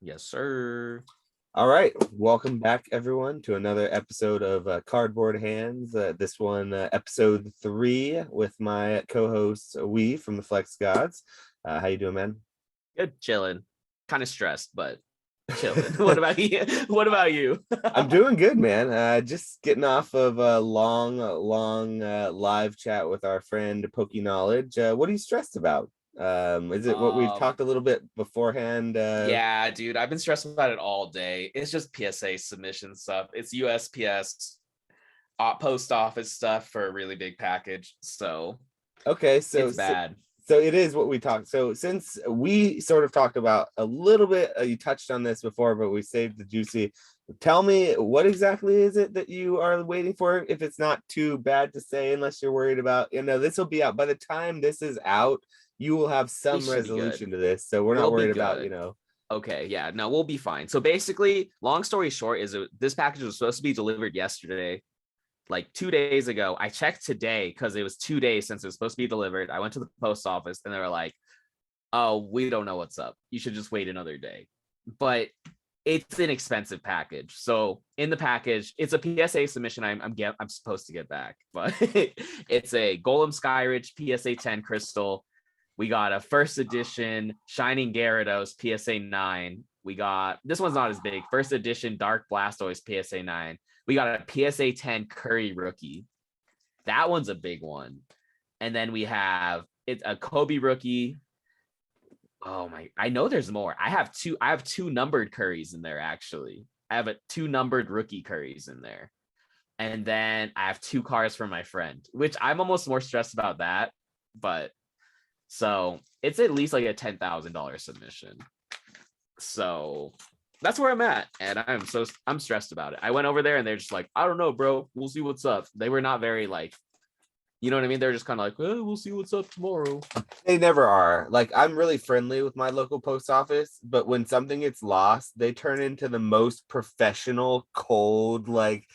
Yes, sir. All right, welcome back, everyone, to another episode of Cardboard Hands. This one, episode 3, with my co-host Wee from the Flex Gods. How you doing, man? Good, chilling. Kind of stressed, but chilling. What about you? What about you? I'm doing good, man. Just getting off of a long live chat with our friend Pokey Knowledge. What are you stressed about? Is it what we've um, talked a little bit beforehand? yeah, dude, I've been stressed about it all day. It's just PSA submission stuff. It's USPS post office stuff for a really big package, so Okay, so, it's so bad. so it is what we talked. So since we sort of talked about a little bit, you touched on this before, but we saved the juicy. Tell me, what exactly is it that you are waiting for? If it's not too bad to say, unless you're worried about, this will be out by the time this is out. You will have We some should be good. resolution to this, so we're not We'll be worried about. good. Okay, yeah, no, we'll be fine. So basically, long story short, this package was supposed to be delivered yesterday, like 2 days ago. I checked today because it was 2 days since it was supposed to be delivered. I went to the post office and they were like, "Oh, we don't know what's up. You should just wait another day." But it's an expensive package. So in the package, it's a PSA submission. I'm supposed to get back, but it's a Golem Skyridge PSA 10 crystal. We got a first edition Shining Gyarados PSA 9. We got, this one's not as big, first edition Dark Blastoise PSA 9. We got a PSA 10 Curry rookie. That one's a big one. And then we have it's a Kobe rookie. Oh my, I know there's more. I have two numbered Curries in there, actually. I have two numbered rookie Curries in there. And then I have two cars for my friend, which I'm almost more stressed about that. But so it's at least like a $10,000 submission. So that's where I'm at. And I'm stressed about it. I went over there and they're just like, I don't know, bro. We'll see what's up. They were not very like, you know what I mean? They're just kind of like, we'll see what's up tomorrow. They never are. Like, I'm really friendly with my local post office, but when something gets lost, they turn into the most professional, cold, like,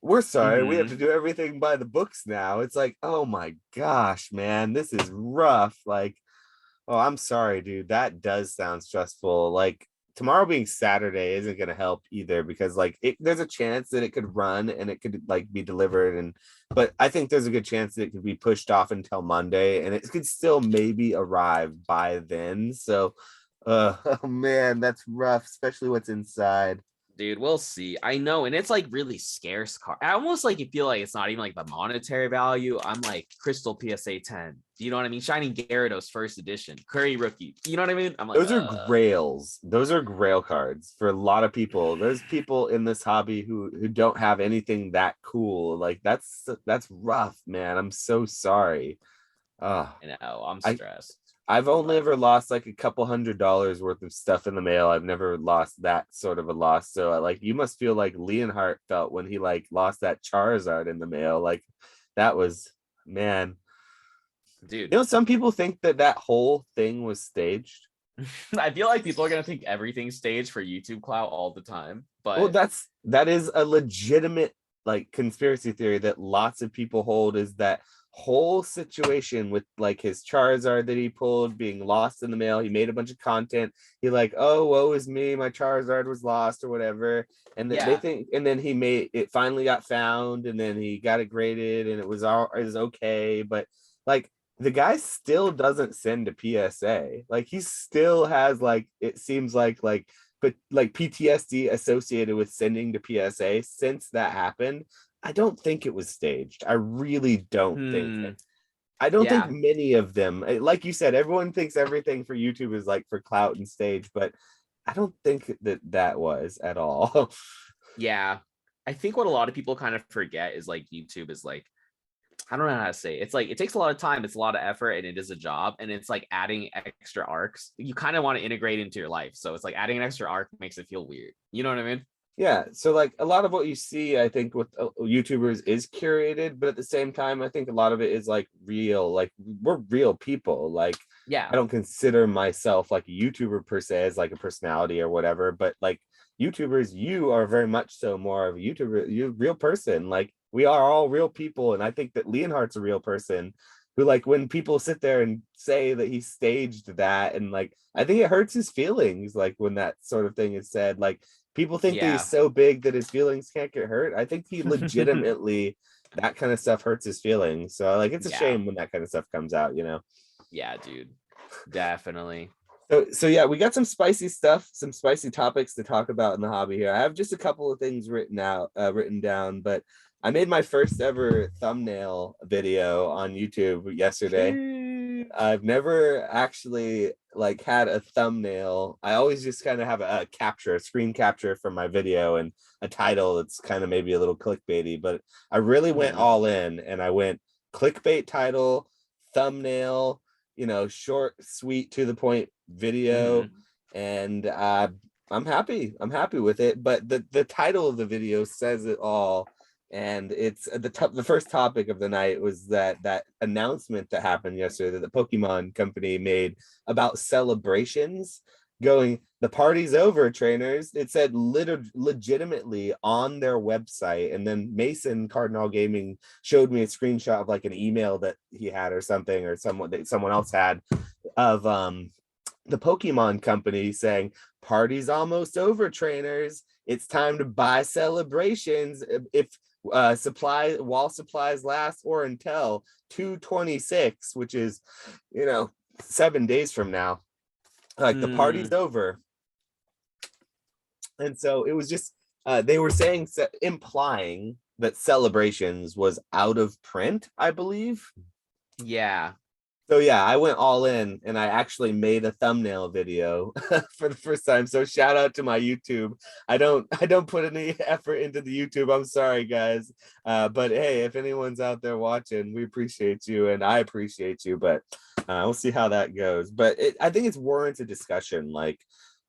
we're sorry, we have to Mm-hmm. do everything by the books now. It's like, oh my gosh, man, this is rough. Like, oh, I'm sorry, dude. That does sound stressful. Like, tomorrow being Saturday isn't going to help either, because like there's a chance that it could run and it could like be delivered, and but I think there's a good chance that it could be pushed off until Monday and it could still maybe arrive by then. So oh man, that's rough, especially what's inside. Dude, we'll see. I know, and it's like really scarce car. I almost like feel like it's not even like the monetary value. I'm like Crystal PSA 10. You know what I mean? Shining Gyarados first edition, Curry rookie. You know what I mean? I'm like, Those are grails. Those are grail cards for a lot of people. There's people in this hobby who don't have anything that cool. Like, that's rough, man. I'm so sorry. you know, I'm I stressed. I've only But ever lost like a couple $100 worth of stuff in the mail. I've never lost that sort of a loss. So like, you must feel like Leonhardt felt when he like lost that Charizard in the mail. Like, that was, man. dude, Some people think that that whole thing was staged. I feel like people are gonna think everything's staged for YouTube clout all the time. Well, But that is a legitimate like conspiracy theory that lots of people hold, is that whole situation with like his Charizard that he pulled being lost in the mail. He made a bunch of content. He like, oh, woe is me, my Charizard was lost or whatever. And they yeah, think, and then he made it, finally got found, and then he got it graded and it was okay. But like, the guy still doesn't send a PSA. Like, he still has like, it seems like but like PTSD associated with sending to PSA since that happened. I don't think it was staged. I really don't think it. I don't think yeah, many of them, like you said, everyone thinks everything for YouTube is like for clout and stage, but I don't think that was at all. yeah. I think what a lot of people kind of forget is like YouTube is like, I don't know how to say it. It's like it takes a lot of time, it's a lot of effort, and it is a job. And it's like adding extra arcs. You kind of want to integrate into your life. So it's like adding an extra arc makes it feel weird. You know what I mean? Yeah, so like a lot of what you see, I think with YouTubers is curated, but at the same time, I think a lot of it is like real. Like, we're real people. Like, I Yeah. don't consider myself like a YouTuber per se as like a personality or whatever, but like YouTubers, you are very much so more of a YouTuber, you real person. Like, we are all real people, and I think that Leonhardt's a real person. who like when people sit there and say that he staged that, and like I think it hurts his feelings like when that sort of thing is said. Like people think that Yeah. he's so big that his feelings can't get hurt. I think he legitimately that kind of stuff hurts his feelings. So like it's a Yeah. shame when that kind of stuff comes out, you know. Yeah, dude. Definitely. So yeah, we got some spicy stuff, some spicy topics to talk about in the hobby here. I have just a couple of things written down, but I made my first ever thumbnail video on YouTube yesterday. I've never actually like had a thumbnail. I always just kind of have a capture, a screen capture from my video and a title that's kind of maybe a little clickbaity, but I really went Mhm. all in and I went clickbait title, thumbnail, you know, short, sweet, to the point video, Mhm. and I'm happy. I'm happy with it. But the title of the video says it all, and it's the first topic of the night was that announcement that happened yesterday that the Pokemon company made about celebrations going the party's over, trainers. It said legitimately on their website, and then Mason Cardinal Gaming showed me a screenshot of like an email that he had or something, or someone else had, of the Pokemon company saying party's almost over, trainers. It's time to buy celebrations if while supplies last, or until 2/26, which is, you know, 7 days from now. Like the party's Mm. over. And so it was just they were saying, implying that celebrations was out of print, I believe. Yeah. So yeah, I went all in and I actually made a thumbnail video for the first time. So shout out to my YouTube. I don't put any effort into the YouTube. I'm sorry, guys. But hey, if anyone's out there watching, we appreciate you and I appreciate you. But we'll see how that goes. But I think it's warranted discussion. Like,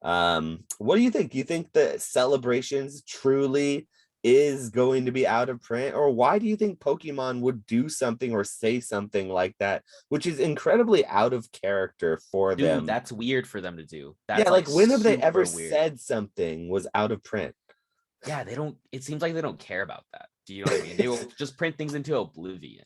what do you think? Do you think that celebrations truly is going to be out of print, or why do you think Pokemon would do something or say something like that, which is incredibly out of character for Dude, them? that's weird for them to do. Yeah, That's like like when have they ever super weird. said something was out of print? Yeah, they don't, it seems like they don't care about that. Do you know what I mean? They will just print things into oblivion.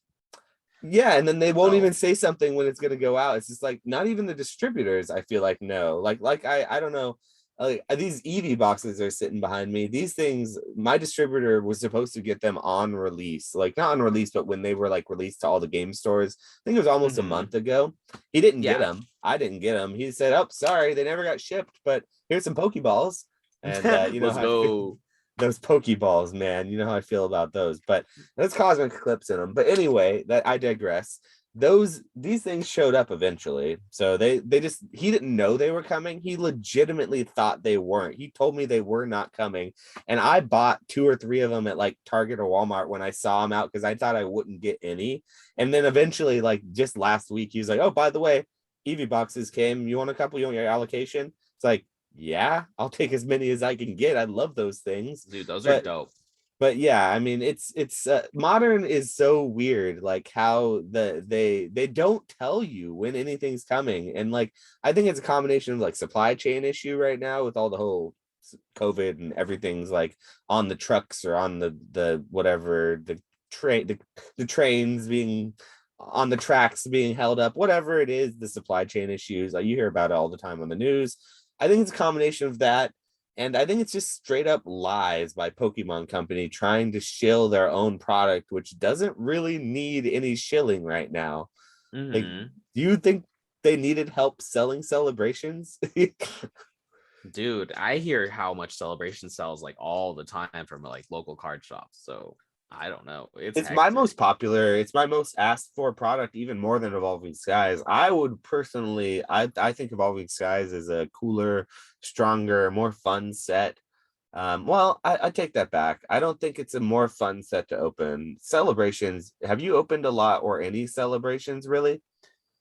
Yeah, and then they won't even So, say something when it's going to go out. It's just like not even the distributors, I feel like, no. Like I don't know. Like these Eevee boxes are sitting behind me. These things, my distributor was supposed to get them on release, like not on release, but when they were like released to all the game stores. I think it was almost a mhm. month ago. He didn't get Yeah. them. I didn't get them. He said, "Oh, sorry, they never got shipped, but here's some Pokeballs." And you know Let's how I feel, go. those Pokeballs, man. You know how I feel about those. But there's cosmic eclipse in them. But anyway, that I digress. These things showed up eventually. So they just, he didn't know they were coming. He legitimately thought they weren't. He told me they were not coming. And I bought two or three of them at like Target or Walmart when I saw them out because I thought I wouldn't get any. And then eventually, like just last week, he was like, "Oh, by the way, Eevee boxes came. You want a couple? You want your allocation?" It's like, yeah, I'll take as many as I can get. I love those things. Dude, those are But dope. yeah, I mean, it's modern is so weird, like how they don't tell you when anything's coming. And like I think it's a combination of like supply chain issue right now with all the whole COVID and everything's like on the trucks or on the whatever, the trains being on the tracks being held up, whatever it is, the supply chain issues, like you hear about it all the time on the news. I think it's a combination of that, and I think it's just straight up lies by Pokemon Company trying to shill their own product, which doesn't really need any shilling right now. Like, Mhm. do you think they needed help selling celebrations? Dude, I hear how much Celebration sells like all the time from like local card shops. So I don't know. It's It's my hectic. most popular, it's my most asked for product, even more than Evolving Skies. I would personally, I think Evolving Skies is a cooler, stronger, more fun set. Well, I take that back. I don't think it's a more fun set to open. Celebrations, have you opened a lot or any celebrations really?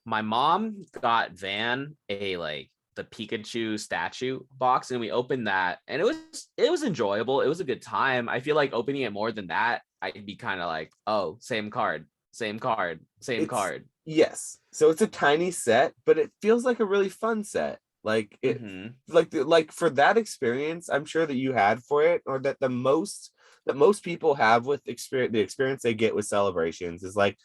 My mom got Van a like the Pikachu statue box and we opened that and it was enjoyable. It was a good time. I feel like opening it more than that, I'd be kind of like, oh, same card, same card, same It's, card. yes. So it's a tiny set, but it feels like a really fun set. Like it, Mm-hmm. like for that experience, I'm sure that you had for it, or that the most that most people have with experience, the experience they get with celebrations is like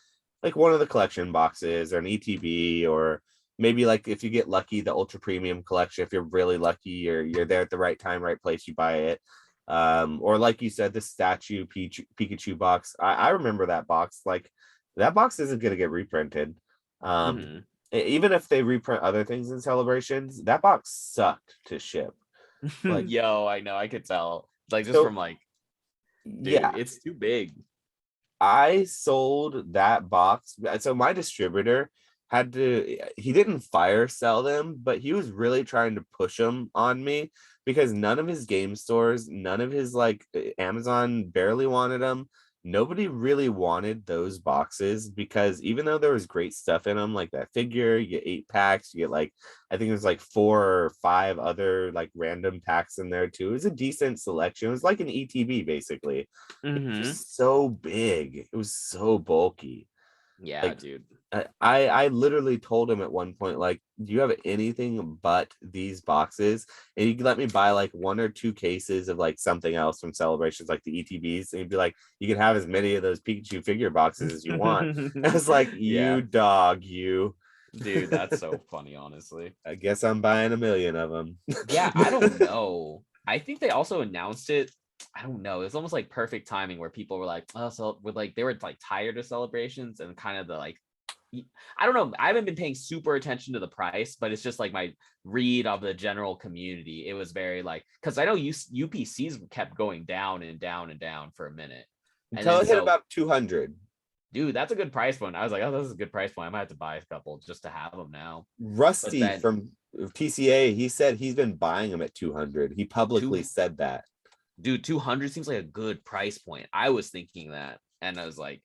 like one of the collection boxes or an ETB, or maybe like if you get lucky, the ultra premium collection. If you're really lucky, you're there at the right time, right place, you buy it. Or like you said, the statue Pikachu box. I remember that box. Like that box isn't gonna get reprinted. Hmm. Even if they reprint other things in celebrations, that box sucked to ship. Like Yo, I know, I could tell. Like just so, from like, yeah. dude, it's too big. I sold that box. So my distributor he didn't fire sell them, but he was really trying to push them on me because none of his game stores, none of his like Amazon barely wanted them. Nobody really wanted those boxes because even though there was great stuff in them, like that figure, you get 8 packs, you get like, I think there's like 4 or 5 other like random packs in there too. It was a decent selection. It was like an ETB basically. It was Hmm. just so big. It was so bulky. Yeah, Like dude. I literally told him at one point, like, do you have anything but these boxes? And he could let me buy like 1 or 2 cases of like something else from celebrations, like the ETBs. And he'd be like, you can have as many of those Pikachu figure boxes as you want. I was like, Yeah, you dog, you. dude, that's so funny, honestly. I guess I'm buying a million of them. Yeah, I don't know. I think they also announced it. I don't know. It's almost like perfect timing where people were like, oh, so with like they were like tired of celebrations and kind of the like I don't know. I haven't been paying super attention to the price, but it's just like my read of the general community. It was very like because I know UPCs kept going down and down and down for a minute, and Until then it hit so about 200. dude, that's a good price point. I was like, oh, this is a good price point. I might have to buy a couple just to have them now. But Rusty then from TCA, he said he's been buying them at 200. He publicly two said that. dude, 200 seems like a good price point. I was thinking that, and I was like,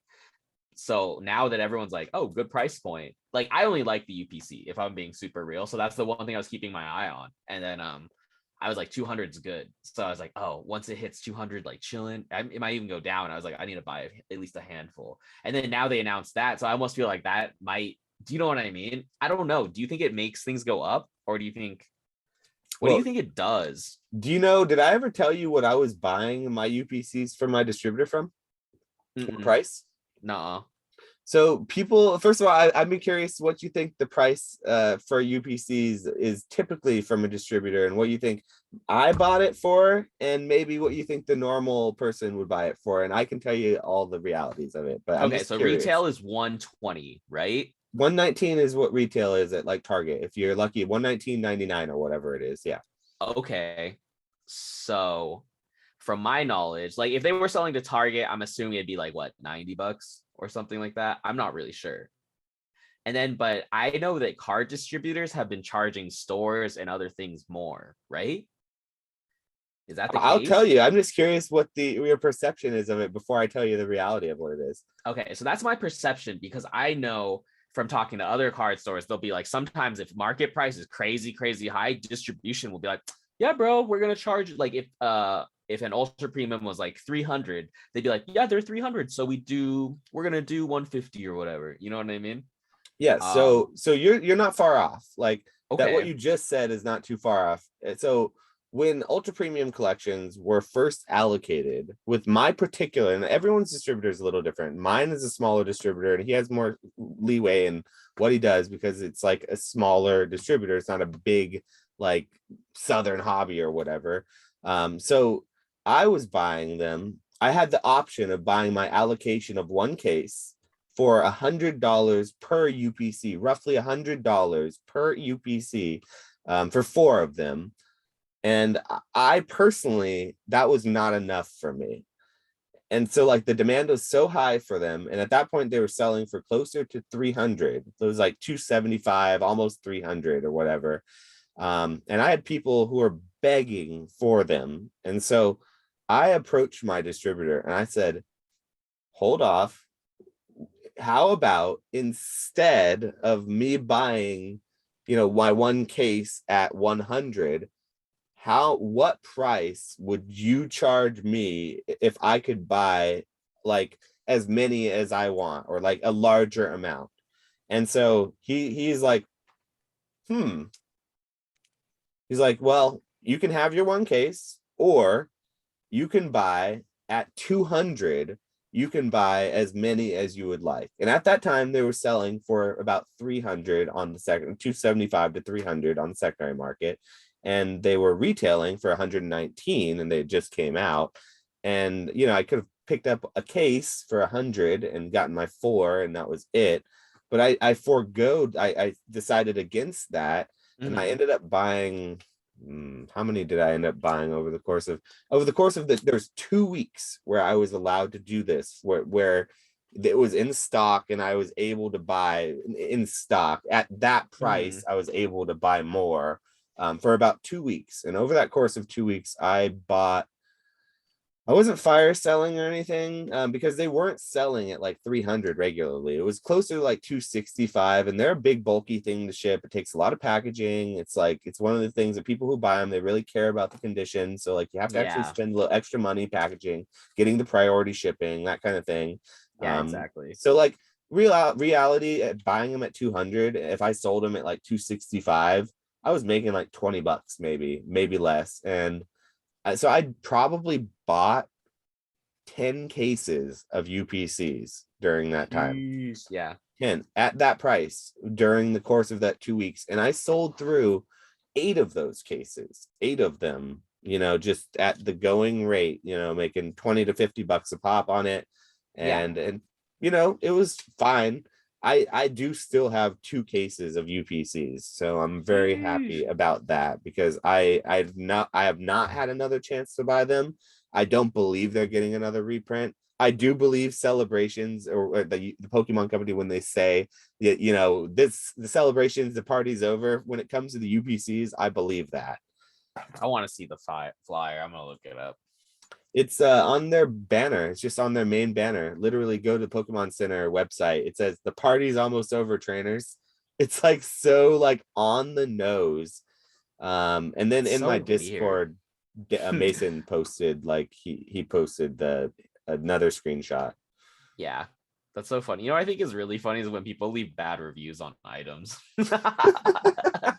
so now that everyone's like, oh, good price point, like I only like the UPC if I'm being super real. So that's the one thing I was keeping my eye on. And then I was like 200 is good. So I was like, oh, once it hits 200, like chilling, it might even go down. I was like, I need to buy at least a handful. And then now they announced that. So I almost feel like that might, do you know what I mean? I don't know. Do you think it makes things go up or do you think, what do you Well, think it does? do you know, did I ever tell you what I was buying my UPCs from my distributor from? What Mm-mm. price? Nuh-uh. So people, first of all, I'd be curious what you think the price for UPCs is typically from a distributor and what you think I bought it for and maybe what you think the normal person would buy it for. And I can tell you all the realities of it, but I'm Okay, just so curious. retail is 120, right? 119 is what retail is at like Target. If you're lucky, 119.99 or whatever it is. Yeah. Okay. So from my knowledge, like if they were selling to Target, I'm assuming it'd be like what, $90 or something like that. I'm not really sure. And then, but I know that card distributors have been charging stores and other things more, right? Is that the I'll tell case? you. I'm just curious what your perception is of it before I tell you the reality of what it is. Okay, so that's my perception because I know from talking to other card stores, they'll be like, sometimes if market price is crazy, crazy high, distribution will be like, yeah, bro, we're gonna charge like if an ultra premium was like 300, they'd be like, yeah, they're 300, so we're gonna do 150 or whatever. You know what I mean? Yeah, Um, so you're not far off. Like that what okay. you just said is not too far off. So when ultra premium collections were first allocated with my particular, and everyone's distributor is a little different. Mine is a smaller distributor and he has more leeway in what he does because it's like a smaller distributor. It's not a big like Southern Hobby or whatever. So I was buying them. I had the option of buying my allocation of one case for $100 per UPC, roughly $100 per UPC, for 4 of them. And I personally, that was not enough for me. And so like the demand was so high for them. And at that point they were selling for closer to 300. So it was like 275, almost 300 or whatever. And I had people who were begging for them. And so I approached my distributor and I said, hold off. How about instead of me buying, my one case at 100, what price would you charge me if I could buy like as many as I want or like a larger amount? And so he's like, hmm. He's like, well, you can have your one case or you can buy at 200 you can buy as many as you would like. And at that time, they were selling for about 300 on the second, 275 to 300 on the secondary market. And they were retailing for 119 and they just came out. And, you know, I could have picked up a case for 100 and gotten my 4 and that was it. But I decided against that. And I Mhm. ended up buying, how many did I end up buying over the course of there's 2 weeks where I was allowed to do this, where it was in stock and I was able to buy in stock at that price. Mhm. I was able to buy more for about 2 weeks. And over that course of 2 weeks, I wasn't fire selling or anything because they weren't selling at like 300 regularly. It was closer to like 265, and they're a big bulky thing to ship. It takes a lot of packaging. It's one of the things that people who buy them, they really care about the condition. So like you have to actually Yeah. spend a little extra money packaging, getting the priority shipping, that kind of thing. Yeah, exactly. So like reality at buying them at 200, if I sold them at like 265, I was making like $20 maybe less. And so I probably bought 10 cases of UPCs during that time. Jeez. Yeah. 10 at that price during the course of that 2 weeks. And I sold through 8 of those cases, 8 of them, you know, just at the going rate, you know, making 20 to $50 a pop on it. Yeah. And you know, it was fine. I do still have 2 cases of UPCs, so I'm very Sheesh. happy about that because I have not had another chance to buy them. I don't believe they're getting another reprint. I do believe Celebrations or the Pokemon Company when they say that, you know, the celebrations, the party's over. When it comes to the UPCs, I believe that. I want to see the flyer. I'm gonna look it up. It's on their banner. It's just on their main banner. Literally go to Pokemon Center website. It says the party's almost over, trainers. It's like so like on the nose. And then That's in so my weird. Discord, Mason posted like he posted the another screenshot. Yeah. That's so funny. You know what I think is really funny is when people leave bad reviews on items. It's the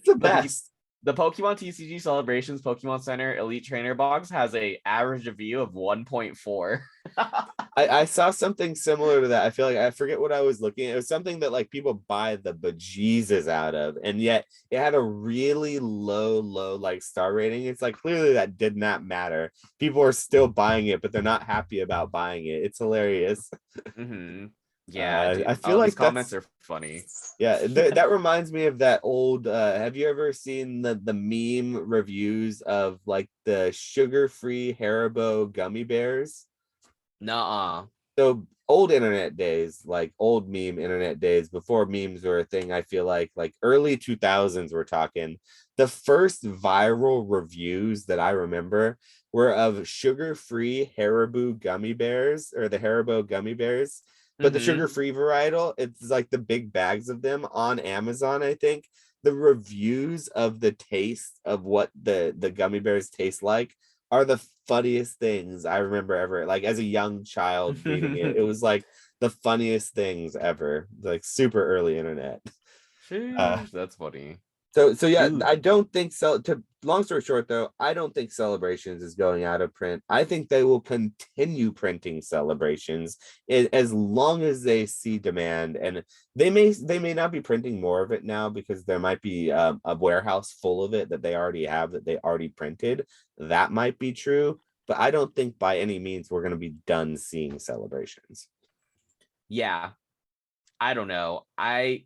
the best. the Pokemon TCG Celebrations Pokemon Center Elite Trainer box has a average review of 1.4. I saw something similar to that. I feel like I forget what I was looking at. It was something that like people buy the bejesus out of, and yet it had a really low like star rating. It's like clearly that did not matter. People are still buying it, but they're not happy about buying it. It's hilarious. Mm-hmm. Yeah, I dude. feel Oh, these like comments that's are funny. yeah. That reminds me of that old. Have you ever seen the meme reviews of like the sugar-free Haribo gummy bears? Nuh-uh. So old internet days, like old meme internet days before memes were a thing, I feel like early 2000s we're talking. The first viral reviews that I remember were of sugar-free Haribo gummy bears or the Haribo gummy bears, but the Mm-hmm. sugar-free varietal, it's like the big bags of them on Amazon, I think. The reviews of the taste of what the gummy bears taste like are the funniest things I remember ever. Like as a young child reading it, it was like the funniest things ever. Like super early internet. Uh, Sheesh, that's funny. so yeah, Dude. I don't think so. To long story short, though, I don't think Celebrations is going out of print. I think they will continue printing Celebrations as long as they see demand, and they may not be printing more of it now because there might be a warehouse full of it that they already have that they already printed. That might be true, but I don't think by any means we're going to be done seeing Celebrations. Yeah. I don't know.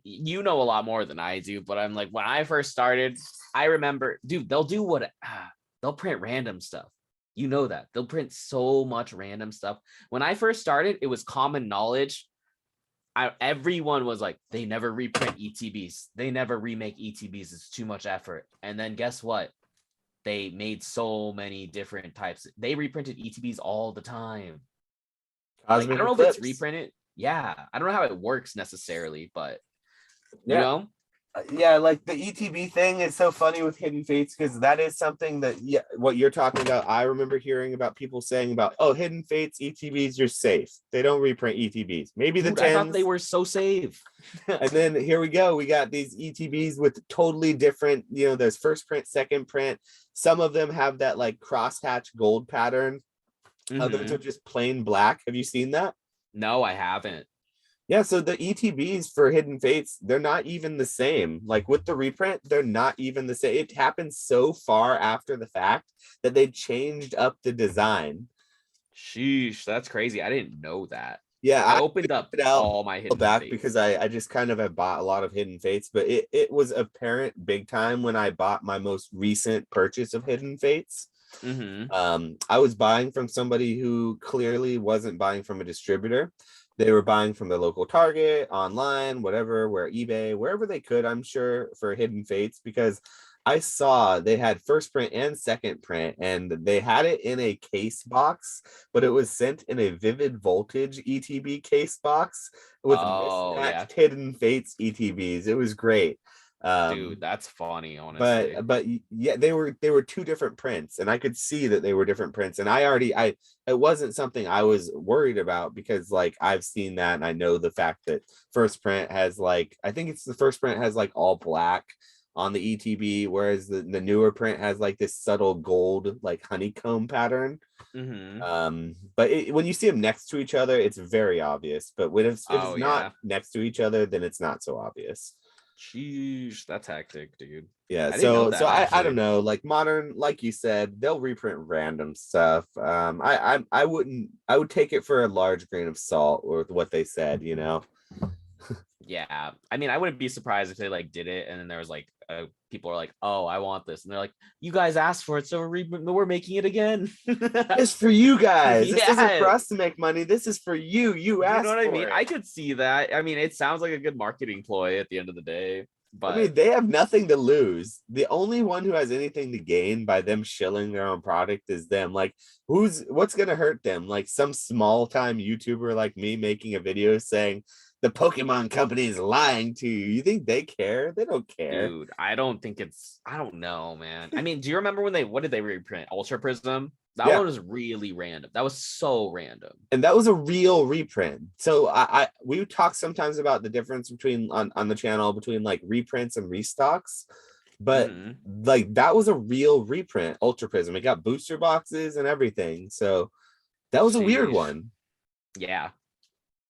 You know a lot more than I do, but I'm like when I first started, I remember, dude, they'll do what they'll print random stuff. You know that. They'll print so much random stuff. When I first started, it was common knowledge. Everyone was like, they never reprint ETBs. They never remake ETBs. It's too much effort. And then guess what? They made so many different types. They reprinted ETBs all the time. Like, I Cosmic don't know if it's Eclipse. reprinted. Yeah, I don't know how it works necessarily, but you Yeah, know, yeah, like the ETB thing is so funny with Hidden Fates because that is something that, yeah, what you're talking about. I remember hearing about people saying about, oh, Hidden Fates ETBs, you're safe. They don't reprint ETBs. Maybe the dude, I thought they tens. were so safe. And then here we go. We got these ETBs with totally different, you know, there's first print, second print. Some of them have that like crosshatch gold pattern. Others are just plain black. Have you seen that? No, I haven't. Yeah, so the ETBs for Hidden Fates, they're not even the same. Like with the reprint, they're not even the same. It happened so far after the fact that they changed up the design. Sheesh, that's crazy. I didn't know that. Yeah, I I opened up it out all my hidden back fates. because I just kind of have bought a lot of Hidden Fates, but it was apparent big time when I bought my most recent purchase of Hidden Fates. Mm-hmm. I was buying from somebody who clearly wasn't buying from a distributor. They were buying from the local Target, online, whatever, where eBay, wherever they could, I'm sure, for Hidden Fates, because I saw they had first print and second print, and they had it in a case box, but it was sent in a Vivid Voltage ETB case box with Oh yeah, mismatched Hidden Fates ETBs. It was great. dude, Um, that's funny, honestly. but yeah, they were two different prints, and I could see that they were different prints, and I it wasn't something I was worried about because like I've seen that, and I know the fact that first print has like, I think it's the first print has like all black on the ETB, whereas the newer print has like this subtle gold like honeycomb pattern. Mm-hmm. But when you see them next to each other, it's very obvious, but when if Oh it's not yeah. next to each other, then it's not so obvious. Sheesh, that's hectic, dude. Yeah, I didn't know so that I don't actually. know, like modern, like you said, they'll reprint random stuff. I wouldn't, I would take it for a large grain of salt with what they said, you know. Yeah, I mean, I wouldn't be surprised if they like did it, and then there was like people are like, "Oh, I want this," and they're like, "You guys asked for it, so we're making it again." It's for you guys. This isn't for Yeah, us to make money. This is for you. You you know asked what I for mean. it. I could see that. I mean, it sounds like a good marketing ploy at the end of the day, I but mean, they have nothing to lose. The only one who has anything to gain by them shilling their own product is them. Like, what's gonna hurt them? Like some small time YouTuber like me making a video saying the Pokemon company is lying to you. You think they care? They don't care. dude, I don't think it's. I don't know, man. I mean, do you remember when they what did they reprint Ultra Prism? That Yeah. one was really random. That was so random. And that was a real reprint. So I we talk sometimes about the difference between on the channel between like reprints and restocks, but Hmm. like that was a real reprint, Ultra Prism. It got booster boxes and everything. So that was a weird Sheesh. one. Yeah,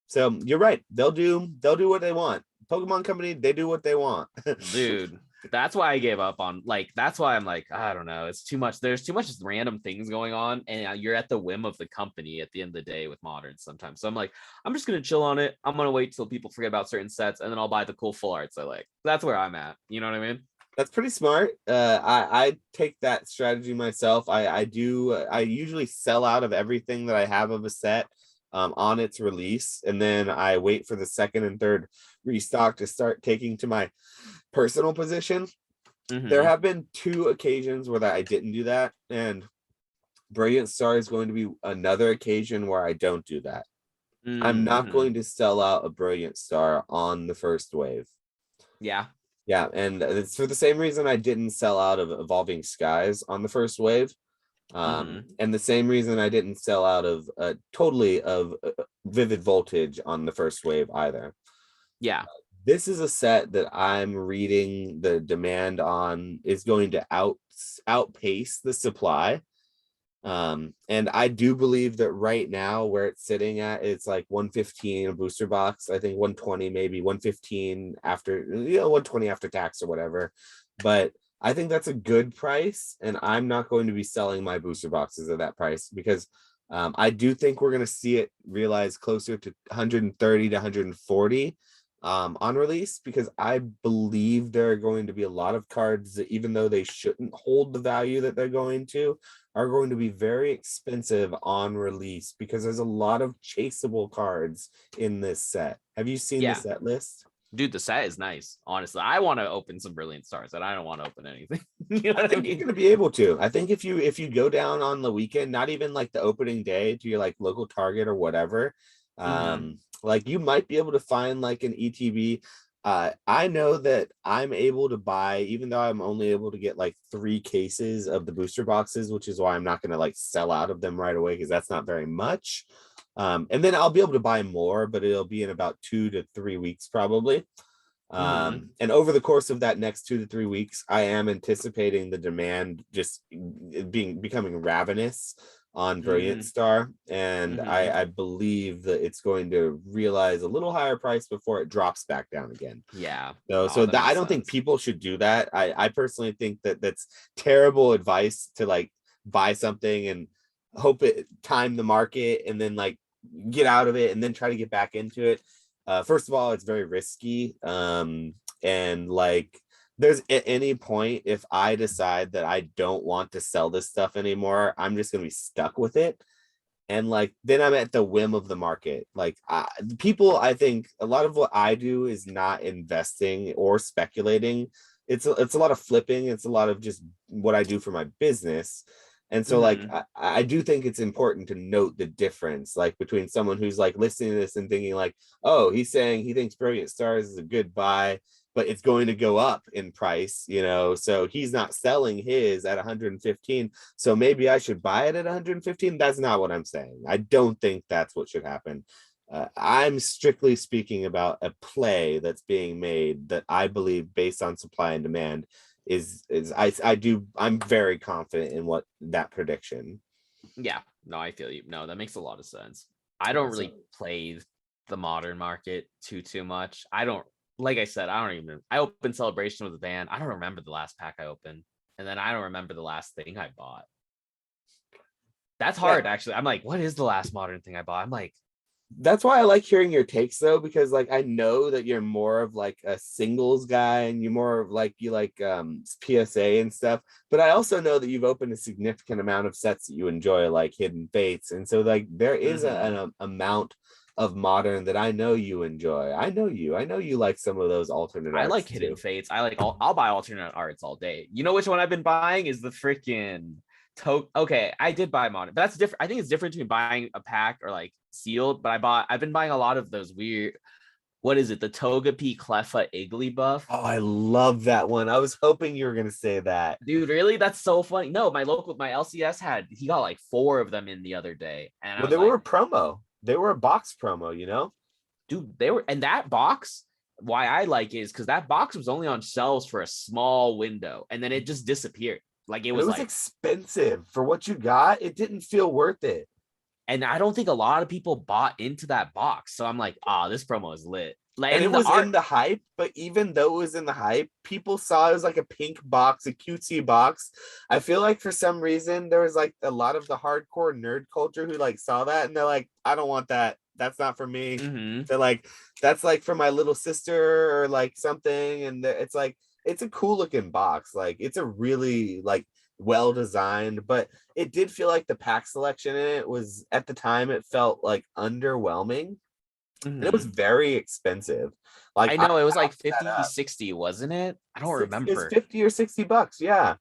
So you're right. They'll do what they want. Pokemon Company, they do what they want. dude, that's why I gave up on like that's why I'm like I don't know, it's too much, there's too much random things going on, and you're at the whim of the company at the end of the day with moderns sometimes. So I'm like, I'm just gonna chill on it. I'm gonna wait till people forget about certain sets, and then I'll buy the cool full arts I like. That's where I'm at, you know what I mean? That's pretty smart. I take that strategy myself. I usually sell out of everything that I have of a set on its release, and then I wait for the second and third restock to start taking to my personal position. There Mm-hmm. have been two occasions where I didn't do that, and Brilliant Star is going to be another occasion where I don't do that. I'm not Mm-hmm. going to sell out a Brilliant Star on the first wave. Yeah. Yeah, and it's for the same reason I didn't sell out of Evolving Skies on the first wave. Mm-hmm. And the same reason I didn't sell out of totally of Vivid Voltage on the first wave either. Yeah. This is a set that I'm reading the demand on is going to outpace the supply. And I do believe that right now where it's sitting at, it's like 115 a booster box. I think 120, maybe 115 after, 120 after tax or whatever. But I think that's a good price, and I'm not going to be selling my booster boxes at that price because I do think we're going to see it realize closer to 130 to 140 on release, because I believe there are going to be a lot of cards that, even though they shouldn't hold the value that they're going to, are going to be very expensive on release because there's a lot of chaseable cards in this set. Have you seen the Yeah, set list? dude, the set is nice, honestly. I want to open some Brilliant Stars, and I don't want to open anything. You know I what I think you're mean? going to be able to. I think if you go down on the weekend, not even like the opening day, to your like local Target or whatever, Mm-hmm. like you might be able to find like an ETB. I know that I'm able to buy, even though I'm only able to get like 3 cases of the booster boxes, which is why I'm not going to like sell out of them right away because that's not very much. And then I'll be able to buy more, but it'll be in about 2 to 3 weeks probably. Mm-hmm. And over the course of that next 2 to 3 weeks, I am anticipating the demand just becoming ravenous on Brilliant Star, and I believe that it's going to realize a little higher price before it drops back down again. Yeah. So That that I makes don't think sense. people should do that. I personally think that that's terrible advice to like buy something and hope it time the market and then like get out of it and then try to get back into it. First of all, it's very risky. And like there's at any point if I decide that I don't want to sell this stuff anymore, I'm just gonna be stuck with it. And like then I'm at the whim of the market. Like people, I think a lot of what I do is not investing or speculating. It's a lot of flipping. It's a lot of just what I do for my business. And so like I do think it's important to note the difference like between someone who's like listening to this and thinking like, oh, he's saying he thinks Brilliant Stars is a good buy, but it's going to go up in price, you know, so he's not selling his at 115, so maybe I should buy it at 115. That's not what I'm saying. I don't think that's what should happen. I'm strictly speaking about a play that's being made that I believe based on supply and demand I'm very confident in what that prediction. Yeah. No, I feel you. No, that makes a lot of sense. I don't really play the modern market too much. I don't, like I said, I opened Celebration with a band. I don't remember the last pack I opened. And then I don't remember the last thing I bought. That's hard, actually. I'm like, what is the last modern thing I bought? I'm like, that's why I like hearing your takes though, because like I know that you're more of like a singles guy and you're more of like you like PSA and stuff, but I also know that you've opened a significant amount of sets that you enjoy, like Hidden Fates, and so like there is an amount of modern that I know you enjoy. I know you like some of those alternate I arts like Hidden too. Fates. I'll buy alternate arts all day. You know which one I've been buying is the freaking okay, I did buy modern, but that's different. I think it's different between buying a pack or like sealed, but I've been buying a lot of those weird, what is it, the Togepi Cleffa Igglybuff. Oh, I love that one. I was hoping you were gonna say that. Dude, really? That's so funny. No, my LCS he got like 4 of them in the other day, and I Well, was they were like, a promo. They were a box promo, you know? dude, they were, and that box, why I like it is because that box was only on shelves for a small window and then it just disappeared. Like it And it was was like, expensive for what you got. It didn't feel worth it. and I don't think a lot of people bought into that box. So I'm like, this promo is lit. Like, And it and the was art, in the hype, but even though it was in the hype, people saw it was like a pink box, a cutesy box. I feel like for some reason there was like a lot of the hardcore nerd culture who like saw that and they're like, I don't want that. That's not for me. They're like, that's like for my little sister or like something. And it's like, it's a cool looking box. Like it's a really like well designed, but it did feel like the pack selection in it was at the time it felt like underwhelming. And it was very expensive. Like I I know it was like passed that 50, up. 60, wasn't it? I don't It's remember. 50 or $60. Yeah.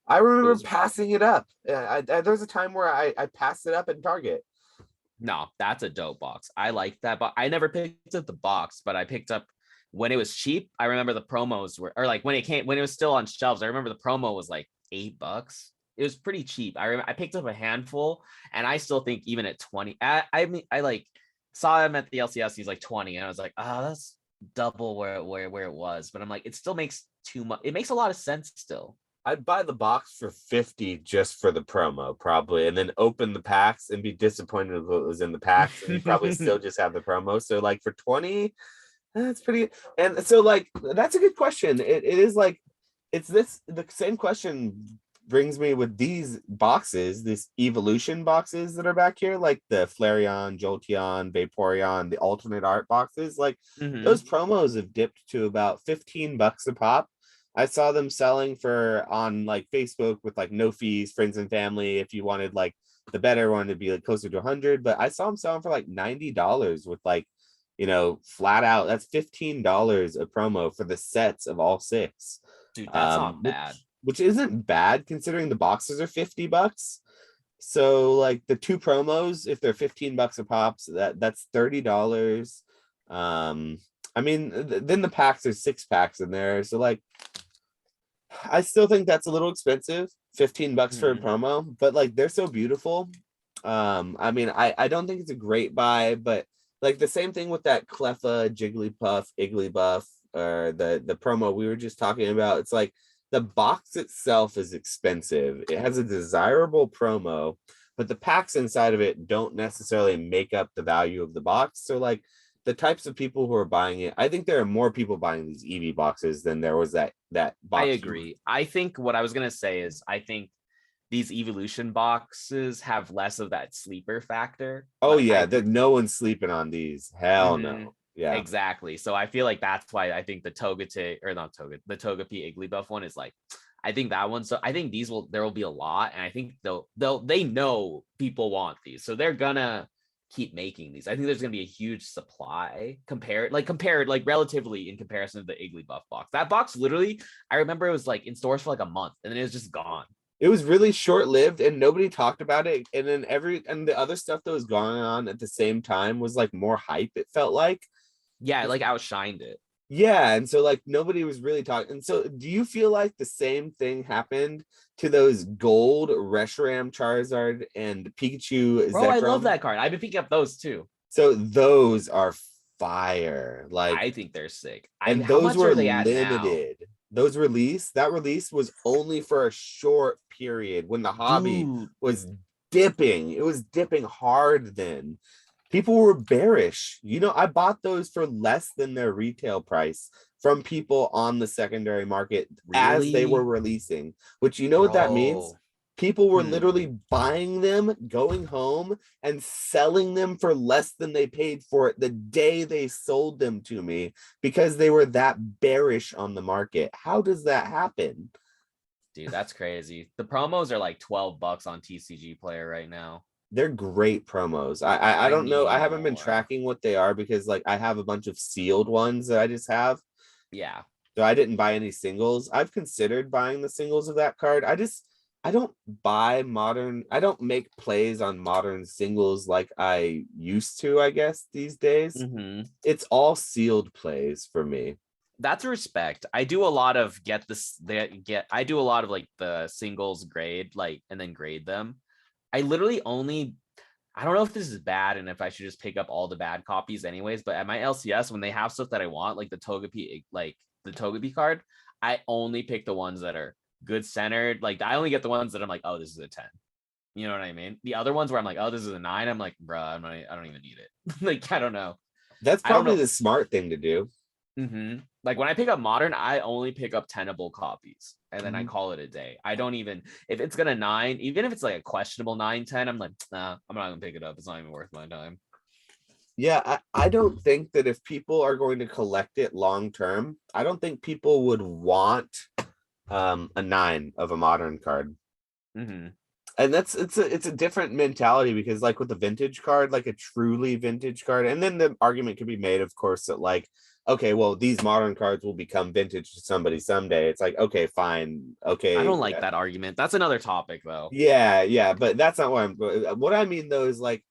I It remember was, passing it up. There's a time where I passed it up in Target. no, that's a dope box. I like that, but I never picked up the box, but I picked up when it was cheap. I remember the promos were, or like when it was still on shelves. I remember the promo was like $8. It was pretty cheap. I picked up a handful, and I still think even at 20, I mean, I like saw him at the LCS. He's like 20, and I was like, that's double where it was. But I'm like, it still makes too much. It makes a lot of sense still. I'd buy the box for 50 just for the promo, probably, and then open the packs and be disappointed with what was in the packs, and you probably still just have the promo. So, like for 20, that's pretty. And so, like, that's a good question. It is like, it's the same question brings me with these boxes, these evolution boxes that are back here, like the Flareon, Jolteon, Vaporeon, the alternate art boxes. Like those promos have dipped to about $15 a pop. I saw them selling for on like Facebook with like no fees, friends and family. If you wanted like the better one to be like closer to 100, but I saw them selling for like $90 with like, you know, flat out. That's $15 a promo for the sets of all 6. Dude, that's not bad. Which isn't bad considering the boxes are $50. So like the 2 promos, if they're $15 a pop, so that's $30. I mean, then the packs are 6 packs in there. So like I still think that's a little expensive, $15 for a promo, but like they're so beautiful. I mean, I don't think it's a great buy, but like the same thing with that Cleffa, Jigglypuff, Igglybuff, or the promo we were just talking about. It's like the box itself is expensive. It has a desirable promo, but the packs inside of it don't necessarily make up the value of the box. So like the types of people who are buying it, I think there are more people buying these EV boxes than there was that I box. agree. I think what I was gonna say is I think these evolution boxes have less of that sleeper factor. Oh Like yeah, I that no one's sleeping on these. Hell Mhm. no. Yeah. Exactly. So I feel like that's why I think the Togetic or not Toga, the Togepi Igglybuff one is like, I think that one. So I think there will be a lot, and I think they know people want these, so they're gonna keep making these. I think there's gonna be a huge supply compared like relatively in comparison to the Igglybuff box. That box literally, I remember it was like in stores for like a month, and then it was just gone. It was really short-lived and nobody talked about it. And then the other stuff that was going on at the same time was like more hype, it felt like. Yeah, it like outshined it. Yeah, and so like nobody was really talking. And so do you feel like the same thing happened to those gold Reshiram Charizard and Pikachu Bro, I love Zekrom? that card. I've been picking up those too. So those are fire. Like, I think they're sick. and How those much were are they at now? limited. That release was only for a short period when the hobby Dude, was dipping. It was dipping hard then. People were bearish. I bought those for less than their retail price from people on the secondary market as they were really? releasing, which you know what that means? Bro. People were Hmm. literally buying them, going home, and selling them for less than they paid for it the day they sold them to me because they were that bearish on the market. How does that happen? Dude, that's crazy. The promos are like $12 on TCG Player right now. They're great promos. I I don't know. I need haven't been more. tracking what they are because like I have a bunch of sealed ones that I just have. Yeah. So I didn't buy any singles. I've considered buying the singles of that card. I don't buy modern. I don't make plays on modern singles like I used to, I guess, these days. Hmm. It's all sealed plays for me. That's respect. I do a lot of I do a lot of like the singles grade, like, and then grade them. I literally only I don't know if this is bad and if I should just pick up all the bad copies anyways, but at my LCS, when they have stuff that I want, like the Togepi card, I only pick the ones that are good centered. Like I only get the ones that I'm like, oh, this is a 10. You know what I mean? The other ones where I'm like, oh, this is a 9. I'm like, bro, I don't even need it. Like, I don't know. That's I don't probably know. the smart thing to do. Like when I pick up modern, I only pick up tenable copies and then I Mhm. call it a day. I don't even, if it's gonna 9, even if it's like a questionable 9, 10, I'm like, nah, I'm not gonna pick it up. It's not even worth my time. Yeah, I don't think that if people are going to collect it long term, I don't think people would want a 9 of a modern card. Hmm. And it's a different mentality because like with the vintage card, like a truly vintage card, and then the argument could be made, of course, that like, okay, well, these modern cards will become vintage to somebody someday. It's like, okay, fine, I okay, don't like that argument. That's another topic though. yeah, but that's not what I'm. What I mean though is like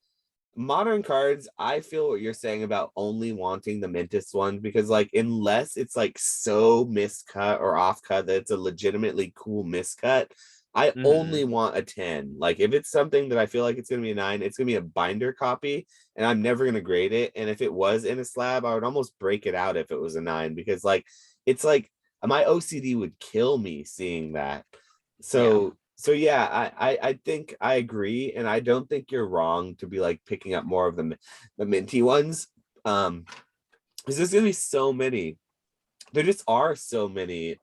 modern cards. I feel what you're saying about only wanting the Mintus one because like unless it's like so miscut or off cut that it's a legitimately cool miscut, I only Hmm. want a 10. Like if it's something that I feel like it's gonna be a 9, it's gonna be a binder copy, and I'm never gonna grade it. And if it was in a slab, I would almost break it out if it was a 9 because like it's like my OCD would kill me seeing that. Yeah. So yeah, I think I agree, and I don't think you're wrong to be like picking up more of the minty ones. Because there's gonna be so many. There just are so many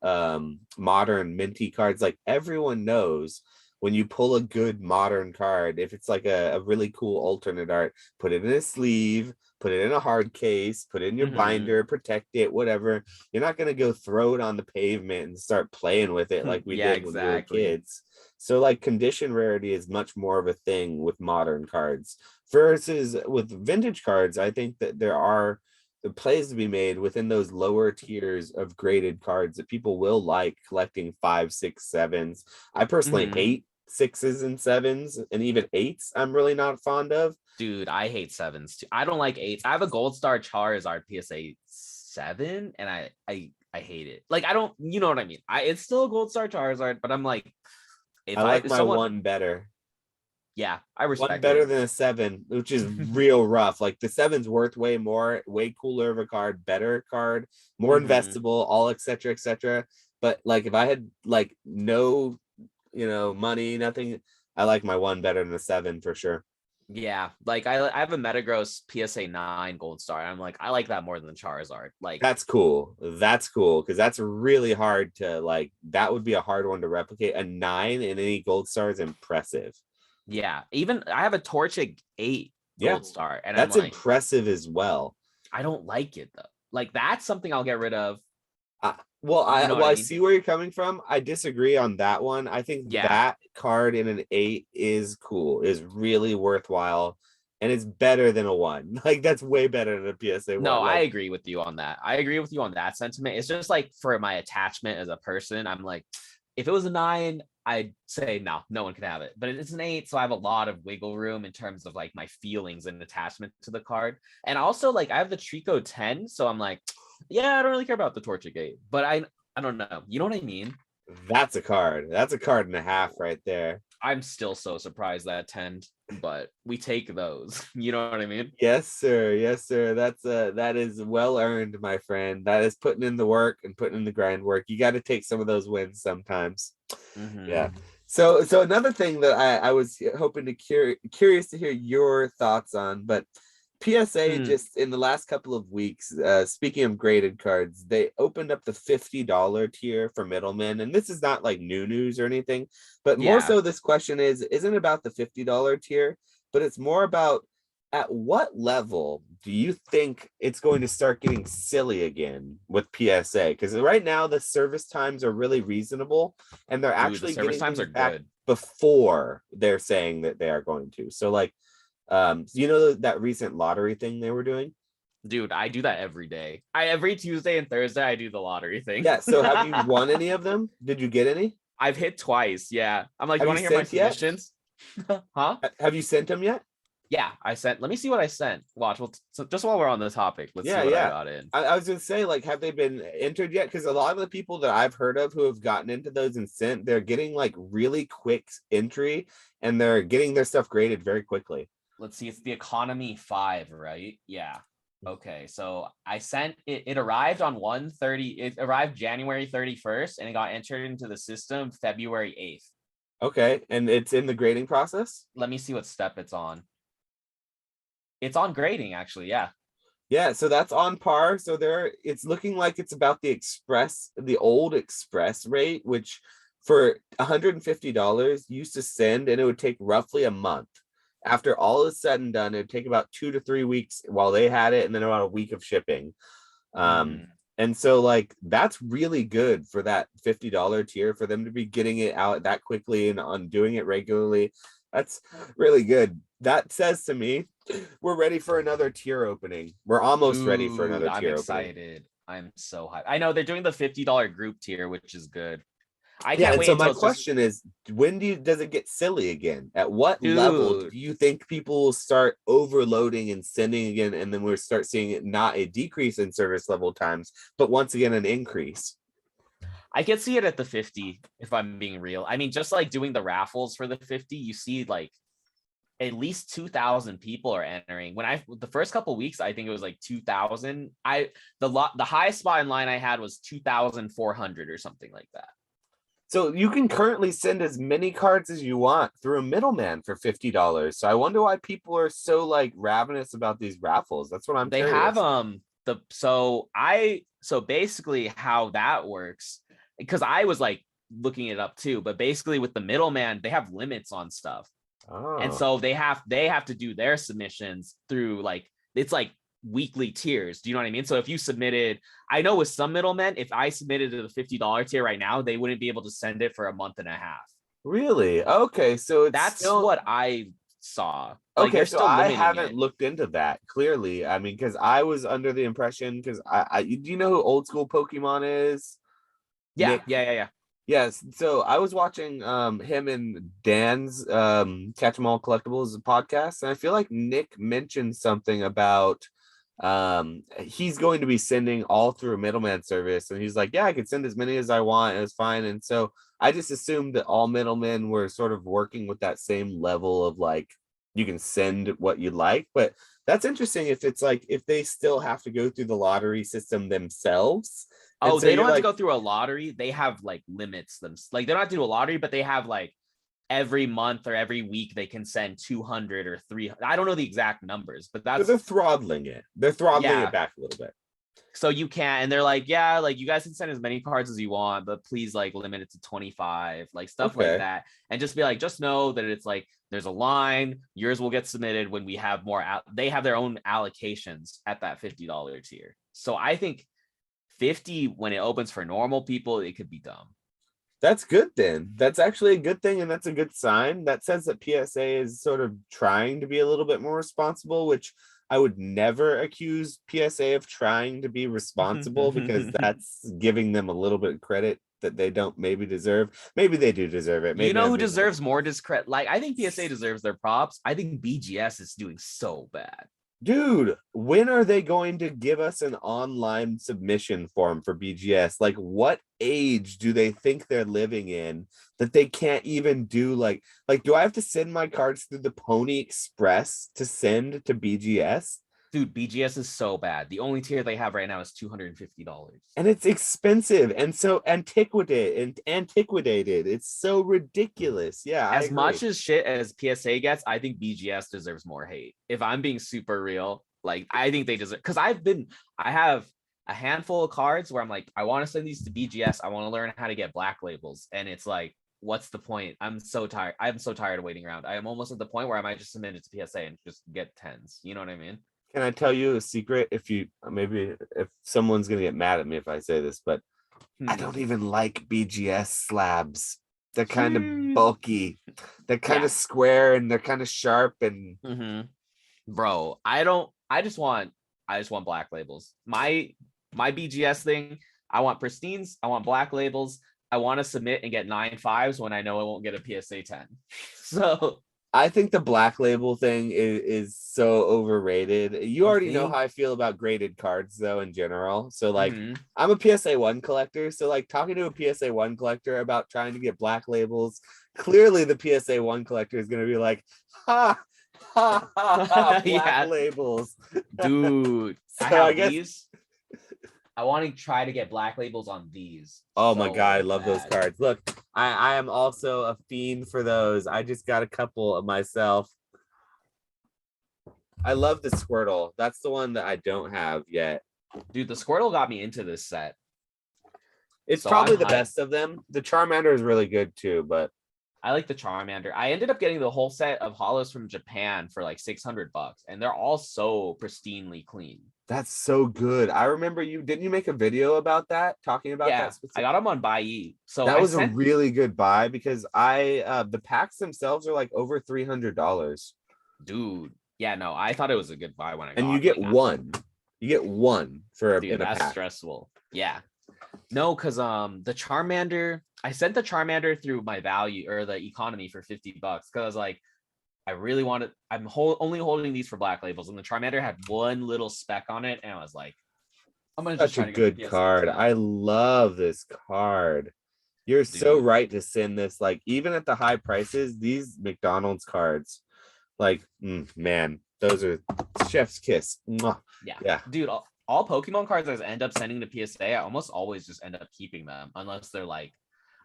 modern minty cards. Like everyone knows when you pull a good modern card, if it's like a really cool alternate art, put it in a sleeve, put it in a hard case, put it in your Hmm. binder, protect it, whatever. You're not gonna go throw it on the pavement and start playing with it like we Yeah, did when we were exactly. kids. So like condition rarity is much more of a thing with modern cards versus with vintage cards. I think that there are the plays to be made within those lower tiers of graded cards that people will like collecting 5, 6, 7s. I personally Hmm. hate 6s and 7s and even 8s. I'm really not fond of. Dude, I hate 7s too. I don't like 8s. I have a gold star Charizard PSA 7 and I hate it. Like I don't, you know what I mean? It's still a gold star Charizard, but I'm like, I like if my someone, one better. yeah, I One respect better it. than a 7, which is real rough. Like the 7's worth way more, way cooler of a card, better card, more Hmm. investable, all etc. etc. But like if I had like no money, nothing. I like my 1 better than the 7 for sure. Yeah, like I have a Metagross PSA 9 Gold Star. And I'm like, I like that more than the Charizard. Like, That's cool. That's cool because that's really hard to like. That would be a hard one to replicate. A 9 in any gold star is impressive. yeah, even I have a Torchic 8 Yeah, Gold Star, and I'm that's like, impressive as well. I don't like it though. Like, that's something I'll get rid of. Well, You know what I I mean? see where you're coming from. I disagree on that one. I think Yeah. that card in an 8 is cool, is really worthwhile, and it's better than a 1. Like that's way better than a PSA No, 1. I Like agree with you on that. I agree with you on that sentiment. It's just like for my attachment as a person, I'm like, if it was a 9, I'd say no, no one can have it. But it's an 8, so I have a lot of wiggle room in terms of like my feelings and attachment to the card. And also, like, I have the Trico 10, so I'm like, yeah, I don't really care about the Torchic 8. But I don't know. You know what I mean? that's a card. That's a card and a half right there. I'm still so surprised that 10, but we take those. You know what I mean? Yes, sir. Yes, sir. That is well earned, my friend. That is putting in the work and putting in the grind work. You got to take some of those wins sometimes. Yeah. Mm-hmm. So another thing that I was hoping to curious to hear your thoughts on, but PSA just in the last couple of weeks, speaking of graded cards, they opened up the $50 tier for middlemen. And this is not like new news or anything, but more Yeah, so this question isn't about the $50 tier, but it's more about at what level do you think it's going to start getting silly again with PSA? Because right now the service times are really reasonable and they're dude, the actually service getting times are things back good. before they're saying that they are going to. So like you know that recent lottery thing they were doing? Dude, I do that every day. Every Tuesday and Thursday I do the lottery thing. Yeah. So have you won any of them? Did you get any? I've hit twice. Yeah. I'm like, you Have you want to hear my sent yet? submissions? Huh? Have you sent them yet? Yeah, I sent. Let me see what I sent. Watch. Well, so just while we're on the topic, let's see Yeah, what I yeah. got in. I was gonna say, like, have they been entered yet? Because a lot of the people that I've heard of who have gotten into those and sent, they're getting like really quick entry and they're getting their stuff graded very quickly. Let's see. It's the economy 5, right? Yeah. Okay. So I sent it. It arrived on 1/30. It arrived January 31st, and it got entered into the system February 8th. Okay, and it's in the grading process. Let me see what step it's on. It's on grading, actually. Yeah. Yeah, so that's on par. So there, it's looking like it's about the old express rate, which for $150 used to send, and it would take roughly a month. After all is said and done, it would take about 2 to 3 weeks while they had it, and then about a week of shipping. Mm. And so like that's really good for that $50 tier for them to be getting it out that quickly and on doing it regularly. That's really good. That says to me we're ready for another tier opening. We're almost ready for Dude, another I'm tier opening. excited. I'm so hyped. I know they're doing the $50 group tier, which is good. I Yeah, can't and wait so my until it's just, question is, when does it get silly again? At what level dude. do you think people will start overloading and sending again, and then we'll start seeing it not a decrease in service level times, but once again an increase? I can see it at the 50 if I'm being real. I mean, just like doing the raffles for the 50, you see like at least 2,000 people are entering. When the first couple of weeks, I think it was like 2,000. The highest spot in line I had was 2,400 or something like that. So you can currently send as many cards as you want through a middleman for $50. So I wonder why people are so like ravenous about these raffles. That's what I'm They curious. have so basically how that works, because I was like looking it up too, but basically with the middleman, they have limits on stuff. And Oh, so they have to do their submissions through like, it's like weekly tiers. Do you know what I mean? So if you submitted, I know with some middlemen, if I submitted to the $50 tier right now, they wouldn't be able to send it for a month and a half. really? Okay, so it's That's still what I saw. Like okay. they're So still I limiting haven't it. looked into that clearly. I mean, because I was under the impression because do you know who old school Pokemon is? Yeah, Nick. yeah, yeah, yeah. Yes. So I was watching him and Dan's Catch 'em All Collectibles podcast, and I feel like Nick mentioned something about he's going to be sending all through a middleman service, and he's like, yeah, I could send as many as I want, it was fine. And so I just assumed that all middlemen were sort of working with that same level of like you can send what you like, but that's interesting if it's like if they still have to go through the lottery system themselves. And Oh, so they you're don't have to like, go through a lottery. They have like limits them. Like they don't have to do a lottery, but they have like every month or every week they can send 200 or 300. I don't know the exact numbers, but But that's they're throttling it. They're throttling yeah. it back a little bit. So you can, and they're like, yeah, like you guys can send as many cards as you want, but please like limit it to 25, like stuff like Okay. that. And just be like, just know that it's like there's a line, yours will get submitted when we have more out. They have their own allocations at that $50 tier. So I think 50 when it opens for normal people, it could be dumb. That's good then. That's actually a good thing, and that's a good sign. That says that PSA is sort of trying to be a little bit more responsible, which I would never accuse PSA of trying to be responsible because that's giving them a little bit of credit that they don't maybe deserve. Maybe they do deserve it. You Maybe know I'm who being a little... deserves more discredit? Like, I think PSA deserves their props. I think BGS is doing so bad. Dude, when are they going to give us an online submission form for BGS? Like, what age do they think they're living in that they can't even do like do I have to send my cards through the Pony Express to send to BGS? Dude, BGS is so bad. The only tier they have right now is $250. And it's expensive and so antiquated. It's so ridiculous. Yeah, I As agree. much as shit as PSA gets, I think BGS deserves more hate. If I'm being super real, like I think they deserve, because I have a handful of cards where I'm like, I want to send these to BGS. I want to learn how to get black labels. And it's like, what's the point? I'm so tired. I'm so tired of waiting around. I am almost at the point where I might just submit it to PSA and just get tens. You know what I mean? Can I tell you a secret? If you maybe if someone's gonna get mad at me if I say this, but I don't even like BGS slabs. They're kind of bulky. They're kind Yeah. of square and they're kind of sharp and Bro, I don't. I just want black labels. My BGS thing. I want pristines. I want black labels. I want to submit and get 9.5s when I know I won't get a PSA 10. So I think the black label thing is so overrated. You you already know how think? I feel about graded cards though in general. So like Mm-hmm. I'm a PSA 1 collector. So like talking to a PSA 1 collector about trying to get black labels, clearly the PSA 1 collector is gonna be like, ha ha ha ha black Yeah, labels. dude. I So I have guess these. I want to try to get black labels on these oh my god, I so love those bad. cards. Look, I am also a fiend for those. I just got a couple of myself. I love the Squirtle. That's the one that I don't have yet. Dude, the Squirtle got me into this set. It's So I'm probably the hyped. best of them. The Charmander is really good too, but I like the Charmander. I ended up getting the whole set of hollows from Japan for like $600, and they're all so pristinely clean. that's so good. I remember you didn't you make a video about that, talking about that Yeah, I specific. got them on Buyee. So That I was a sent, really good buy because I the packs themselves are like over $300. dude. Yeah, no, I thought it was a good buy when I And you got get like, one. You get one for dude, in a that's pack. stressful. Yeah, no, because the Charmander, I sent the Charmander through my value or the economy for $50 because I was like, I really wanted. Only holding these for black labels, and the Charmander had one little speck on it, and I was like, I'm gonna just Such a try to get good the PSA card. 10, I love this card. You're so dude. right to send this. Like, even at the high prices, these McDonald's cards, like, man, those are chef's kiss. Mwah. Yeah, Yeah. dude. All Pokemon cards I end up sending to PSA, I almost always just end up keeping them unless they're like,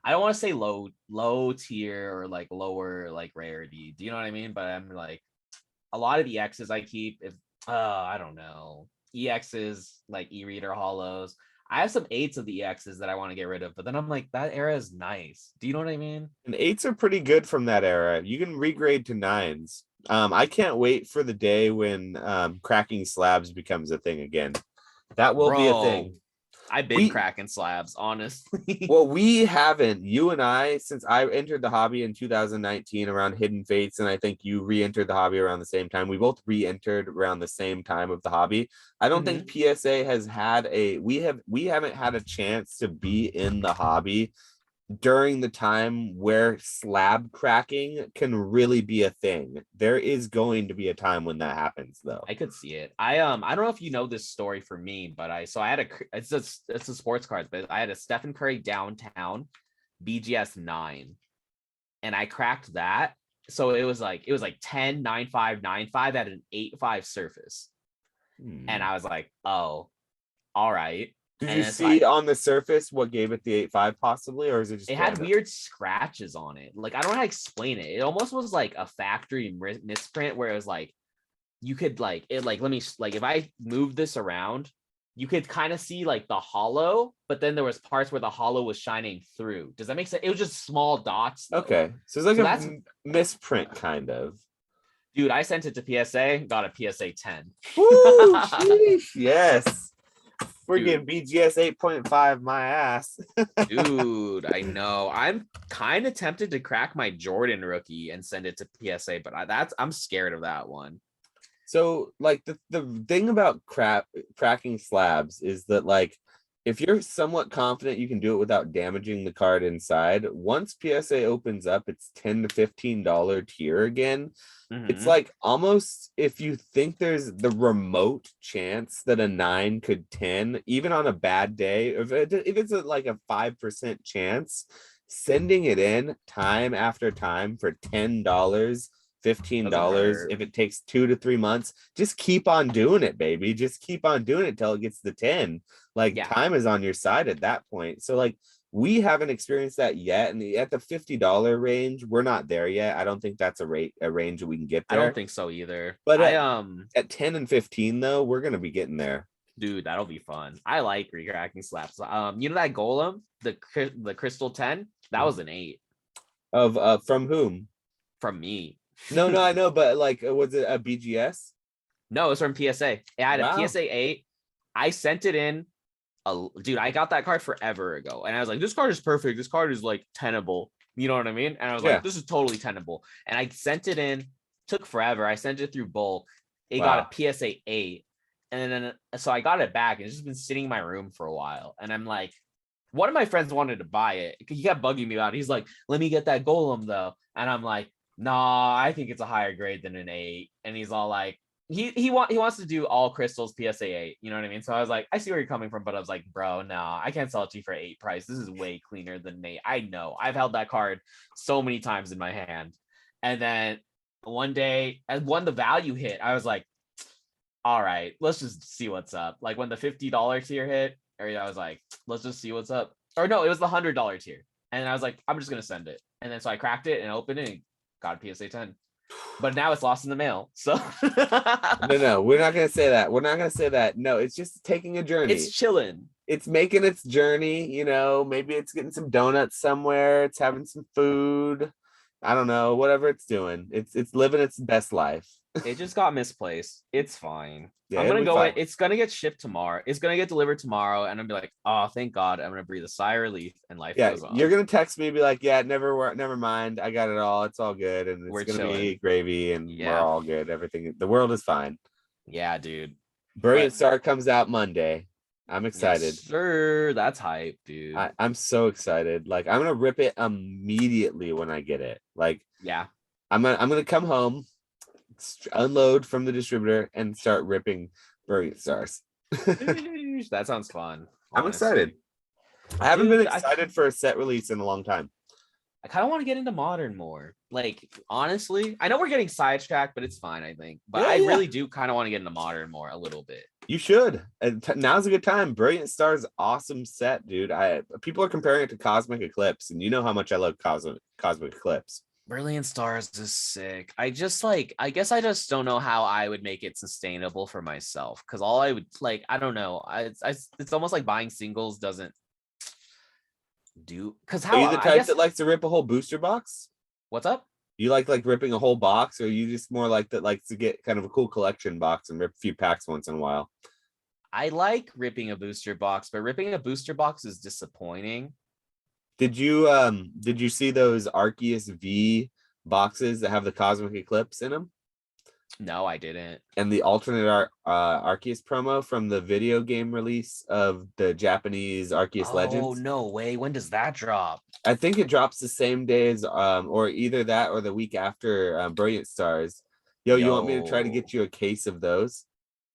I don't want to say low tier or like lower like rarity. Do you know what I mean? But I'm like, a lot of EXs I keep. If I don't know, EXs like e-reader hollows. I have some eights of the EXs that I want to get rid of, but then I'm like, that era is nice. Do you know what I mean? And eights are pretty good from that era. You can regrade to nines. I can't wait for the day when cracking slabs becomes a thing again. That will be a Bro, thing. I've been We cracking slabs, honestly. Well, we haven't. You and I, since I entered the hobby in 2019 around Hidden Fates, and I think you re-entered the hobby around the same time. We both re-entered around the same time of the hobby. I don't think PSA has had we haven't had a chance to be in the hobby during the time where slab cracking can really be a thing. There is going to be a time when that happens, though. I could see it. I don't know if you know this story for me, but I had it's a sports cards, but I had a Stephen Curry downtown BGS 9, and I cracked that. So it was like 10, 9, 5, 9, 5 at an 8, 5 surface. And I was like, oh, all right. Did you And so see on the surface what gave it the 8.5 possibly, or is it just it had random? weird scratches on it. Like, I don't know how to explain it. It almost was like a factory misprint where it was like you could like it like let me like if I move this around, you could kind of see like the hollow, but then there was parts where the hollow was shining through. Does that make sense? It was just small dots though. Okay, so it's like So a that's misprint kind of. dude, I sent it to PSA, got a PSA 10. Woo! Sheesh, yes. Freaking Dude, BGS 8.5, my ass. dude, I know. I'm kind of tempted to crack my Jordan rookie and send it to PSA, but I'm scared of that one. So, like the thing about cracking slabs is that like if you're somewhat confident you can do it without damaging the card inside, once PSA opens up its $10 to $15 tier again, it's like almost if you think there's the remote chance that a 9 could 10, even on a bad day, if it's like a 5% chance, sending it in time after time for $10, $15, if it takes 2 to 3 months, just keep on doing it, baby. Just keep on doing it till it gets to 10. Like time is on your side at that point. So like we haven't experienced that yet, and at the $50 range, we're not there yet. I don't think that's a range that we can get there. I don't think so either. But at 10 and 15 though, we're gonna be getting there. Dude, that'll be fun. I like recracking slaps. You know that golem, the crystal 10, that was an 8. Of from whom? From me. No, I know, but like was it a BGS? No, it was from PSA. It had a PSA 8. I sent it in. Dude, I got that card forever ago, and I was like, this card is perfect. This card is like tenable. You know what I mean? And I was like, this is totally tenable. And I sent it in. Took forever. I sent it through bulk. It got a PSA 8. And then so I got it back, and it's just been sitting in my room for a while. And I'm like, one of my friends wanted to buy it. He kept bugging me about it. He's like, let me get that golem though. And I'm like, nah, I think it's a higher grade than an 8. And he's all like, he wants to do all crystals PSA 8. You know what I mean? So I was like, I see where you're coming from, but I was like, bro, no, I can't sell it to you for 8 price. This is way cleaner than an 8. I know. I've held that card so many times in my hand. And then one day, and when the value hit, I was like, all right, let's just see what's up. Like when the $50 tier hit, I was like, let's just see what's up. Or no, it was the $100 tier. And I was like, I'm just gonna send it. And then so I cracked it and opened it and got a PSA 10. But now it's lost in the mail. So no, we're not gonna say that. We're not gonna say that. No, it's just taking a journey. It's chilling. It's making its journey, you know. Maybe it's getting some donuts somewhere, it's having some food. I don't know, whatever it's doing. It's living its best life. It just got misplaced. It's fine. Yeah, I'm gonna go. It's gonna get shipped tomorrow. It's gonna get delivered tomorrow, and I'm gonna be like, oh, thank God. I'm gonna breathe a sigh of relief, and life goes on. You're gonna text me, and be like, yeah, never mind. I got it all. It's all good, and it's gonna be gravy, and we're all good. Everything, the world is fine. Yeah, dude. Brilliant Star comes out Monday. I'm excited. Yes, sure, that's hype, dude. I'm so excited. Like I'm gonna rip it immediately when I get it. Like I'm gonna come home, unload from the distributor, and start ripping Brilliant Stars. That sounds fun. Honestly. I'm excited. I haven't been excited for a set release in a long time. I kind of want to get into modern more. Like, honestly, I know we're getting sidetracked, but it's fine, I think. But I really do kind of want to get into modern more a little bit. You should. And now's a good time. Brilliant Stars, awesome set, dude. People are comparing it to Cosmic Eclipse, and you know how much I love Cosmic Eclipse. Brilliant Stars is sick. I guess I just don't know how I would make it sustainable for myself. Because all I would I don't know. It's almost like buying singles doesn't do. Because how are you the type that likes to rip a whole booster box? What's up? You like ripping a whole box, or you just more like that likes to get kind of a cool collection box and rip a few packs once in a while? I like ripping a booster box, but ripping a booster box is disappointing. Did you see those Arceus V boxes that have the Cosmic Eclipse in them? No, I didn't. And the alternate Arceus promo from the video game release of the Japanese Arceus Legends. Oh, no way. When does that drop? I think it drops the same day as or either that or the week after Brilliant Stars. Yo, you want me to try to get you a case of those?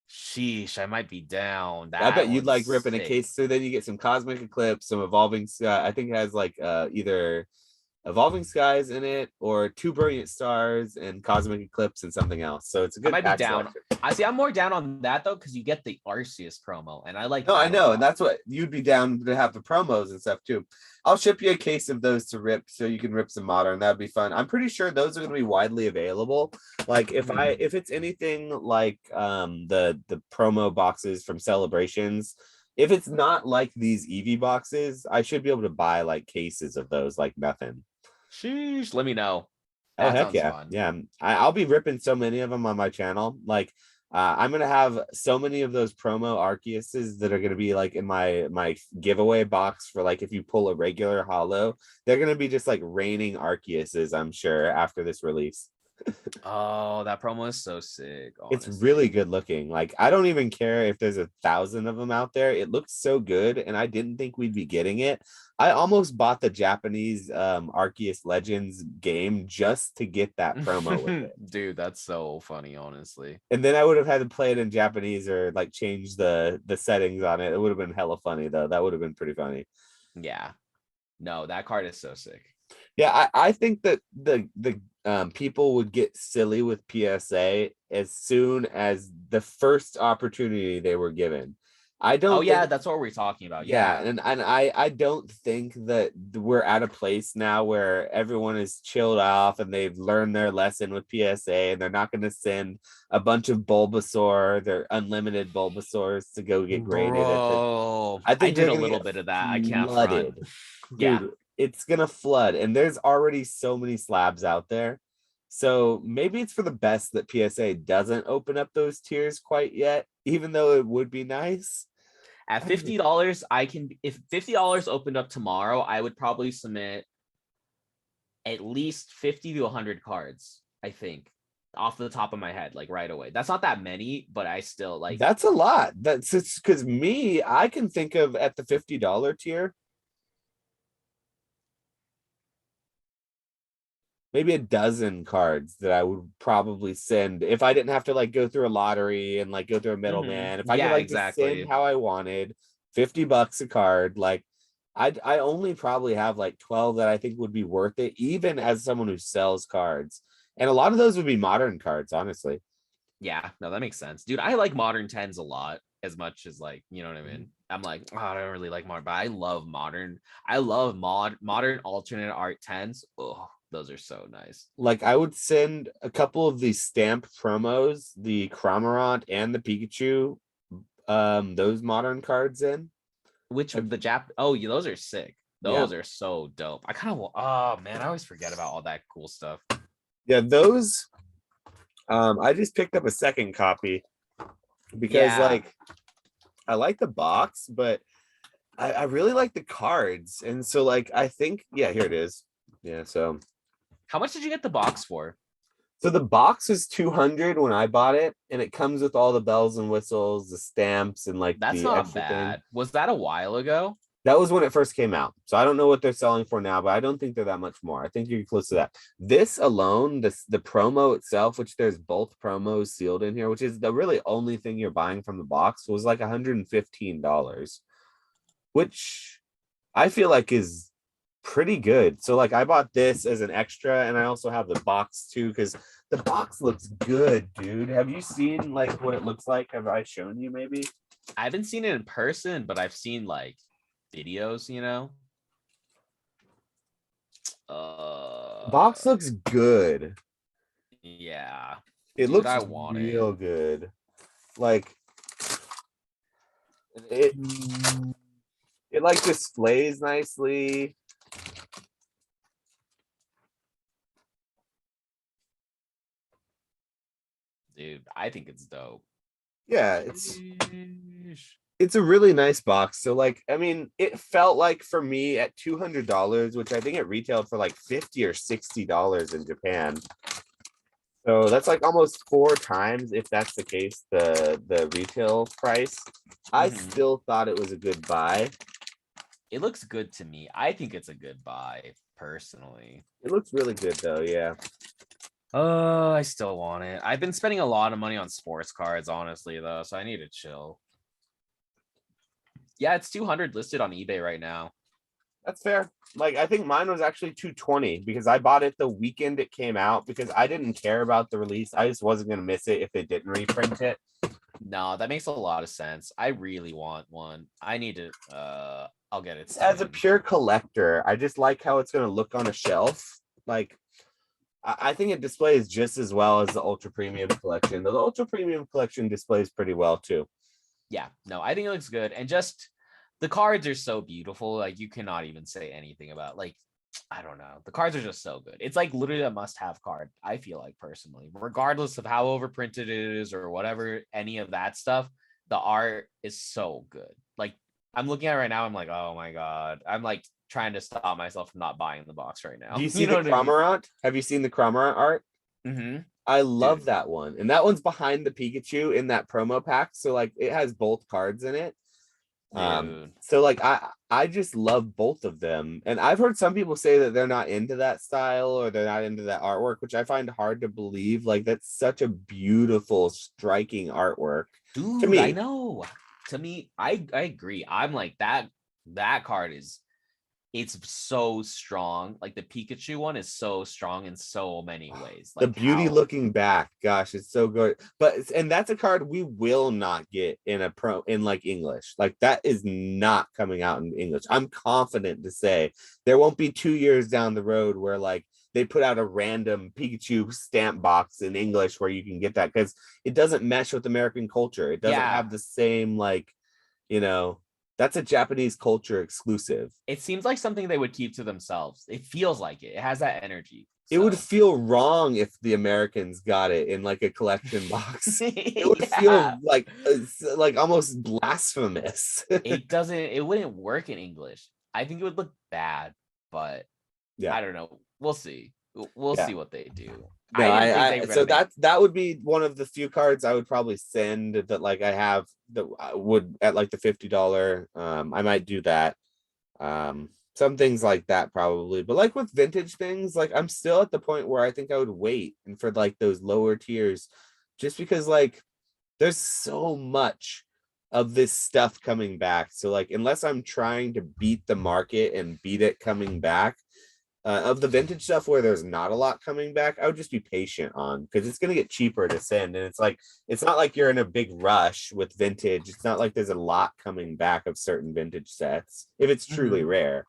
Sheesh, I might be down. I bet you'd like ripping a case. So then you get some Cosmic Eclipse, some Evolving. I think it has like either Evolving Skies in it, or Two Brilliant Stars and Cosmic Eclipse and something else. So it's a I good might be pack down. selection. I see. I'm more down on that though because you get the Arceus promo, and I like No, I Battle know, and Ball. that's what you'd be down to have the promos and stuff too. I'll ship you a case of those to rip so you can rip some modern. That'd be fun. I'm pretty sure those are going to be widely available. Like if it's anything like the promo boxes from Celebrations, if it's not like these Eevee boxes, I should be able to buy like cases of those like nothing. Sheesh. Let me know. Oh That heck sounds yeah, fun. yeah. I'll be ripping so many of them on my channel. Like I'm gonna have so many of those promo Arceuses that are gonna be like in my giveaway box for like if you pull a regular holo, they're gonna be just like raining Arceuses, I'm sure, after this release. Oh, that promo is so sick. It's really Honestly. good looking. Like I don't even care if there's 1,000 of them out there. It looks so good, and I didn't think we'd be getting it. I almost bought the Japanese Arceus Legends game just to get that promo with it. Dude, that's so funny, honestly. And then I would have had to play it in Japanese or like change the settings on it. It would have been hella funny though. That would have been pretty funny. Yeah. No, that card is so sick. Yeah, I think that the people would get silly with PSA as soon as the first opportunity they were given. I Oh don't yeah, think, that's what we're talking about. yeah, Yeah. and I don't think that we're at a place now where everyone is chilled off and they've learned their lesson with PSA and they're not going to send a bunch of Bulbasaur, their unlimited Bulbasaurs to go get graded at the. Bro, I I think did they're a going to little get bit of that. I can't front. flooded, Yeah. dude. It's going to flood, and there's already so many slabs out there. So maybe it's for the best that PSA doesn't open up those tiers quite yet, even though it would be nice. At $50, I can if $50 opened up tomorrow, I would probably submit at least 50 to 100 cards, I think, off the top of my head, like right away. That's not that many, but I still like. That's a lot. That's it's because me, I can think of at the $50 tier, maybe a dozen cards that I would probably send if I didn't have to like go through a lottery and like go through a middleman. If I could Yeah, like just send exactly. how I wanted, $50 a card, like I only probably have like 12 that I think would be worth it, even as someone who sells cards. And a lot of those would be modern cards, honestly. Yeah, no, that makes sense. Dude, I like modern 10s a lot as much as like, you know what I mean? I'm like, oh, I don't really like modern, but I love modern. I love modern alternate art 10s. Oh, those are so nice. Like I would send a couple of these stamp promos, the Cramorant and the Pikachu, those modern cards in. Which Like, the Jap oh yeah, those are sick. yeah. Those are so dope. I kind of oh man, I always forget about all that cool stuff. Yeah, those I just picked up a second copy because Yeah. like I like the box, but I really like the cards. And so like I think, yeah, here it is. Yeah, How much did you get the box for? so the box was 200 when I bought it, and it comes with all the bells and whistles, the stamps, and like That's the not extra thing. bad. Was that a while ago? That was when it first came out. So I don't know what they're selling for now, but I don't think they're that much more. I think you're close to that. This alone, the promo itself, which there's both promos sealed in here, which is the really only thing you're buying from the box, was like $115, which I feel like is pretty good. So like I bought this as an extra, and I also have the box too, because the box looks good, dude. Have you seen like what it looks like? Have I shown you maybe? I haven't seen it in person, but I've seen like videos, you know. Box looks good. Yeah. It Dude, looks I want it. real good. Like it it like displays nicely. Dude, I think it's dope. Yeah, Sheesh. it's a really nice box. So like I mean, it felt like for me at $200, which I think it retailed for like $50 or $60 in Japan. So that's like almost 4 times, if that's the case, the retail price. I Mhm. still thought it was a good buy. It looks good to me. I think it's a good buy, personally. It looks really good though, yeah. I still want it. I've been spending a lot of money on sports cards, honestly, though, so I need to chill. Yeah, it's 200 listed on eBay right now. That's fair. Like I think mine was actually 220 because I bought it the weekend it came out because I didn't care about the release. I just wasn't gonna miss it if they didn't reprint it. No, that makes a lot of sense. I really want one. I need to I'll get it As a soon. pure collector, I just like how it's gonna look on a shelf. Like I think it displays just as well as the ultra premium collection. The ultra premium collection displays pretty well too. Yeah, no, I think it looks good. And just the cards are so beautiful. Like you cannot even say anything about like I don't know. The cards are just so good. It's like literally a must-have card, I feel like personally, regardless of how overprinted it is or whatever, any of that stuff. The art is so good. Like I'm looking at it right now, I'm like, oh my god. I'm like trying to stop myself from not buying the box right Do now. you see You know the what I mean? Cramorant? Have you seen the Cramorant art? Mm-hmm. I love Dude, that one. And that one's behind the Pikachu in that promo pack. So like it has both cards in it. dude. So like I just love both of them. And I've heard some people say that they're not into that style or they're not into that artwork, which I find hard to believe. Like that's such a beautiful, striking artwork to Dude, I me. know. To me, I agree. I'm like that card is it's so strong. Like the Pikachu one is so strong in so many ways. The Like beauty how looking back, gosh, it's so good. But and that's a card we will not get in a pro in like English. Like that is not coming out in English. I'm confident to say there won't be 2 years down the road where like they put out a random Pikachu stamp box in English where you can get that because it doesn't mesh with American culture. It doesn't yeah, have the same like, you know, that's a Japanese culture exclusive. it seems like something they would keep to themselves. It feels like it. It has that energy. It would So feel wrong if the Americans got it in like a collection box. It would yeah. feel like almost blasphemous. It wouldn't work in English. I think it would look bad, but Yeah, I don't know. We'll see. We'll yeah. see what they do. No, I didn't think they I were so gonna make that would be one of the few cards I would probably send that like I have that I would at like the $50. I might do that. Some things like that probably, but like with vintage things, like I'm still at the point where I think I would wait and for like those lower tiers, just because like there's so much of this stuff coming back. So like unless I'm trying to beat the market and beat it coming back, of the vintage stuff where there's not a lot coming back, I would just be patient on because it's gonna get cheaper to send. And it's like it's not like you're in a big rush with vintage. It's not like there's a lot coming back of certain vintage sets if it's truly Mhm. rare.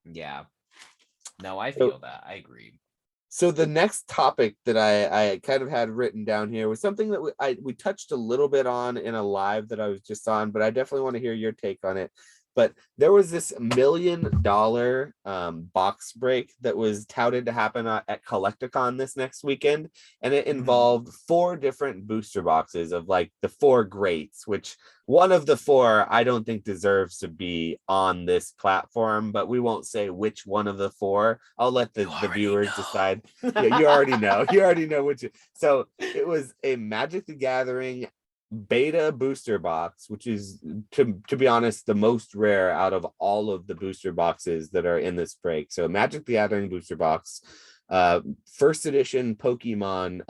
Yeah. No, I So feel that. I agree. so the next topic that I kind of had written down here was something that we touched a little bit on in a live that I was just on, but I definitely want to hear your take on it. But there was this $1 million box break that was touted to happen at Collecticon this next weekend, and it Mhm. involved four different booster boxes of like the four greats, which one of the four I don't think deserves to be on this platform, but we won't say which one of the four. I'll let You the already viewers decide. Yeah, you already know. know. You already know which. So it was a Magic the Gathering beta booster box, which is to be honest, the most rare out of all of the booster boxes that are in this break. So Magic the Gathering booster box, first edition Pokemon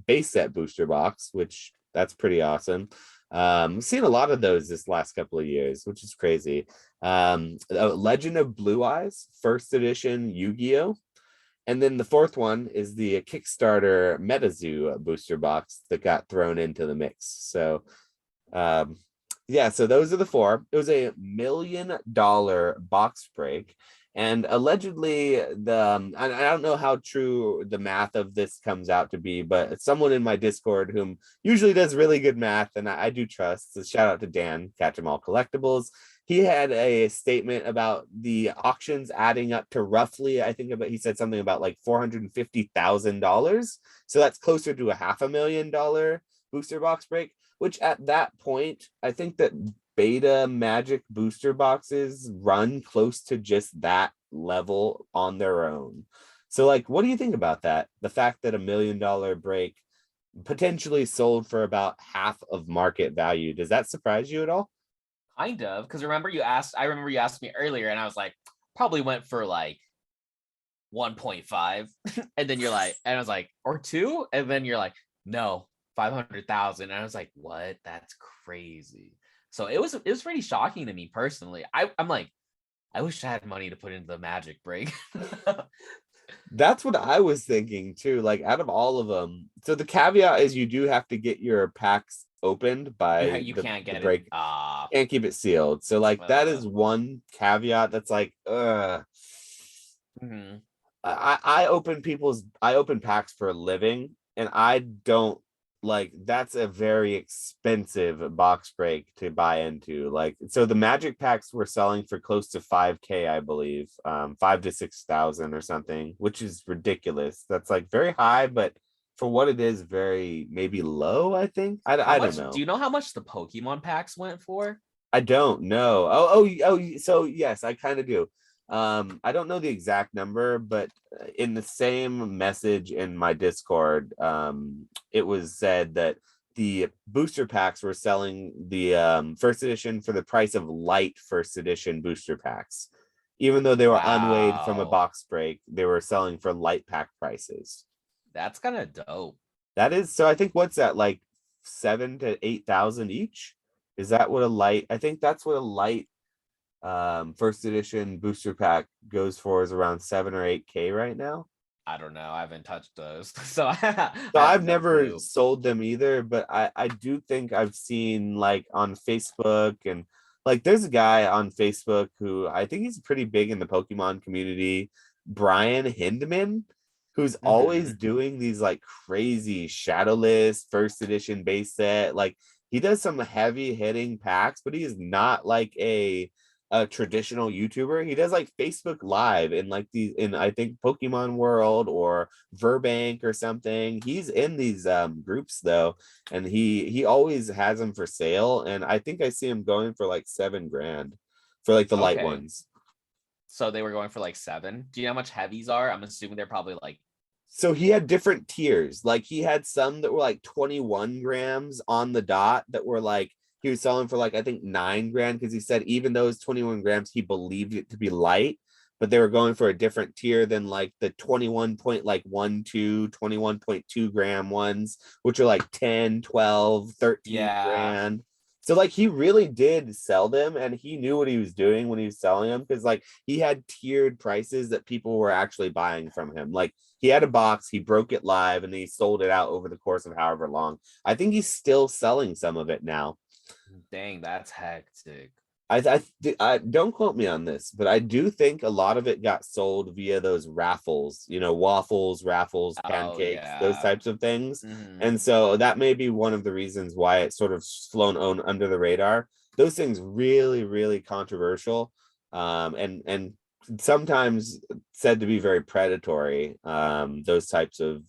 base set booster box, which that's pretty awesome. We've seen a lot of those this last couple of years, which is crazy. Legend of Blue Eyes, first edition Yu-Gi-Oh! And then the fourth one is the Kickstarter MetaZoo booster box that got thrown into the mix. So, um, yeah, so those are the four. It was $1 million box break. And allegedly, I don't know how true the math of this comes out to be, but someone in my Discord whom usually does really good math, and I do trust. So shout out to Dan, Catch 'em All Collectibles. He had a statement about the auctions adding up to roughly, I think about he said something about like $450,000. So that's closer to a $500,000 booster box break, which at that point, I think that beta Magic booster boxes run close to just that level on their own. So, like, what do you think about that? The fact that $1 million break potentially sold for about half of market value. Does that surprise you at all? Kind of, because I remember you asked me earlier, and I was like, probably went for like 1.5. And then you're like, and I was like, or two, and then you're like, no, 500,000. And I was like, what? That's crazy. So it was pretty shocking to me personally. I'm like, I wish I had money to put into the magic break. That's what I was thinking too. Like out of all of them, so the caveat is you do have to get your packs opened by You the can't the get it. break. Can't keep it sealed. So like that Uh, is one caveat that's like, mhm. I open packs for a living, and I don't like that's a very expensive box break to buy into. Like so the magic packs were selling for close to 5K, I believe. 5 to 6,000 or something, which is ridiculous. That's like very high, but for what it is, very maybe low, I think. How I don't much do know. you know how much the Pokemon packs went for? I don't know. So yes, I kind of do. I don't know the exact number, but in the same message in my Discord, it was said that the booster packs were selling the first edition for the price of light first edition booster packs. Even though they were unweighed from a Wow. box break, they were selling for light pack prices. That's kind of dope. That is so I think what's that like 7 to 8,000 each? Is that what a light? I think that's what a light first edition booster pack goes for is around 7 or 8K right now. I don't know. I haven't touched those. So I So have I've no never clue. sold them either, but I do think I've seen like on Facebook and like there's a guy on Facebook who I think he's pretty big in the Pokemon community, Brian Hindman, who's always Mhm. doing these like crazy shadowless first edition base set. Like he does some heavy hitting packs, but he is not like a traditional YouTuber. He does like Facebook Live in like these in I think Pokemon World or Verbank or something. He's in these groups though, and he always has them for sale. And I think I see him going for like 7 grand for like the light Okay. ones. So they were going for like 7. Do you know how much heavies are? I'm assuming they're probably like, So he had different tiers. Like he had some that were like 21 grams on the dot that were like he was selling for like I think 9 grand because he said even those 21 grams he believed it to be light, but they were going for a different tier than like the 21 point like 21.2 gram ones, which are like 10, 12, 13 yeah. grand. So like he really did sell them and he knew what he was doing when he was selling them because like he had tiered prices that people were actually buying from him. Like he had a box, he broke it live, and he sold it out over the course of however long. I think he's still selling some of it now. Dang, that's hectic. I don't quote me on this, but I do think a lot of it got sold via those raffles, waffles, raffles, Oh pancakes, those yeah. types of things. Hmm. And so that may be one of the reasons why it's sort of flown on under the radar. Those things really, really controversial, and sometimes said to be very predatory. Those types of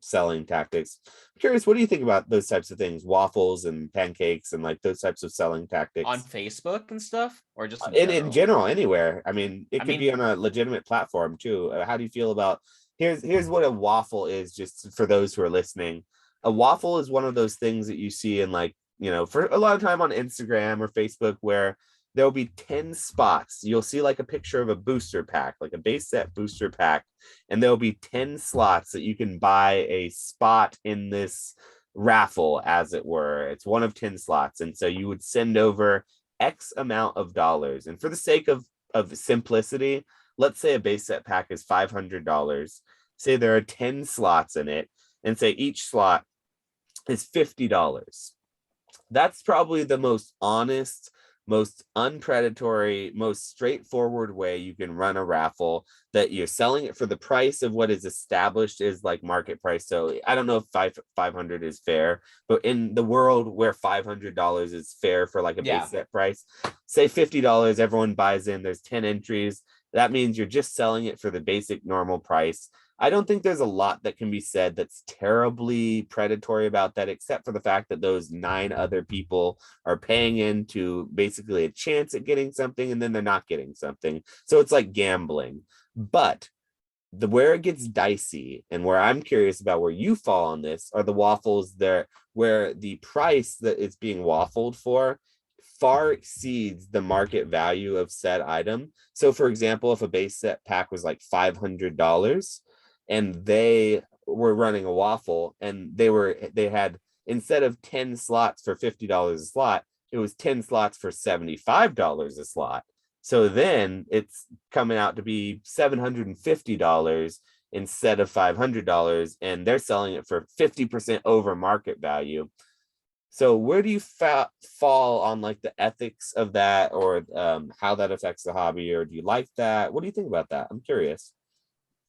selling tactics. I'm curious, what do you think about those types of things, waffles and pancakes, and like those types of selling On tactics? Facebook and stuff, or just in In general? general, anywhere. I mean, it I could be mean, on a legitimate platform too. How do you feel about here's what a waffle is, just for those who are listening. A waffle is one of those things that you see in like, for a lot of time on Instagram or Facebook where there'll be 10 spots. You'll see like a picture of a booster pack, like a base set booster pack, and there'll be 10 slots that you can buy a spot in this raffle, as it were. It's one of 10 slots. And so you would send over X amount of dollars. And for the sake of simplicity, let's say a base set pack is $500. Say there are 10 slots in it, and say each slot is $50. That's probably the most honest, most unpredatory, most straightforward way you can run a raffle, that you're selling it for the price of what is established is like market price. So I don't know if 500 is fair, but in the world where $500 is fair for like a yeah. base set price, say $50, everyone buys in, there's 10 entries. That means you're just selling it for the basic normal price. I don't think there's a lot that can be said that's terribly predatory about that, except for the fact that those 9 other people are paying into basically a chance at getting something and then they're not getting something. So it's like gambling. But where it gets dicey and where I'm curious about where you fall on this are the waffles there where the price that it's being waffled for far exceeds the market value of said item. So for example, if a base set pack was like $500 and they were running a waffle and they had instead of 10 slots for $50 a slot, it was 10 slots for $75 a slot. So then it's coming out to be $750 instead of $500, and they're selling it for 50% over market value. So where do you fall on like the ethics of that, or how that affects the hobby, or do you like that? What do you think about that? I'm curious.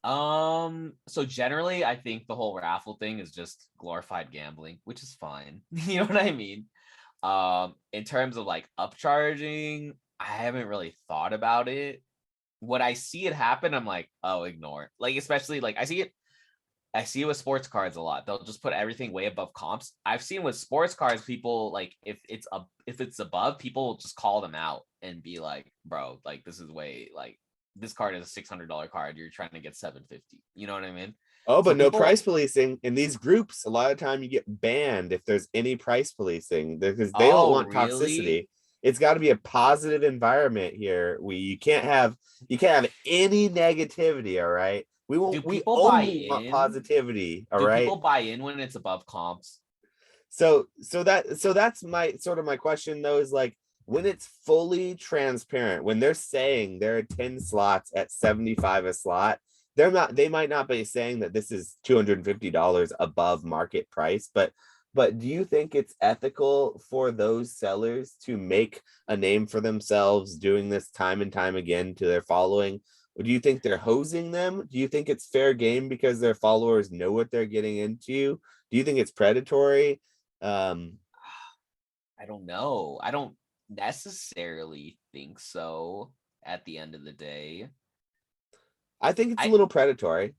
So generally I think the whole raffle thing is just glorified gambling, which is fine. You know what I mean? In terms of like upcharging, I haven't really thought about it. When I see it happen, I'm like, oh, ignore. Like, especially like I see it with sports cards a lot. They'll just put everything way above comps. I've seen with sports cards, people like if it's above, people will just call them out and be like, bro, like this is way like this card is a $600 card. You're trying to get 750. You know what I mean? Oh, So but no people, price policing in these groups. A lot of time you get banned if there's any price policing because they don't oh want really? toxicity. It's got to be a positive environment here. You can't have any negativity. All right. Do We people buy only want in? positivity. All Do right. people buy in when it's above comps? So that's my sort of my question though, is like when it's fully transparent, when they're saying there are 10 slots at 75 a slot, they might not be saying that this is $250 above market price, but do you think it's ethical for those sellers to make a name for themselves doing this time and time again to their following? Or do you think they're hosing them? Do you think it's fair game because their followers know what they're getting into? Do you think it's predatory? Um, I don't know. I don't necessarily think so at the end of the day. I think it's a I little predatory.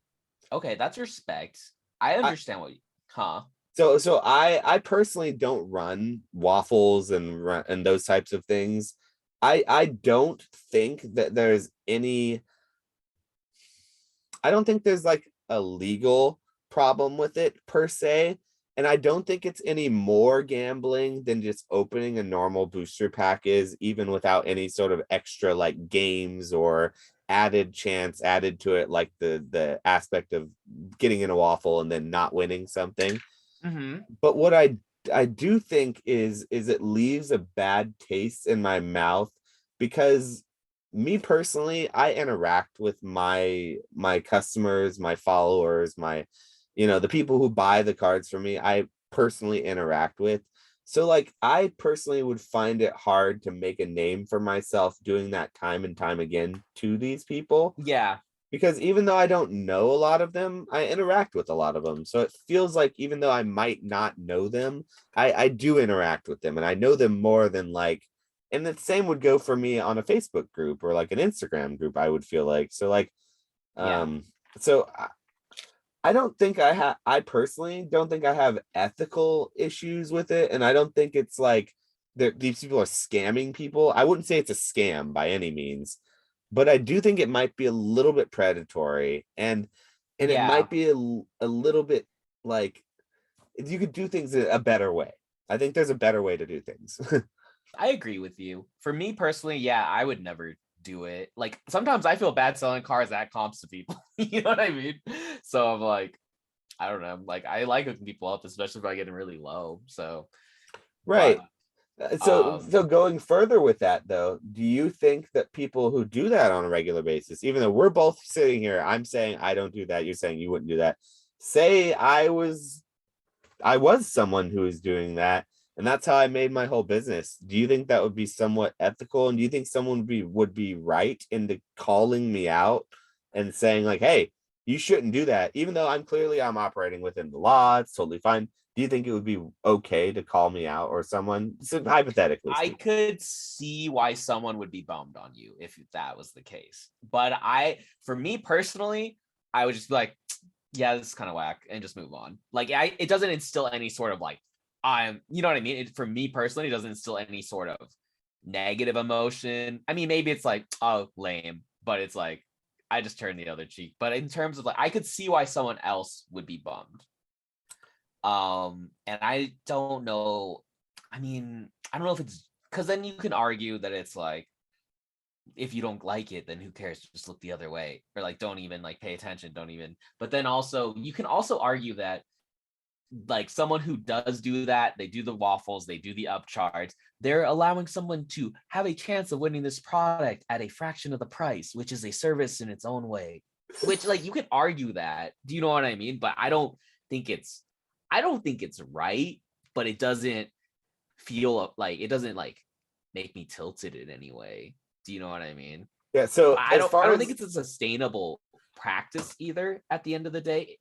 okay, that's respect. I I understand what you, huh? so I personally don't run waffles and those types of things. I don't think that there's any I don't think there's like a legal problem with it per se. And I don't think it's any more gambling than just opening a normal booster pack is, even without any sort of extra like games or added chance added to it, like the aspect of getting in a waffle and then not winning something. Mm-hmm. But what I do think is it leaves a bad taste in my mouth because me personally, I interact with my customers, my followers, the people who buy the cards for me, I personally interact with. So like I personally would find it hard to make a name for myself doing that time and time again to these people, Yeah, because even though I don't know a lot of them, I interact with a lot of them. So it feels like even though I might not know them, I do interact with them and I know them more than like, and the same would go for me on a Facebook group or like an Instagram group, I would feel like. So like, yeah, um, so I don't think I personally don't think I have ethical issues with it. And I don't think it's like these people are scamming people. I wouldn't say it's a scam by any means, but I do think it might be a little bit predatory, and it yeah. might be a little bit like you could do things a better way. I think there's a better way to do things. I agree with you. For me personally, yeah, I would never do it. Like sometimes I feel bad selling cars at comps to people. You know what I mean? So I'm like, I don't know. Like I like hooking people up, especially if I get them really low. So, but Right. So, um, so going further with that, though, do you think that people who do that on a regular basis, even though we're both sitting here, I'm saying I don't do that, you're saying you wouldn't do that. Say I was someone who was doing that, and that's how I made my whole business. Do you think that would be somewhat ethical? And do you think someone would be right into calling me out and saying like, "Hey, you shouldn't do that," even though I'm operating within the law, it's totally fine. Do you think it would be okay to call me out or someone, so hypothetically I speaking? could see why someone would be bummed on you if that was the case. But for me personally, I would just be like, yeah, this is kind of whack, and just move on. Like, it doesn't instill any sort of like, you know what I mean? For me personally, it doesn't instill any sort of negative emotion. I mean, maybe it's like, oh, lame, but it's like, I just turn the other cheek. But in terms of like, I could see why someone else would be bummed. And I don't know. I mean, I don't know if it's because then you can argue that it's like, if you don't like it, then who cares? Just look the other way, or like don't even like pay attention, don't even. But then also you can also argue that like someone who does do that, they do the waffles, they do the upcharge, they're allowing someone to have a chance of winning this product at a fraction of the price, which is a service in its own way. Which, like, you could argue that. Do you know what I mean? But think it's I don't think it's right, but it doesn't feel like it doesn't like make me tilted in any way. Do you know what I mean? Yeah. So But as I far don't as think it's a sustainable practice either at the end of the day.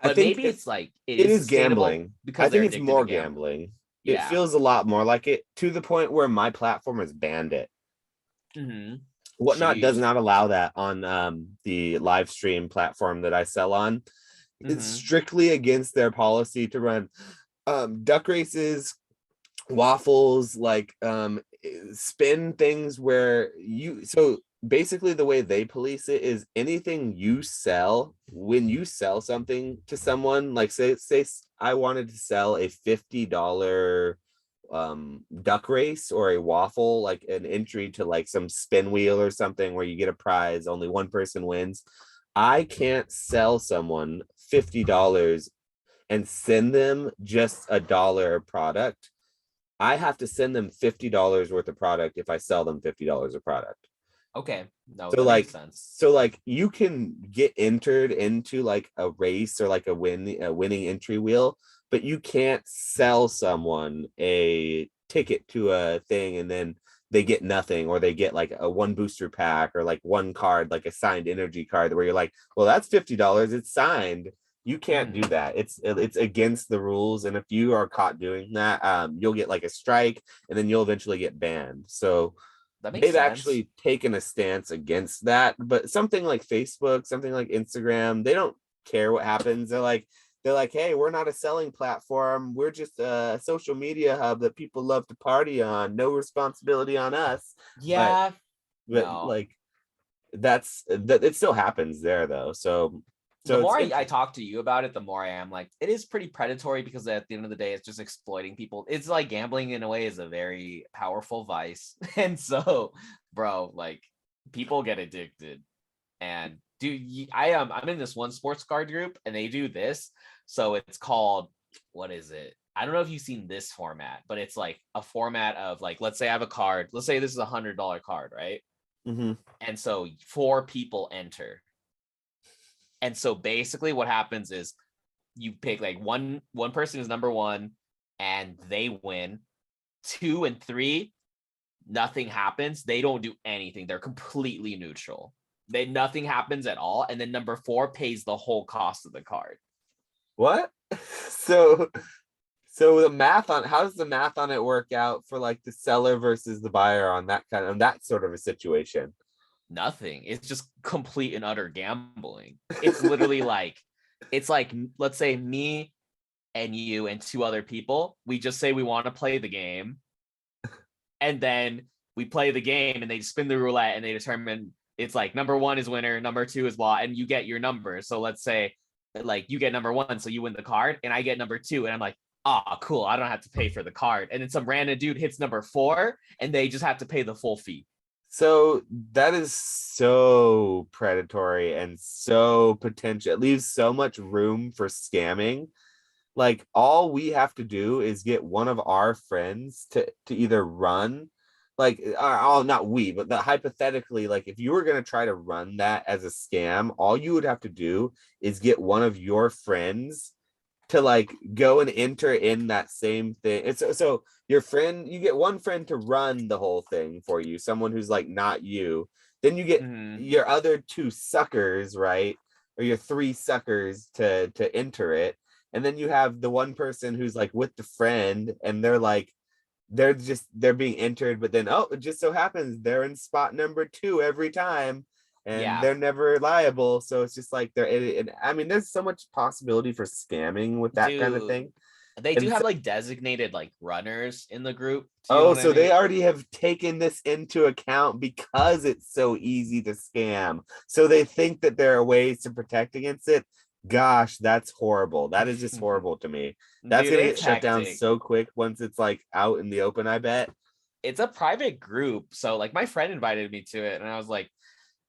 I But think maybe it's like it it is is sustainable gambling. I because they're think it's addicted to more gambling. gambling. It Yeah. feels a lot more like it, to the point where my platform has banned it. Mm-hmm. Whatnot does Jeez. not allow that on the live stream platform that I sell on. It's Mm-hmm. strictly against their policy to run duck races, waffles, like spin things where you so basically the way they police it is anything you sell, when you sell something to someone, like say I wanted to sell a $50 duck race or a waffle, like an entry to like some spin wheel or something where you get a prize, only one person wins. I can't sell someone $50 and send them just $1 product. I have to send them $50 worth of product if I sell them $50 of product. Okay. No, So that makes like sense. so like you can get entered into like a race or like a winning entry wheel, but you can't sell someone a ticket to a thing and then they get nothing, or they get like a one booster pack or like one card, like a signed energy card where you're like, well, that's $50, it's signed. You can't do Mm-hmm. that. It's against the rules, and if you are caught doing that, you'll get like a strike, and then you'll eventually get banned. So That makes they've sense. actually taken a stance against that. But something like Facebook, something like Instagram, they don't care what happens. They're like, hey, we're not a selling platform, we're just a social media hub that people love to party on, no responsibility on us. but Yeah. but No. like that it still happens there though. So The it's more I interesting. talk to you about it, the more I am like, it is pretty predatory because at the end of the day, it's just exploiting people. It's like gambling in a way is a very powerful vice. And so, bro, like people get addicted. And dude, I'm in this one sports card group and they do this. So it's called, what is it? I don't know if you've seen this format, but it's like a format of like, let's say I have a card. Let's say this is $100 card, right? Mm-hmm. And so 4 people enter. And so basically what happens is you pick like one person is number one and they win. 2 and 3, nothing happens. They don't do anything. They're completely neutral. Nothing happens at all. And then number 4 pays the whole cost of the card. What? so so the math on how does the math on it work out for like the seller versus the buyer on that sort of a situation? Nothing. It's just complete and utter gambling. It's literally like, it's like, let's say me and you and 2 other people, we just say we want to play the game. And then we play the game and they spin the roulette and they determine it's like number 1 is winner, number 2 is law, and you get your number. So let's say like you get number 1, so you win the card, and I get number 2, and I'm like, oh, cool, I don't have to pay for the card. And then some random dude hits number 4 and they just have to pay the full fee. So that is so predatory and so potential. It leaves so much room for scamming. Like all we have to do is get one of our friends to either run, like oh, not we, but hypothetically, like if you were going to try to run that as a scam, all you would have to do is get one of your friends to like go and enter in that same thing. So your friend, you get one friend to run the whole thing for you, someone who's like not you. Then you get Mm-hmm. your other 2 suckers, right? Or your 3 suckers to enter it. And then you have the one person who's like with the friend and they're being entered, but then oh, it just so happens they're in spot number 2 every time and Yeah, they're never liable. So it's just like I mean, there's so much possibility for scamming with that kind of dude. thing. They do And have so, like designated like runners in the group. Do you know oh, what I so they mean? already have taken this into account because it's so easy to scam. So they think that there are ways to protect against it. Gosh, that's horrible. That is just horrible to me. That's Dude, gonna get it's shut down hectic. so quick once it's like out in the open, I bet. It's a private group. So like my friend invited me to it and I was like,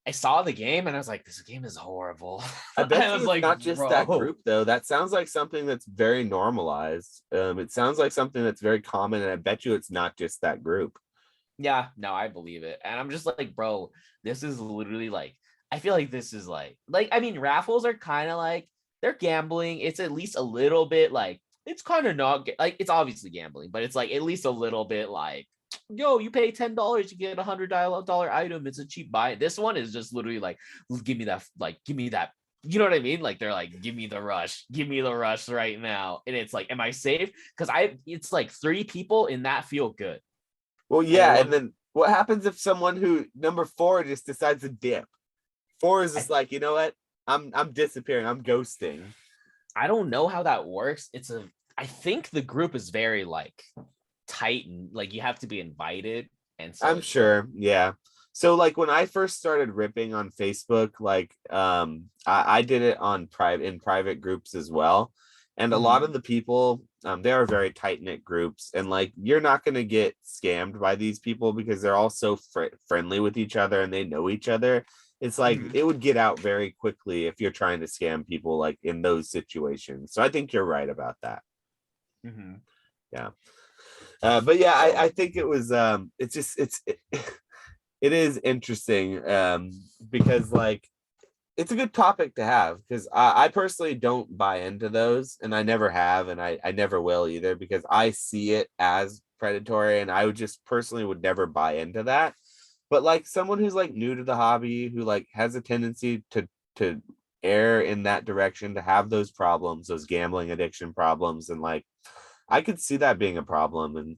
I saw the game and I was like, this game is horrible. I bet I you was it's like, not just that bro. group though. That sounds like something that's very normalized. It sounds like something that's very common, and I bet you it's not just that group. Yeah, no, I believe it. And I'm just like, bro, this is literally like, I feel like this is like, I mean, raffles are kind of like, they're gambling. It's at least a little bit like, it's kind of not like, it's obviously gambling, but it's like at least a little bit like, yo, you pay $10, you get $100 item. It's a cheap buy. This one is just literally like, give me that, like, give me that. You know what I mean? Like they're like, give me the rush right now. And it's like, am I safe? Because it's like 3 people in that feel good. Well, And yeah, and one, then what happens if someone who number 4 just decides to dip? 4 is I, just like, you know what? I'm disappearing. I'm ghosting. I don't know how that works. I think the group is very like tight and like you have to be invited. And so I'm it's like, sure. Yeah. So like when I first started ripping on Facebook, like I did it on private groups as well. And a lot mhm, of the people, they are very tight-knit groups, and like you're not going to get scammed by these people because they're all so friendly with each other and they know each other. It's like mhm, it would get out very quickly if you're trying to scam people like in those situations. So I think you're right about that. mhm. Yeah. But yeah, I So, think it was it's just it is interesting because like it's a good topic to have because I personally don't buy into those, and I never have, and I never will either, because I see it as predatory, and I would just personally would never buy into that. But like someone who's like new to the hobby, who like has a tendency to err in that direction, to have those problems, those gambling addiction problems, and like I could see that being a problem, and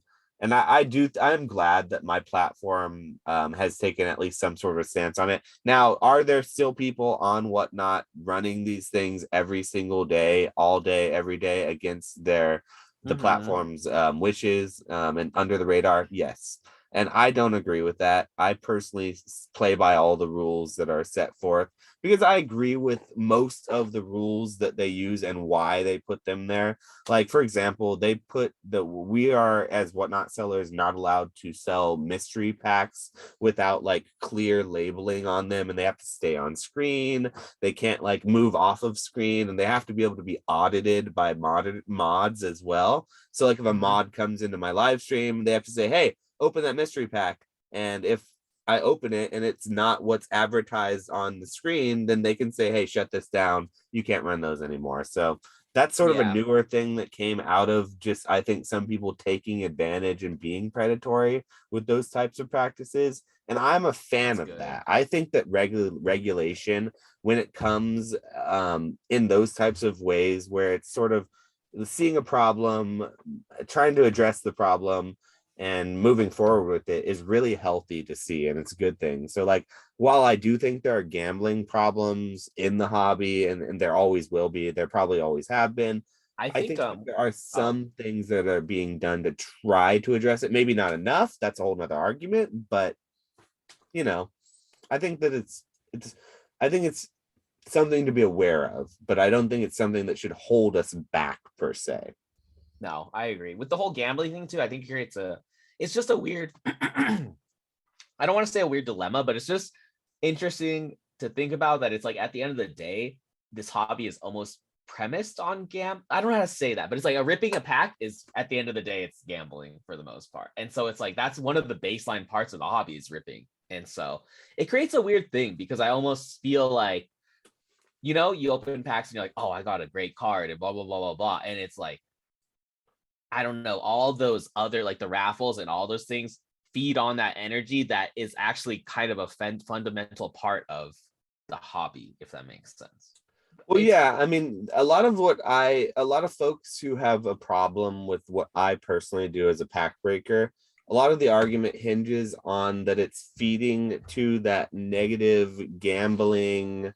I'm glad that my platform has taken at least some sort of stance on it. Now, are there still people on Whatnot running these things every single day, all day, every day against the mhm. platform's wishes and under the radar? Yes. And I don't agree with that. I personally play by all the rules that are set forth because I agree with most of the rules that they use and why they put them there. Like, for example, they put that we are, as Whatnot sellers, not allowed to sell mystery packs without like clear labeling on them, and they have to stay on screen. They can't like move off of screen, and they have to be able to be audited by mods as well. So like if a Mhm. mod comes into my live stream, they have to say, hey, open that mystery pack. And if I open it and it's not what's advertised on the screen, then they can say, hey, shut this down. You can't run those anymore. So that's sort of a Yeah, newer thing that came out of just, I think, some people taking advantage and being predatory with those types of practices. And I'm a fan that's of good. that. I think that regulation, when it comes in those types of ways where it's sort of seeing a problem, trying to address the problem, and moving forward with it, is really healthy to see, and it's a good thing. So like while I do think there are gambling problems in the hobby, and there always will be, there probably always have been, I I think think that there are oh, some things that are being done to try to address it. Maybe not enough, that's a whole nother argument, but you know, I think that it's I think it's something to be aware of, but I don't think it's something that should hold us back per se. no, I agree. With the whole gambling thing too, I think it's just a weird I don't want to say a weird dilemma, but it's just interesting to think about that it's like at the end of the day, this hobby is almost premised on I don't know how to say that, but it's like a ripping a pack is at the end of the day, it's gambling for the most part. And so it's like that's one of the baseline parts of the hobby is ripping. And so it creates a weird thing because I almost feel like, you open packs and you're like, oh, I got a great card and blah, blah, blah, blah, blah. And it's like, I don't know, all those other like the raffles and all those things feed on that energy that is actually kind of a fundamental part of the hobby, if that makes sense. Well, It's yeah, I mean, a lot of folks who have a problem with what I personally do as a pack breaker, a lot of the argument hinges on that it's feeding to that negative gambling,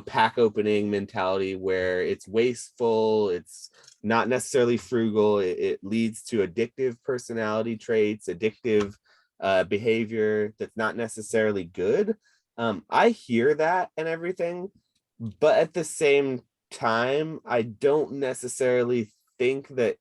pack opening mentality where it's wasteful, it's not necessarily frugal, it leads to addictive personality traits, addictive behavior that's not necessarily good. I hear that and everything, but at the same time, I don't necessarily think that,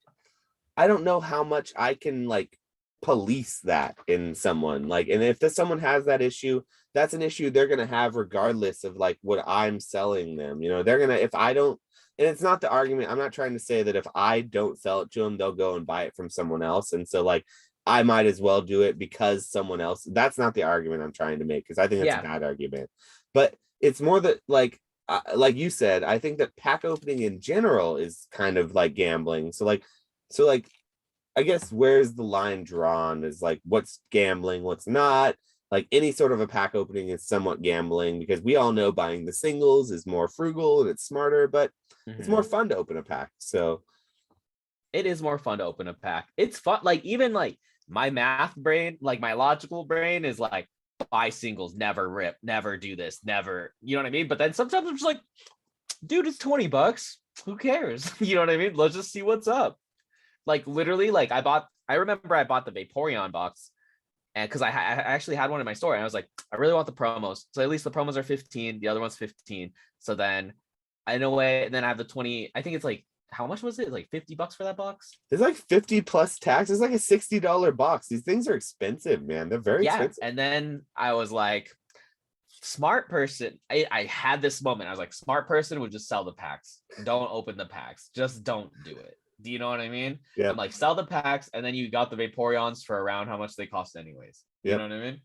I don't know how much I can like police that in someone. Like, and if someone has that issue, that's an issue they're gonna have regardless of like what I'm selling them. You know, they're gonna, if I don't, and it's not the argument. I'm not trying to say that if I don't sell it to them, they'll go and buy it from someone else. And so like I might as well do it because someone else. That's not the argument I'm trying to make, because I think that's a Yeah. bad argument. But it's more that like you said, I think that pack opening in general is kind of like gambling. So like I guess where's the line drawn is like what's gambling, what's not. Like any sort of a pack opening is somewhat gambling, because we all know buying the singles is more frugal and it's smarter, but it's more fun to open a pack. So It is more fun to open a pack. It's fun. Like even like my math brain, like my logical brain is like buy singles, never rip, never do this, never, you know what I mean? But then sometimes I'm just like, dude, it's $20. Who cares? You know what I mean? Let's just see what's up. Like literally, like I remember I bought the Vaporeon box, and because I actually had one in my store, and I was like, I really want the promos. So at least the promos are 15, the other one's 15. So then in a way, then I have the 20. I think it's like, how much was it? Like $50 for that box? there's like 50 plus tax. It's like a $60 box. These things are expensive, man. They're very Yeah. expensive. And then I was like, smart person. I had this moment. I was like, smart person would just sell the packs. Don't open the packs. Just don't do it. Do you know what I mean? Yeah. I'm like, sell the packs, and then you got the Vaporeons for around how much they cost anyways. You Yep. know what I mean?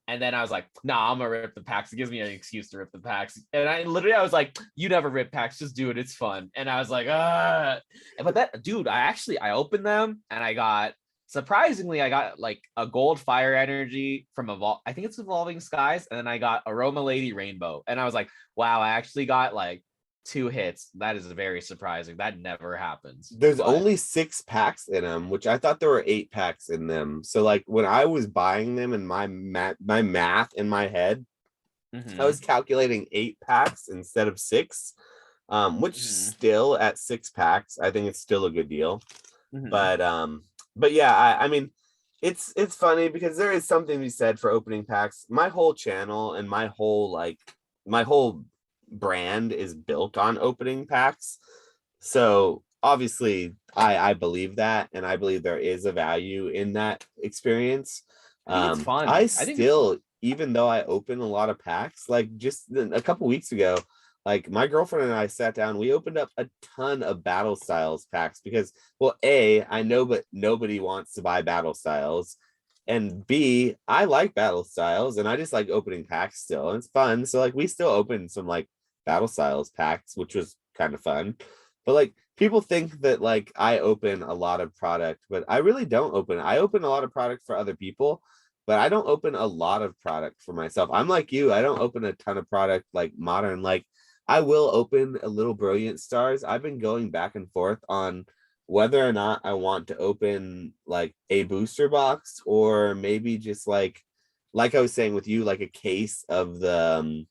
And then I was like, nah, I'm gonna rip the packs. It gives me an excuse to rip the packs. And I was like, you never rip packs, just do it. It's fun. And I was like, but that dude, I opened them, and I got, surprisingly, I got like a gold fire energy from I think it's Evolving Skies, and then I got Aroma Lady Rainbow. And I was like, wow, I actually got like 2 hits. That is very surprising. That never happens. There's But only 6 packs in them, which I thought there were 8 packs in them. So like when I was buying them in my math in my head, I was calculating 8 packs instead of 6, which still at 6 packs, I think it's still a good deal. But yeah, I mean, it's funny because there is something to be said for opening packs. My whole channel and my whole brand is built on opening packs. So obviously I believe that, and I believe there is a value in that experience. I think it's fun. I still, even though I open a lot of packs, like just a couple weeks ago, like my girlfriend and I sat down, we opened up a ton of Battle Styles packs because, well, A, I know, but nobody wants to buy Battle Styles. And B, I like Battle Styles and I just like opening packs still. And it's fun. So like we still opened some like Battle Styles packs, which was kind of fun. But like people think that like I open a lot of product, but I really don't open. I open a lot of product for other people, but I don't open a lot of product for myself. I'm like you, I don't open a ton of product like modern. Like I will open a little Brilliant Stars. I've been going back and forth on whether or not I want to open like a booster box, or maybe just like I was saying with you, like a case of the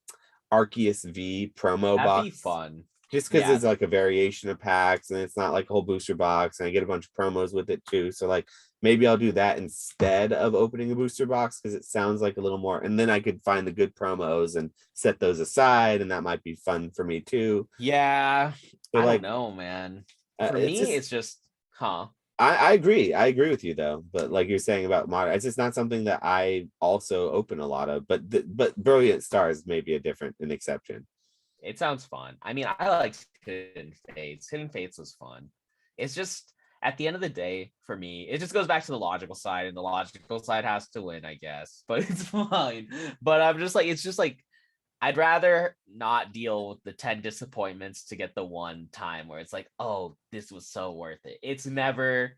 Arceus V promo That'd box. be fun. Just because it's like a variation of packs and it's not like a whole booster box, and I get a bunch of promos with it too. So like maybe I'll do that instead of opening a booster box, because it sounds like a little more, and then I could find the good promos and set those aside, and that might be fun for me too. Yeah. So I like, don't know, man. For me, it's just, I agree. I agree with you though. But like you're saying about modern, it's just not something that I also open a lot of. But Brilliant Stars may be an exception. It sounds fun. I mean, I like Hidden Fates. Hidden Fates was fun. It's just, at the end of the day, for me, it just goes back to the logical side, and the logical side has to win, I guess. But it's fine. But I'm just like, it's just like, I'd rather not deal with the 10 disappointments to get the one time where it's like, oh, this was so worth it. It's never,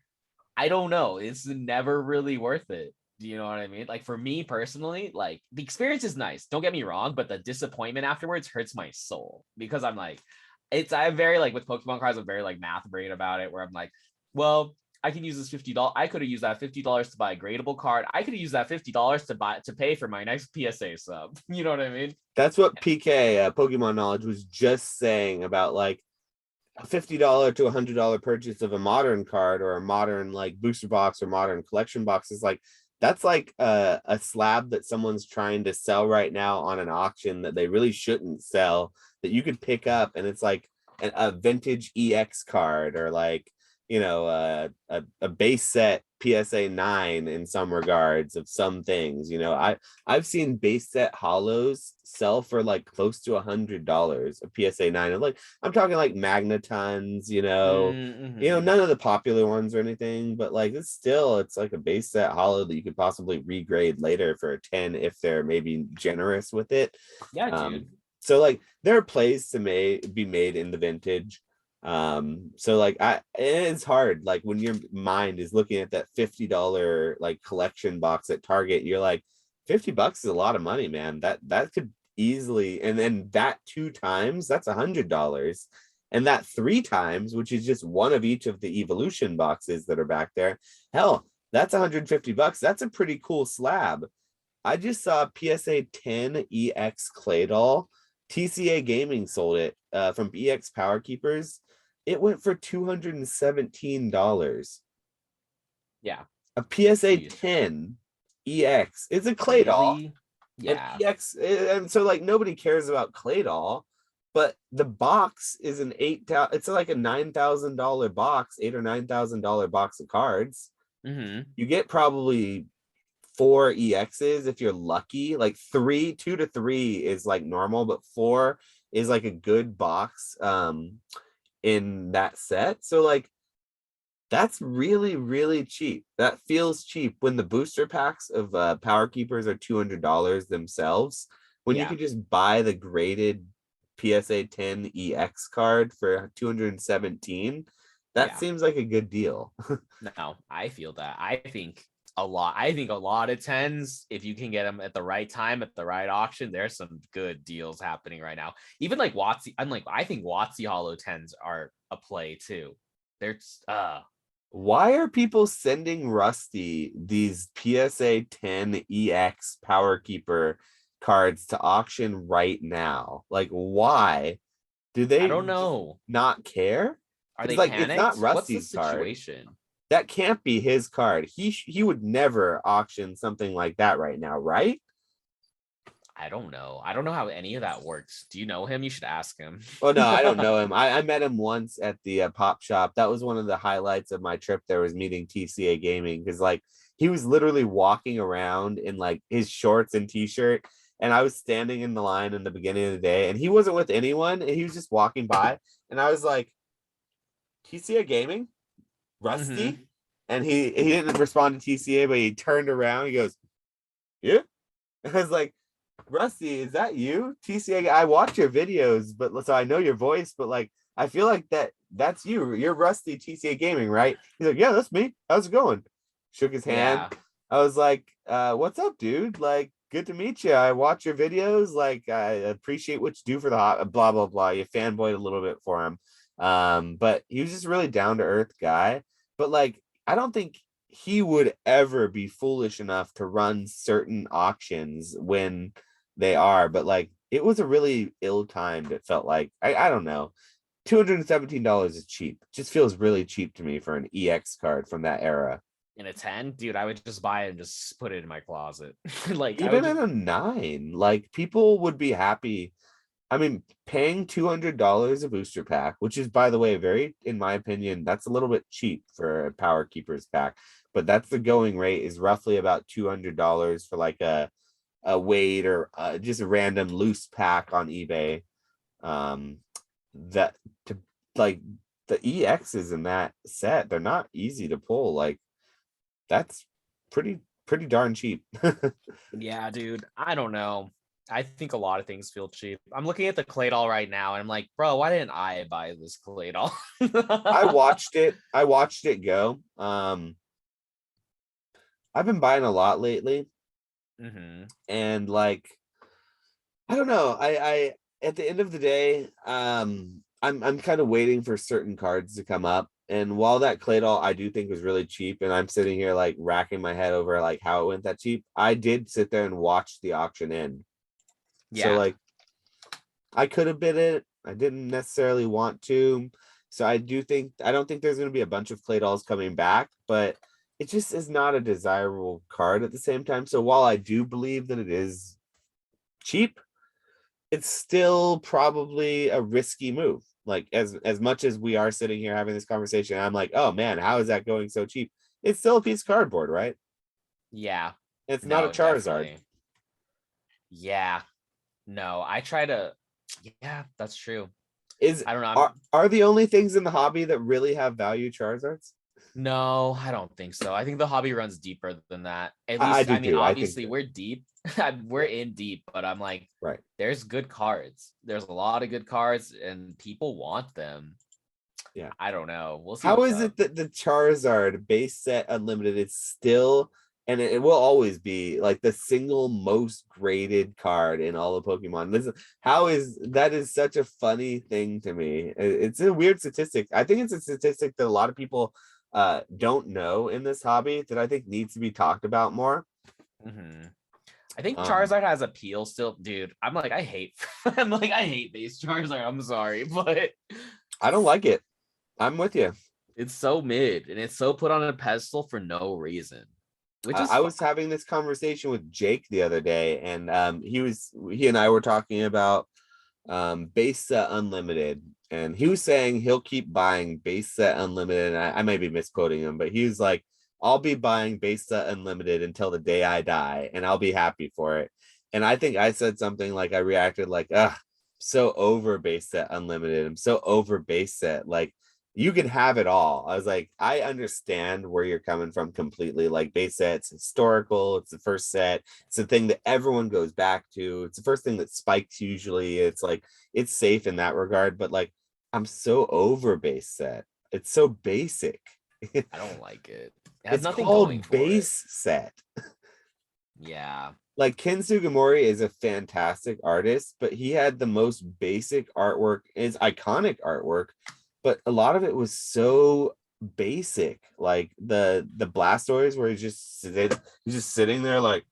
I don't know, it's never really worth it. Do you know what I mean? Like for me personally, like the experience is nice. Don't get me wrong, but the disappointment afterwards hurts my soul, because I'm like, I'm very like with Pokemon cards, I'm very like math brain about it, where I'm like, well, I can use this $50. I could have used that $50 to buy a gradable card. I could have used that $50 to pay for my next PSA sub. You know what I mean? That's what PK Pokemon Knowledge was just saying about like a $50 to $100 purchase of a modern card or a modern like booster box or modern collection box is like, that's like a slab that someone's trying to sell right now on an auction that they really shouldn't sell, that you could pick up, and it's like a vintage EX card, or like a base set PSA 9 in some regards of some things. I've seen base set hollows sell for like close to $100 a PSA 9. And like I'm talking like magnetons, Mm-hmm. none of the popular ones or anything, but like it's like a base set hollow that you could possibly regrade later for a 10 if they're maybe generous with it. Yeah, Um, dude. so like there are plays to be made in the vintage. So like it's hard. Like when your mind is looking at that $50 like collection box at Target, you're like, $50 is a lot of money, man. That could easily, and then that 2 times, that's $100. And that 3 times, which is just one of each of the evolution boxes that are back there, hell, that's $150. That's a pretty cool slab. I just saw PSA 10 EX Clay Doll. TCA Gaming sold it from EX Power Keepers. It went for $217. Yeah. A PSA Dude. 10 EX. It's a clay doll. Really? And Yeah. EX, and so like nobody cares about clay doll, but the box is an it's like a $9,000 box, $8,000 or $9,000 box of cards. Mm-hmm. You get probably 4 EXs if you're lucky. Like 2 to 3 is like normal, but 4 is like a good box in that set. So like that's really, really cheap. That feels cheap when the booster packs of Power Keepers are $200 themselves. When you Yeah. could just buy the graded PSA 10 EX card for 217, that Yeah. seems like a good deal. No, I feel that. I think a lot of tens, if you can get them at the right time at the right auction, there's some good deals happening right now. Even like Watsy, I think Watsy Hollow tens are a play too. They're Why are people sending Rusty these PSA 10 EX Power Keeper cards to auction right now? Like, why? Do I they don't just know. not care? Are Because they like it's not panicked? What's the Rusty's card. situation? That can't be his card. He would never auction something like that right now, right? I don't know. I don't know how any of that works. Do you know him? You should ask him. Oh no, I don't know him. I met him once at the pop shop. That was one of the highlights of my trip. There was meeting TCA Gaming because like he was literally walking around in like his shorts and t-shirt, and I was standing in the line in the beginning of the day, and he wasn't with anyone, and he was just walking by, and I was like, TCA Gaming, Mm-hmm. Rusty, and he didn't respond to TCA, but he turned around. He goes, yeah. I was like, Rusty, is that you? TCA, I watch your videos, but so I know your voice, but like I feel like that's you. You're Rusty TCA Gaming, right? He's like, yeah, that's me. How's it going? Shook his hand. Yeah. I was like, what's up, dude? Like, good to meet you. I watch your videos. Like, I appreciate what you do for the hot blah blah blah. You fanboyed a little bit for him. But he was just really down to earth guy. But like, I don't think he would ever be foolish enough to run certain auctions when they are, but like it was a really ill-timed, it felt like. I don't know. $217 is cheap. It just feels really cheap to me for an EX card from that era. In a 10, dude, I would just buy it and just put it in my closet. Like I would Even just in a 9, like people would be happy. I mean, paying $200 a booster pack, which is, by the way, very, in my opinion, that's a little bit cheap for a Power Keepers pack, but that's the going rate is roughly about $200 for like a weight or just a random loose pack on eBay. Um, that to like the EXs in that set, they're not easy to pull. Like that's pretty darn cheap. yeah, dude. I don't know. I think a lot of things feel cheap. I'm looking at the clay doll right now and I'm like, bro, why didn't I buy this clay doll? I watched it. I watched it go. I've been buying a lot lately, Mm-hmm. and like I don't know. I at the end of the day, I'm kind of waiting for certain cards to come up. And while that clay doll I do think was really cheap, and I'm sitting here like racking my head over like how it went that cheap, I did sit there and watch the auction end. So Yeah. like I could have bid it. I didn't necessarily want to. So I don't think there's gonna be a bunch of clay dolls coming back, but it just is not a desirable card at the same time. So while I do believe that it is cheap, it's still probably a risky move. Like as much as we are sitting here having this conversation, I'm like, oh man, how is that going so cheap? It's still a piece of cardboard, right? Yeah. It's not a No, Charizard. definitely. Yeah. No, I try to. Yeah, that's true. Is I don't know. are the only things in the hobby that really have value Charizards? No, I don't think so. I think the hobby runs deeper than that. At I least, do I mean, too. I think obviously so. we're deep. We're Yeah, in deep, but I'm like, right. there's good cards. There's a lot of good cards, and people want them. Yeah. I don't know. We'll see How what's is up. it that the Charizard base set unlimited is still, and it will always be like the single most graded card in all of Pokemon? How is that is such a funny thing to me. It's a weird statistic. I think it's a statistic that a lot of people don't know in this hobby that I think needs to be talked about more. Hmm. I think Um, Charizard has appeal still, dude. I'm like, I hate, I'm like, I hate base Charizard. I'm sorry, but I don't like it. I'm with you. it's so mid and it's so put on a pedestal for no reason, which is I fine. was having this conversation with Jake the other day, and he and I were talking about base set unlimited, and he was saying he'll keep buying base set unlimited. And I might be misquoting him, but he was like, I'll be buying base set unlimited until the day I die, and I'll be happy for it. And I think I said something like, I reacted like, ugh, so over base set unlimited. I'm so over base set. Like, you can have it all. I was like, I understand where you're coming from completely. Like, base set's historical, it's the first set, it's the thing that everyone goes back to, it's the first thing that spikes usually. It's like it's safe in that regard, but like I'm so over base set. It's so basic. I don't like it. It has It's nothing going called for it. base set. Yeah. Like Ken Sugimori is a fantastic artist, but he had the most basic artwork, is iconic artwork, but a lot of it was so basic. Like the Blastoise where he's just sitting there like,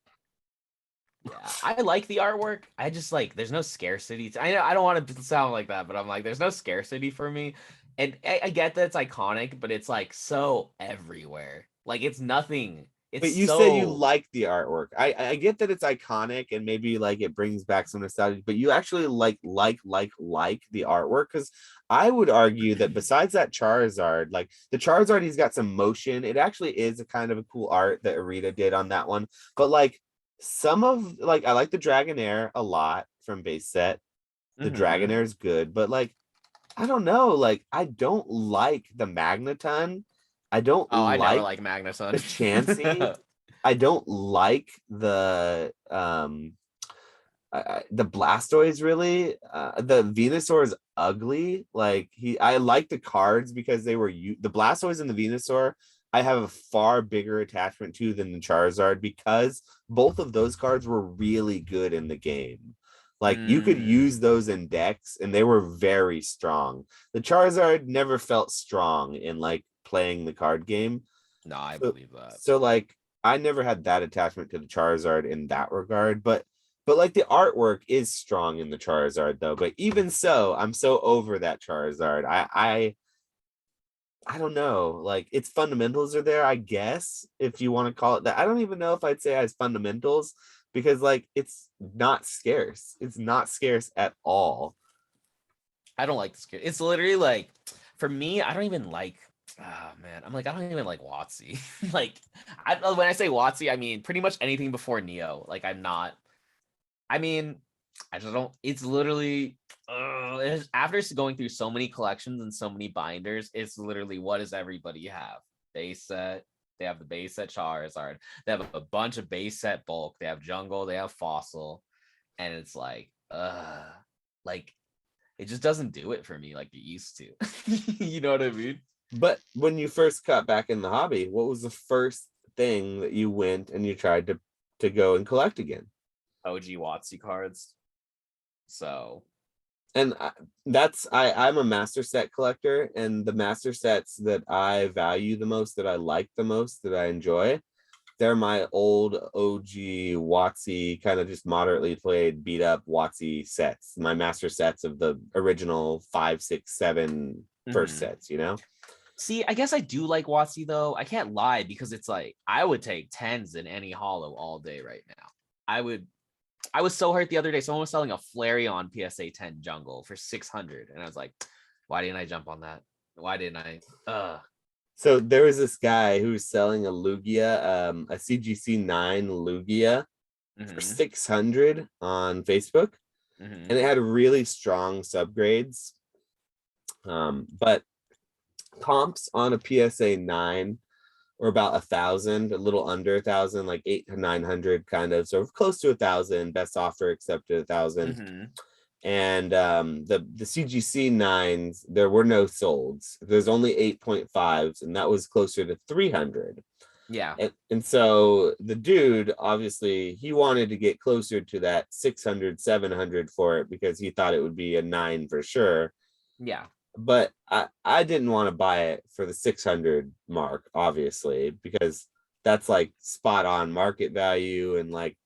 Yeah, I like the artwork. I just like there's no scarcity. I don't want to sound like that, but I'm like there's no scarcity for me. And I get that it's iconic, but it's like so everywhere. Like it's nothing. It's but you said you so like the artwork. I get that it's iconic and maybe like it brings back some nostalgia, but you actually like the artwork, because I would argue that besides that Charizard, like the Charizard, he's got some motion. It actually is a kind of a cool art that Arita did on that one. But like some of like I like the Dragonair a lot from base set. The Mhm. Dragonair is good, but like I don't know, like I don't like the Magneton. I don't Oh, I never like like the Magnuson. Chansey. I don't like the Blastoise really. The Venusaur is ugly. Like I like the cards because they were the Blastoise and the Venusaur. I have a far bigger attachment to than the Charizard because both of those cards were really good in the game. Like you could use Mm. those in decks and they were very strong. The Charizard never felt strong in like playing the card game. No, I So, believe that. so like I never had that attachment to the Charizard in that regard, but like the artwork is strong in the Charizard though. But even so, I'm so over that Charizard. I don't know. Like its fundamentals are there, I guess, if you want to call it that. I don't even know if I'd say it has fundamentals because like it's not scarce. It's not scarce at all. I don't like this kid. It's literally like for me, I don't even like oh man, I'm like, I don't even like Watsy. Like when I say Watsy, I mean pretty much anything before Neo. Like I'm not I mean, I just don't. It's literally after going through so many collections and so many binders, it's literally what does everybody have? Base set. They have the base set Charizard. They have a bunch of base set bulk. They have Jungle. They have Fossil, and it's like it just doesn't do it for me like it used to. You know what I mean? But when you first got back in the hobby, what was the first thing that you went and you tried to go and collect again? OG Watsy cards. So And I'm a master set collector, and the master sets that I value the most, that I like the most, that I enjoy, they're my old OG Watsy, kind of just moderately played, beat up Watsy sets, my master sets of the original 5, 6, 7 first mhm. sets, you know. See, I guess I do like Watsy though. I can't lie because it's like I would take tens in any hollow all day right now. I would. I was so hurt the other day. Someone was selling a Flareon PSA 10 jungle for 600, and I was like, Why didn't I jump on that? Why didn't I? So there was this guy who was selling a Lugia, a CGC 9 Lugia for 600 on Facebook, and it had really strong subgrades. But comps on a PSA 9 were about 1,000, a little under 1,000, like 800 to 900 kind of, so close to 1,000. Best offer accepted 1,000. And the CGC 9s, there were no solds. There's only 8.5s, and that was closer to 300. Yeah. And so the dude, obviously, he wanted to get closer to that 600, 700 for it because he thought it would be a 9 for sure. Yeah. But I didn't want to buy it for the 600 mark, obviously, because that's like spot on market value. And like,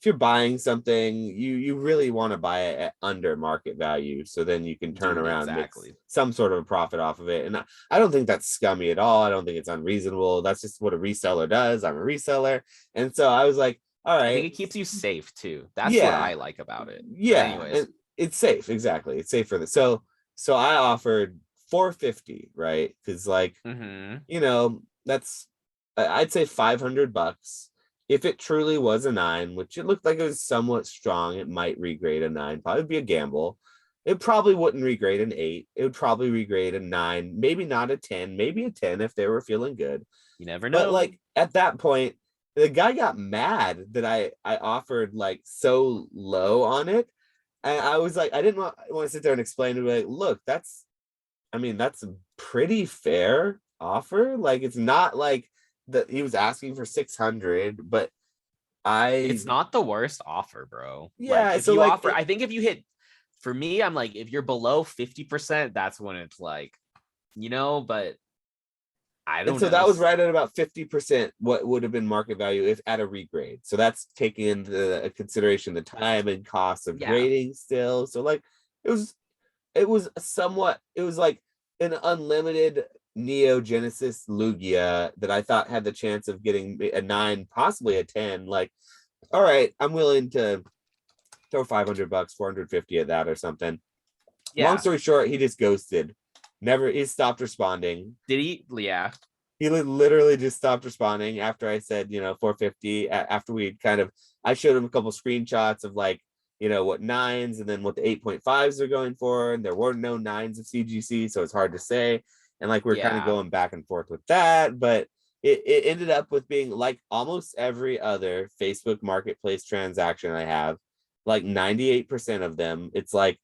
if you're buying something, you really want to buy it at under market value, so then you can turn around and make some sort of a profit off of it. And I don't think that's scummy at all. I don't think it's unreasonable. That's just what a reseller does. I'm a reseller, and so I was like, all right. I think it keeps you safe too. That's what I like about it. Yeah, anyways, it's safe. Exactly, it's safe for this. So I offered 450, right? Because like, you know, that's I'd say $500. If it truly was a 9, which it looked like it was somewhat strong, it might regrade a 9. Probably be a gamble. It probably wouldn't regrade an 8. It would probably regrade a 9, maybe not a 10, maybe a 10 if they were feeling good. You never know. But like at that point, the guy got mad that I offered like so low on it. And I was like, I didn't want to sit there and explain to him, like, look, that's a pretty fair offer. Like, it's not like that he was asking for 600, but it's not the worst offer, bro. Yeah. Like, if you offer, I think if you hit, for me, I'm like, if you're below 50%, that's when it's like, you know, but I don't know. So that was right at about 50% what would have been market value if at a regrade. So that's taking into consideration the time and cost of grading still. So like it was like an unlimited Neo Genesis Lugia that I thought had the chance of getting a 9, possibly a 10. Like, all right, I'm willing to throw $500, 450 at that or something. Long story short, he just ghosted. He stopped responding. Did he? Yeah. He literally just stopped responding after I said, 450. After I showed him a couple screenshots of like, what 9s and then what the 8.5s are going for. And there were no 9s of CGC, so it's hard to say. And like we're kind of going back and forth with that, but it ended up with being like almost every other Facebook marketplace transaction I have, like 98% of them, it's like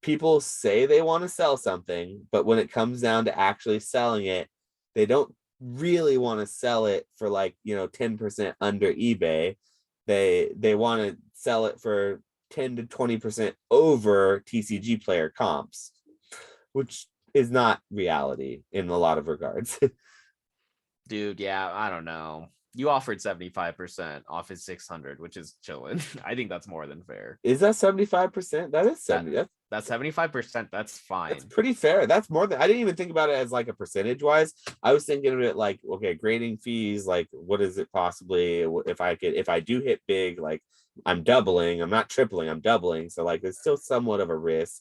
people say they want to sell something, but when it comes down to actually selling it, they don't really want to sell it for like 10% under eBay. They want to sell it for 10 to 20% over TCG player comps, which is not reality in a lot of regards. Dude, yeah, I don't know. You offered 75% off his 600, which is chilling. I think that's more than fair. Is that 75%? That is 70. That's 75%. That's fine. That's pretty fair. That's more than, I didn't even think about it as like a percentage wise. I was thinking of it like, okay, grading fees, like what is it possibly if I do hit big, like I'm doubling, I'm not tripling, I'm doubling. So like it's still somewhat of a risk.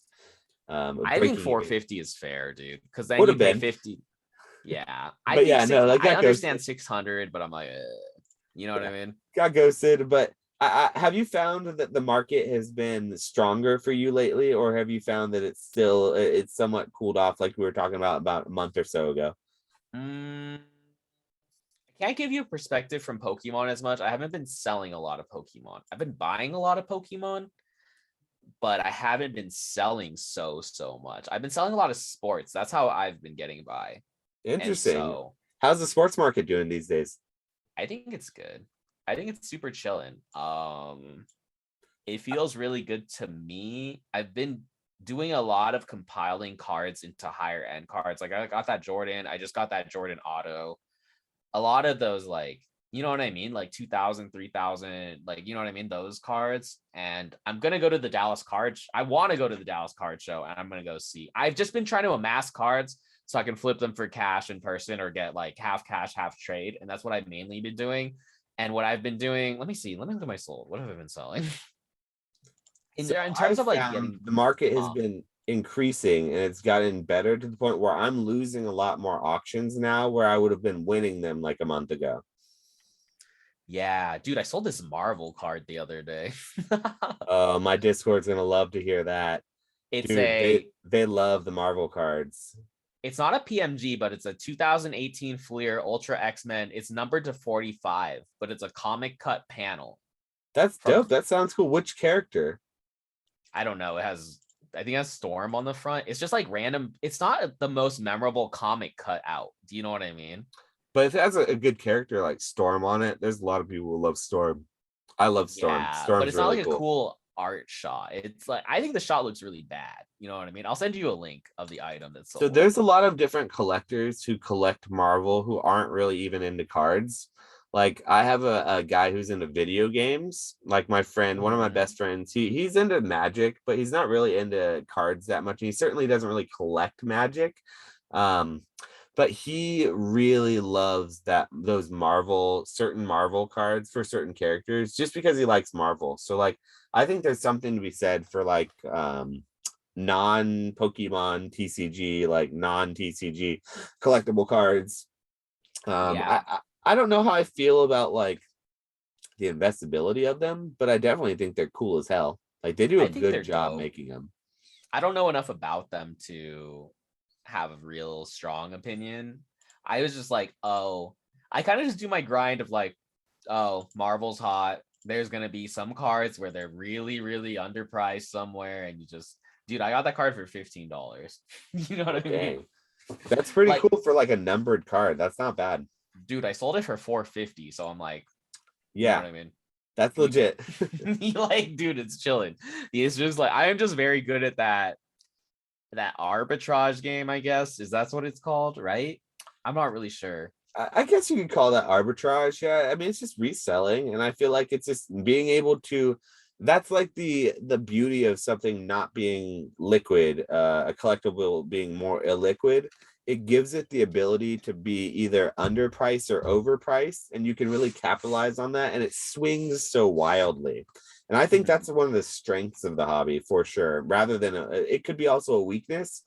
I think 450 is fair, dude, because then you pay 50. Yeah, I understand 600, but I'm like, you know what I mean? Got ghosted, but have you found that the market has been stronger for you lately, or have you found that it's somewhat cooled off, like we were talking about a month or so ago? I can't give you a perspective from Pokemon as much. I haven't been selling a lot of Pokemon. I've been buying a lot of Pokemon, but I haven't been selling so much. I've been selling a lot of sports. That's how I've been getting by. Interesting. So, how's the sports market doing these days? I think it's good. I think it's super chilling. It feels really good to me. I've been doing a lot of compiling cards into higher end cards. Like I got that Jordan. I just got that Jordan auto. A lot of those, like, you know what I mean? Like 2,000, 3,000, like, you know what I mean? Those cards. And I'm going to go to the Dallas card. I want to go to the Dallas card show, and I'm going to go see. I've just been trying to amass cards so I can flip them for cash in person or get like half cash, half trade. And that's what I've mainly been doing. And what I've been doing, let me look at my sold. What have I been selling? In terms of like getting the market has been increasing, and it's gotten better to the point where I'm losing a lot more auctions now where I would have been winning them like a month ago. Yeah, dude, I sold this Marvel card the other day. My Discord's gonna love to hear that. It's Dude, they a they love the Marvel cards. it's not a PMG, but it's a 2018 Fleer Ultra X-Men. It's numbered to 45, but it's a comic cut panel That's from dope. That sounds cool. Which character? I don't know. I think it has Storm on the front. It's just like random. It's not the most memorable comic cut out. Do you know what I mean? But if it has a good character like Storm on it, there's a lot of people who love Storm. I love Storm. Yeah, but Storm's it's not really like a cool. cool art shot. It's like I think the shot looks really bad. You know what I mean? I'll send you a link of the item that's So sold. there's a lot of different collectors who collect Marvel who aren't really even into cards. Like I have a guy who's into video games. Like my friend, one of my Mhm. best friends, he's into Magic, but he's not really into cards that much. He certainly doesn't really collect Magic. Um, but he really loves those certain Marvel cards for certain characters just because he likes Marvel. So like I think there's something to be said for like non-Pokemon TCG, like non-TCG collectible cards. Um, I, Yeah, I I don't know how I feel about like the investability of them, but I definitely think they're cool as hell. Like they do a I think good they're job dope. making them. I don't know enough about them to have a real strong opinion. I was just like, oh, I kind of just do my grind of like, oh, Marvel's hot. There's gonna be some cards where they're really, really underpriced somewhere, and you just, dude, I got that card for $15. You know what Oh I mean? dang, that's pretty Like, cool for like a numbered card. That's not bad. dude, I sold it for 450, so I'm like, you know Yeah, what I mean? that's You, legit. you like, dude, it's chilling. It's just like I am just very good at that arbitrage game, I guess. Is that's what it's called, right? I'm not really sure. I guess you could call that arbitrage. Yeah, I mean it's just reselling, and I feel like it's just being able to. That's like the beauty of something not being liquid, a collectible being more illiquid. It gives it the ability to be either underpriced or overpriced, and you can really capitalize on that. And it swings so wildly, and I think Mhm. that's one of the strengths of the hobby for sure. Rather than it could be also a weakness,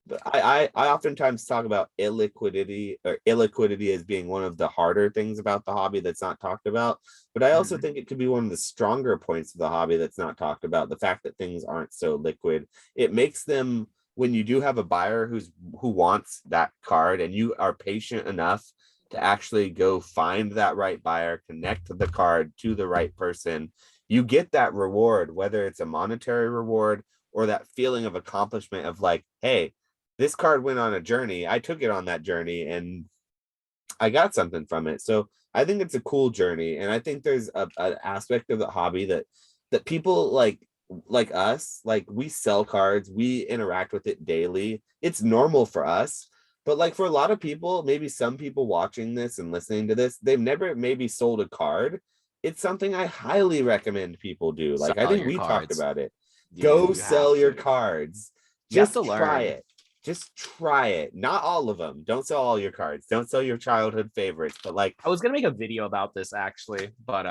but I oftentimes talk about illiquidity as being one of the harder things about the hobby that's not talked about. But I also Mhm. think it could be one of the stronger points of the hobby that's not talked about. The fact that things aren't so liquid, it makes them when you do have a buyer who wants that card and you are patient enough to actually go find that right buyer, connect the card to the right person, you get that reward, whether it's a monetary reward or that feeling of accomplishment of like, hey, this card went on a journey. I took it on that journey and I got something from it. So I think it's a cool journey. And I think there's an aspect of the hobby that people like us, like we sell cards, we interact with it daily. It's normal for us. But like for a lot of people, maybe some people watching this and listening to this, they've never maybe sold a card. It's something I highly recommend people do. Like I Sell think your we talked cards, about it. dude. Go You have sell your to. cards. You have to Just try learn. it. Just try it. Not all of them. Don't sell all your cards. Don't sell your childhood favorites. But like, I was gonna make a video about this actually, but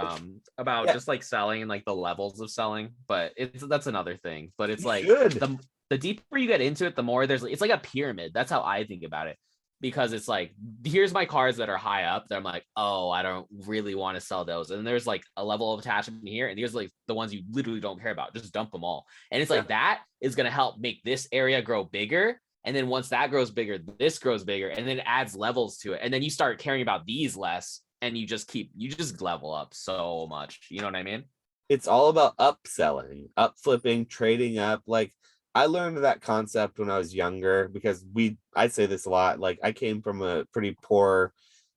about yeah, just like selling and like the levels of selling, but it's that's another thing. But it's you like should. the deeper you get into it, the more it's like a pyramid. That's how I think about it. Because it's like here's my cards that are high up that I'm like, oh, I don't really want to sell those. And there's like a level of attachment here, and here's like the ones you literally don't care about. Just dump them all. And it's Yeah. like that is gonna help make this area grow bigger. And then once that grows bigger, this grows bigger, and then it adds levels to it. And then you start caring about these less, and you just level up so much. You know what I mean? It's all about upselling, up flipping, trading up. Like I learned that concept when I was younger because I say this a lot. Like I came from a pretty poor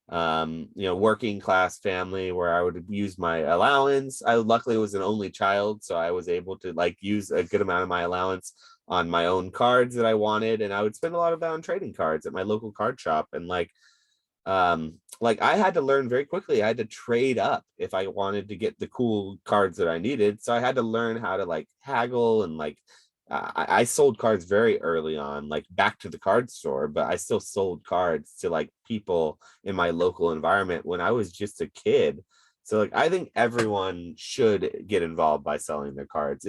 working class family where I would use my allowance. I luckily was an only child, so I was able to like use a good amount of my allowance on my own cards that I wanted, and I would spend a lot of that on trading cards at my local card shop. And like I had to learn very quickly. I had to trade up if I wanted to get the cool cards that I needed. So I had to learn how to like haggle and like I sold cards very early on, like back to the card store, but I still sold cards to like people in my local environment when I was just a kid. So like I think everyone should get involved by selling their cards.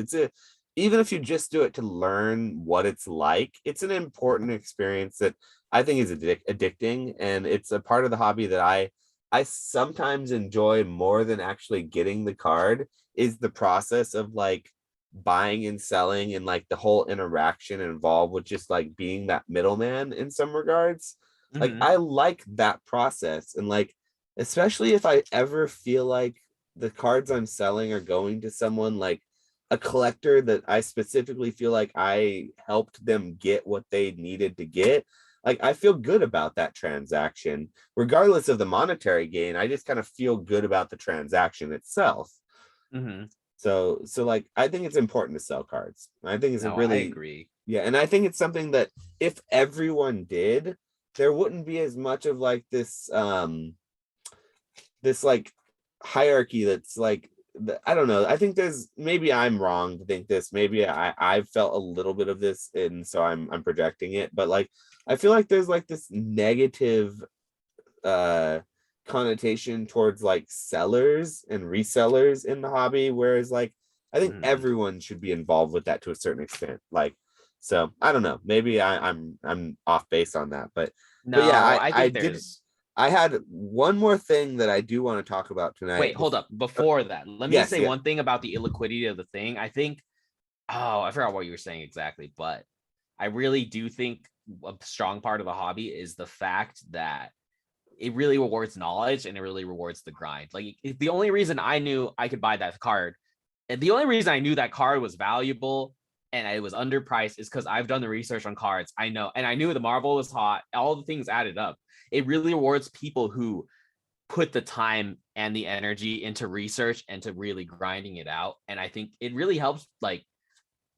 even if you just do it to learn what it's like, it's an important experience that I think is addicting, and it's a part of the hobby that I sometimes enjoy more than actually getting the card, is the process of like buying and selling and like the whole interaction involved with just like being that middleman in some regards. Like Hmm. I like that process, and like especially if I ever feel like the cards I'm selling are going to someone like a collector that I specifically feel like I helped them get what they needed to get, like I feel good about that transaction regardless of the monetary gain. I just kind of feel good about the transaction itself. Hmm. So like I think it's important to sell cards. I think it's a No, I really, agree. yeah, and I think it's something that if everyone did, there wouldn't be as much of like this like hierarchy that's like, I don't know. I think there's, maybe I'm wrong to think this. Maybe I've felt a little bit of this, and so I'm projecting it. But like I feel like there's like this negative uh connotation towards like sellers and resellers in the hobby, whereas like I think Hmm. everyone should be involved with that to a certain extent. Like, so I don't know. Maybe I'm off base on that, but yeah, No, I I think did. there's. I had one more thing that I do want to talk about tonight. Wait, hold up. Uh, Before that, let me yes, say yeah. one thing about the illiquidity of the thing. I think, oh, I forgot what you were saying exactly, but I really do think a strong part of the hobby is the fact that it really rewards knowledge and it really rewards the grind. Like the only reason I knew I could buy that card, and the only reason I knew that card was valuable and it was underpriced is because I've done the research on cards. I know, and I knew the Marvel was hot. All the things added up. It really rewards people who put the time and the energy into research and to really grinding it out. And I think it really helps like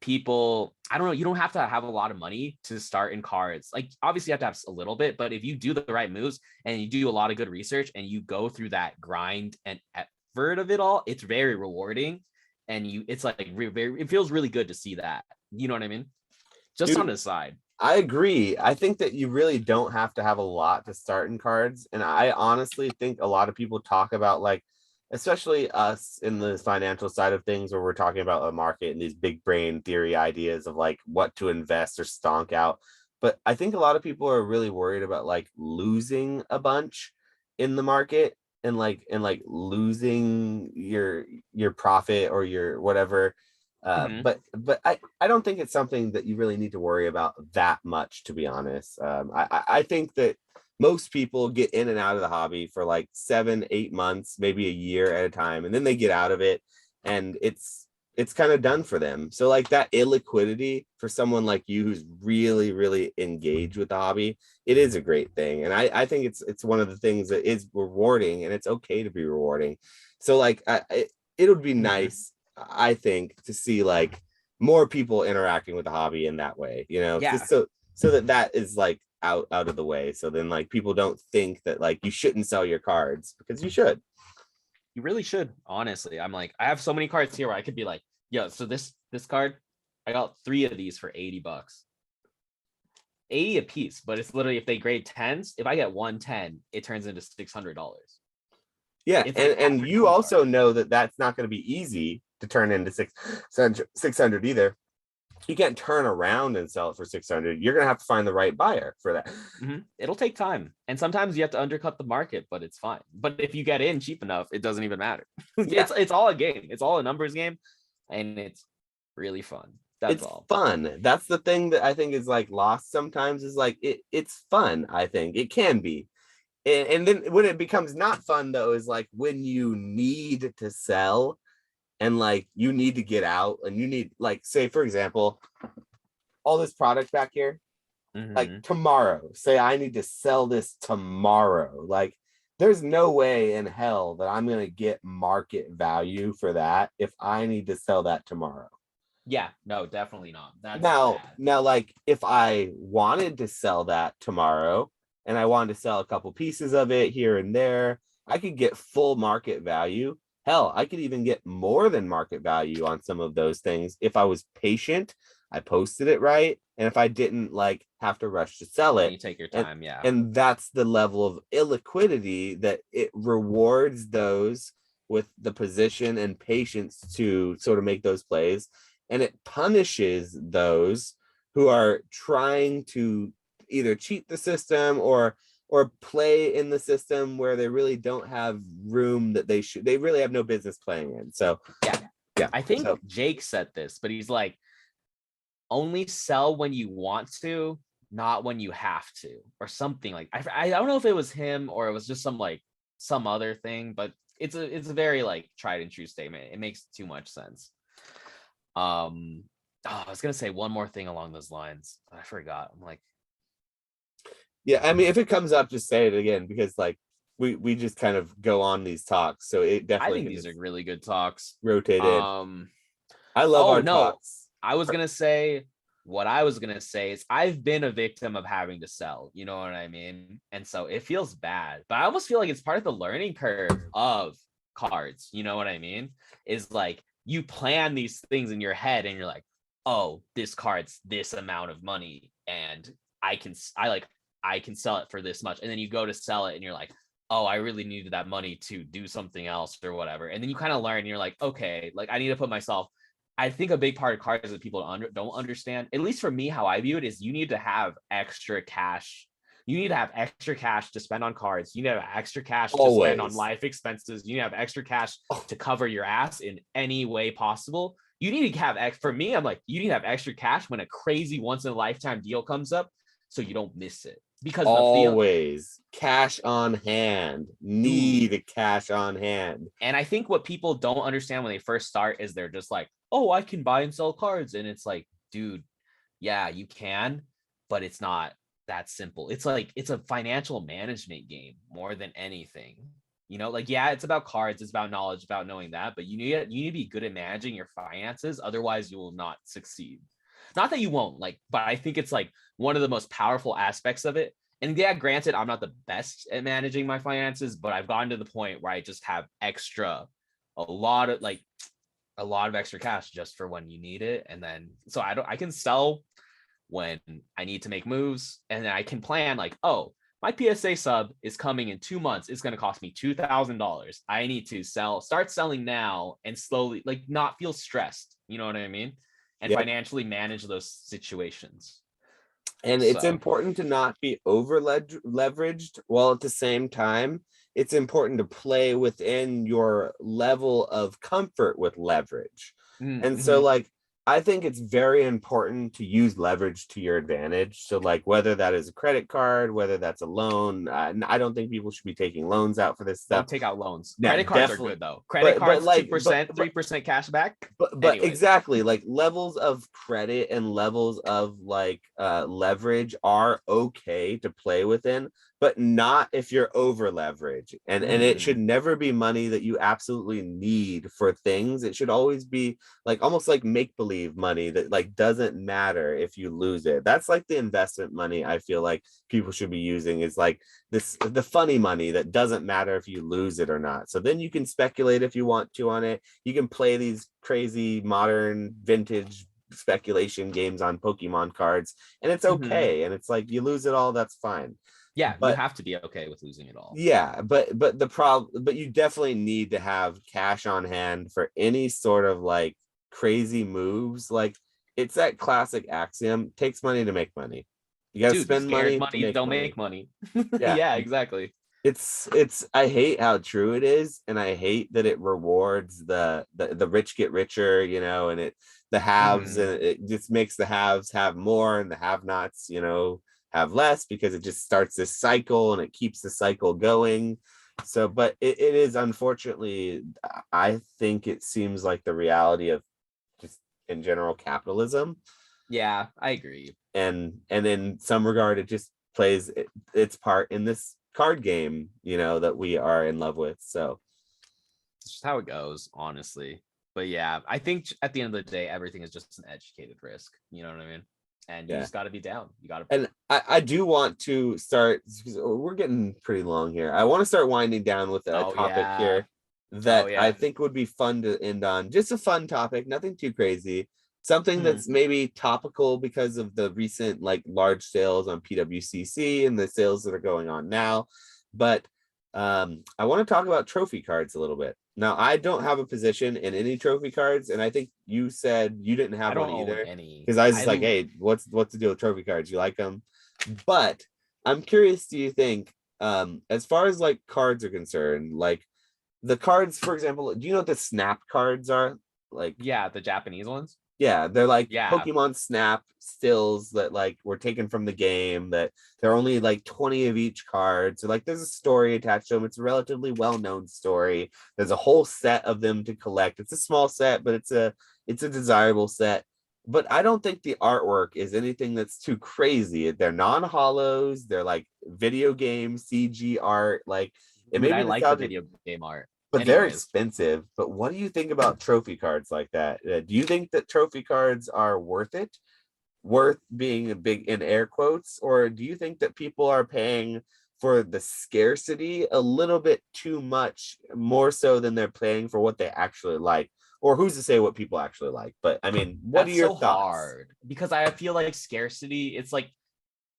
people. I don't know, you don't have to have a lot of money to start in cards. Like obviously you have to have a little bit, but if you do the right moves and you do a lot of good research and you go through that grind and effort of it all, it's very rewarding. And you, it's like very, it feels really good to see that. You know what I mean? Just on Dude, the side. I agree. I think that you really don't have to have a lot to start in cards. And I honestly think a lot of people talk about like, especially us in the financial side of things, where we're talking about a market and these big brain theory ideas of like what to invest or stonk out. But I think a lot of people are really worried about like losing a bunch in the market, and like losing your profit or your whatever. Mm-hmm. But I don't think it's something that you really need to worry about that much, to be honest. I think that most people get in and out of the hobby for like 7 8 months, maybe a year at a time, and then they get out of it, and it's kind of done for them. So like that illiquidity for someone like you who's really engaged with the hobby, it is a great thing, and I think it's one of the things that is rewarding, and it's okay to be rewarding. So like it would be Mm-hmm. nice, I think, to see like more people interacting with the hobby in that way, just Yeah, so that that is like out of the way. So then like people don't think that like you shouldn't sell your cards, because you should. you really should. Honestly, I'm like, I have so many cards here where I could be like, yo, so this card, I got 3 of these for $80. 80 a piece, but it's literally if they grade tens, if I get 110, it turns into $600. Yeah, It's like and average you one also card. know that that's not going to be easy to turn into 600 either. You can't turn around and sell it for 600. You're going to have to find the right buyer for that. Mm-hmm. It'll take time, and sometimes you have to undercut the market, but it's fine. But if you get in cheap enough, it doesn't even matter. Yeah, It's all a game. It's all a numbers game, and it's really fun. That's it's all. fun. That's the thing that I think is like lost sometimes, is like it's fun. I think it can be. And then when it becomes not fun though is like when you need to sell, and like you need to get out, and you need, like, say for example, all this product back here, like Mm-hmm. tomorrow, say I need to sell this tomorrow, like there's no way in hell that I'm going to get market value for that if I need to sell that tomorrow. Yeah, no, definitely not. That's now bad. now like if I wanted to sell that tomorrow, and I wanted to sell a couple pieces of it here and there, I could get full market value. Hell, I could even get more than market value on some of those things if I was patient, I posted it right, and if I didn't like have to rush to sell And it. you take your and time. Yeah. and that's the level of illiquidity that it rewards those with the position and patience to sort of make those plays. and it punishes those who are trying to either cheat the system or play in the system where they really don't have room that they really have no business playing in. So yeah, I think so, Jake said this, but he's like, only sell when you want to, not when you have to, or something like. I don't know if it was him or it was just some other thing, but it's a very like tried and true statement. It makes too much sense. I was gonna say one more thing along those lines, but I forgot. I'm like, yeah, I mean, if it comes up, just say it again, because like we just kind of go on these talks, so it I definitely think can these just are really good talks. rotate in. Um, I love oh our no, talks. I was gonna say what I was gonna say is I've been a victim of having to sell, you know what I mean? And so it feels bad, but I almost feel like it's part of the learning curve of cards, you know what I mean? Is like you plan these things in your head and you're like, oh, this card's this amount of money and I can sell it for this much. And then you go to sell it and you're like, oh, I really needed that money to do something else or whatever. And then you kind of learn and you're like, okay, like I need to put myself. I think a big part of cards that people don't understand, at least for me, how I view it is you need to have extra cash. You need to have extra cash to spend on cards. You need to have extra cash to spend on Always. life expenses. You need to have extra cash Oh, to cover your ass in any way possible. You need to have, for me, I'm like, you need to have extra cash when a crazy once in a lifetime deal comes up so you don't miss it. Because the feel, always cash on hand. dude, Need a cash on hand. and I think what people don't understand when they first start is they're just like, oh, I can buy and sell cards. And it's like, dude, yeah, you can, but it's not that simple. It's like, it's a financial management game more than anything. You know, like, yeah, it's about cards, it's about knowledge, about knowing that, but you need to be good at managing your finances. Otherwise, you will not succeed. Not that you won't, like, but I think it's like one of the most powerful aspects of it. And yeah, granted, I'm not the best at managing my finances, but I've gotten to the point where I just have a lot of like a lot of extra cash just for when you need it. And then so I can sell when I need to make moves, and then I can plan like, oh, my PSA sub is coming in 2 months. It's going to cost me $2,000. I need to start selling now and slowly, like, not feel stressed. You know what I mean? And Yep. financially manage those situations. And it's So, important to not be over leveraged, while at the same time it's important to play within your level of comfort with leverage. And so mm-hmm. like I think it's very important to use leverage to your advantage. So like whether that is a credit card, whether that's a loan, I don't think people should be taking loans out for this stuff. Don't take out loans. Yeah, Credit cards are definitely. good though. Credit But cards, like 2%, 3% cash back. but Anyways. exactly, like levels of credit and levels of like leverage are okay to play within, but not if you're over leverage. And it should Mm-hmm. never be money that you absolutely need for things. It should always be like almost like make believe money that like doesn't matter if you lose it. That's like the investment money I feel like people should be using, is like the funny money that doesn't matter if you lose it or not. So then you can speculate if you want to on it. You can play these crazy modern vintage speculation games on Pokemon cards, and it's Mm-hmm. okay. And it's like you lose it all, that's fine. Yeah, you But have to be okay with losing it all. yeah, but the problem, but you definitely need to have cash on hand for any sort of like crazy moves. Like it's that classic axiom: takes money to make money. You got to Dude, spend scared money to money make don't money. make money. Yeah, Yeah, exactly. it's I hate how true it is, and I hate that it rewards the rich get richer, you know, and it the haves, Mm-hmm. and it just makes the haves have more and the have nots, you know, have less, because it just starts this cycle and it keeps the cycle going. So but it is, unfortunately, I think it seems like the reality of just in general capitalism. Yeah, I agree. And in some regard it just plays its part in this card game, you know, that we are in love with. So It's just how it goes, honestly. But yeah, I think at the end of the day, everything is just an educated risk. You know what I mean? And you yeah, just got to be down. You got to. and I do want to start, because we're getting pretty long here. I want to start winding down with a Oh topic yeah. here Oh that I yeah. think would be fun to end on. Just a fun topic, nothing too crazy. Something Hmm. that's maybe topical because of the recent like large sales on PWCC and the sales that are going on now. But I want to talk about trophy cards a little bit. Now, I don't have a position in any trophy cards, and I think you said you didn't I have one don't own either. any. Because I was just like, hey, what's the deal with trophy cards? You like them? But I'm curious, do you think, as far as like cards are concerned, like the cards, for example, do you know what the snap cards are? Like, Yeah, the Japanese ones. yeah, they're like Yeah, Pokemon Snap stills that like were taken from the game that they're only like 20 of each card. So like there's a story attached to them. It's a relatively well-known story. There's a whole set of them to collect. It's a small set, but it's a desirable set. But I don't think the artwork is anything that's too crazy. They're non-hollows, they're like video game CG art. Like it dude, may I be like the nostalgic, video game art. but they're Anyways, expensive. But what do you think about trophy cards like that? Do you think that trophy cards are worth it? Worth being a big in air quotes? Or do you think that people are paying for the scarcity a little bit too much, more so than they're paying for what they actually like? Or who's to say what people actually like? But I mean, what are that's your so thoughts? hard because I feel like scarcity. It's like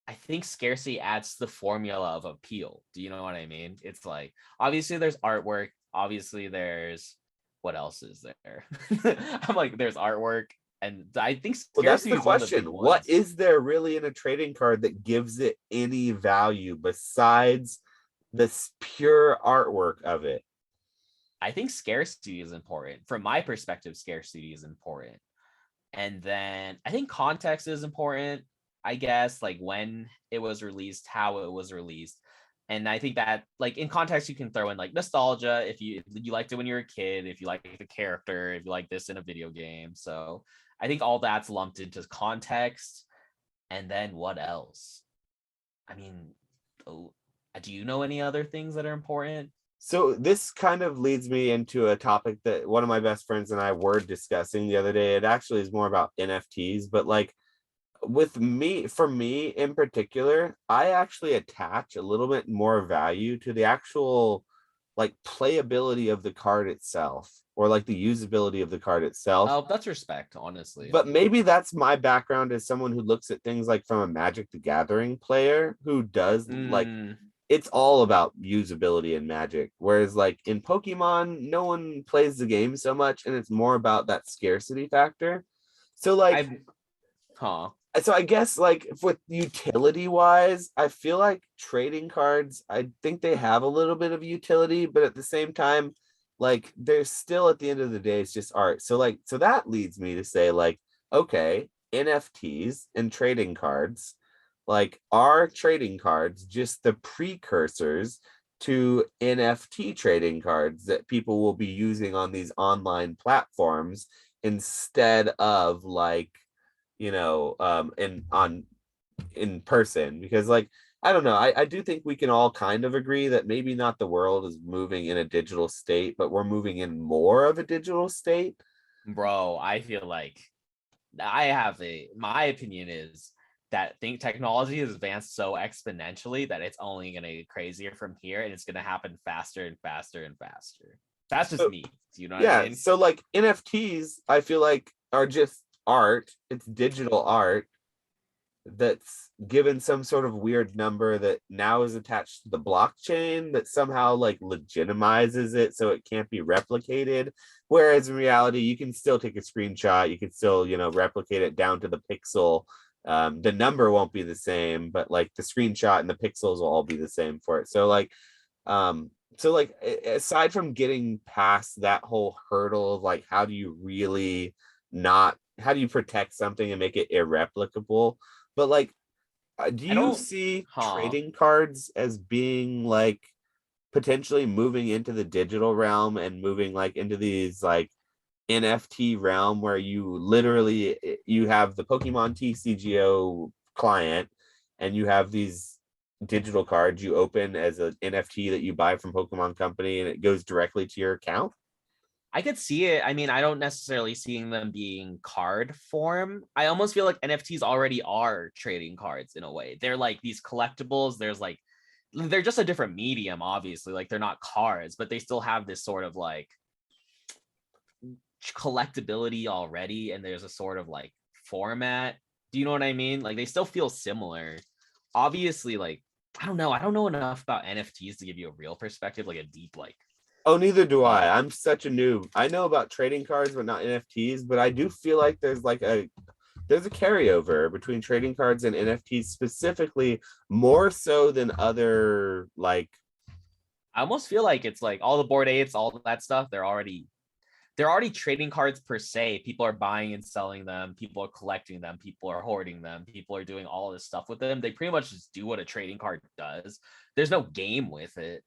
I think scarcity adds to the formula of appeal. Do you know what I mean? It's like obviously there's artwork. Obviously there's what else is there? I'm like there's artwork, and I think Well, that's scarcity the is one of the question. big What ones. is there really in a trading card that gives it any value besides this pure artwork of it? I think scarcity is important. From my perspective, scarcity is important. And then I think context is important, I guess, like when it was released, how it was released. And I think that like in context, you can throw in like nostalgia if you liked it when you were a kid, if you like the character, if you like this in a video game. So I think all that's lumped into context. And then what else? I mean, oh, do you know any other things that are important? So this kind of leads me into a topic that one of my best friends and I were discussing the other day. It actually is more about NFTs, but like with me, for me in particular, I actually attach a little bit more value to the actual like playability of the card itself or like the usability of the card itself. Oh, that's respect, honestly. But maybe that's my background as someone who looks at things like from a Magic the Gathering player who does like Mm, it's all about usability in Magic. Whereas like in Pokemon, no one plays the game so much and it's more about that scarcity factor. So like I've, huh. so I guess like with utility wise, I feel like trading cards, I think they have a little bit of utility, but at the same time, like they're still at the end of the day, it's just art. So like so that leads me to say like, okay, NFTs and trading cards, like are trading cards just the precursors to NFT trading cards that people will be using on these online platforms instead of like in person because like I don't know. I do think we can all kind of agree that maybe not the world is moving in a digital state, but we're moving in more of a digital state. Bro, I feel like my opinion is that think technology has advanced so exponentially that it's only going to get crazier from here and it's going to happen faster and faster and faster. That's just So me. Do you know what I yeah, mean? so like NFTs, I feel like are just art. It's digital art that's given some sort of weird number that now is attached to the blockchain that somehow like legitimizes it so it can't be replicated, whereas in reality you can still take a screenshot, you can still replicate it down to the pixel. The number won't be the same, but like the screenshot and the pixels will all be the same for it. So like aside from getting past that whole hurdle of like how do you really not how do you protect something and make it irreplicable, but like do I you don't, see huh? trading cards as being like potentially moving into the digital realm and moving like into these like NFT realm where you literally you have the Pokemon TCGO client and you have these digital cards you open as an NFT that you buy from Pokemon Company and it goes directly to your account? I could see it. I mean, I don't necessarily seeing them being card form. I almost feel like NFTs already are trading cards in a way. They're like these collectibles. There's like they're just a different medium, obviously. Like they're not cards, but they still have this sort of like collectability already, and there's a sort of like format. Do you know what I mean? Like they still feel similar. Obviously, like I don't know. I don't know enough about NFTs to give you a real perspective, like a deep like. Oh, neither do I. But I'm such a noob. I know about trading cards, but not NFTs. But I do feel like there's a carryover between trading cards and NFTs specifically, more so than other like. I almost feel like it's like all the Bored Apes, all that stuff. They're already trading cards per se. People are buying and selling them. People are collecting them. People are hoarding them. People are doing all this stuff with them. They pretty much just do what a trading card does. There's no game with it,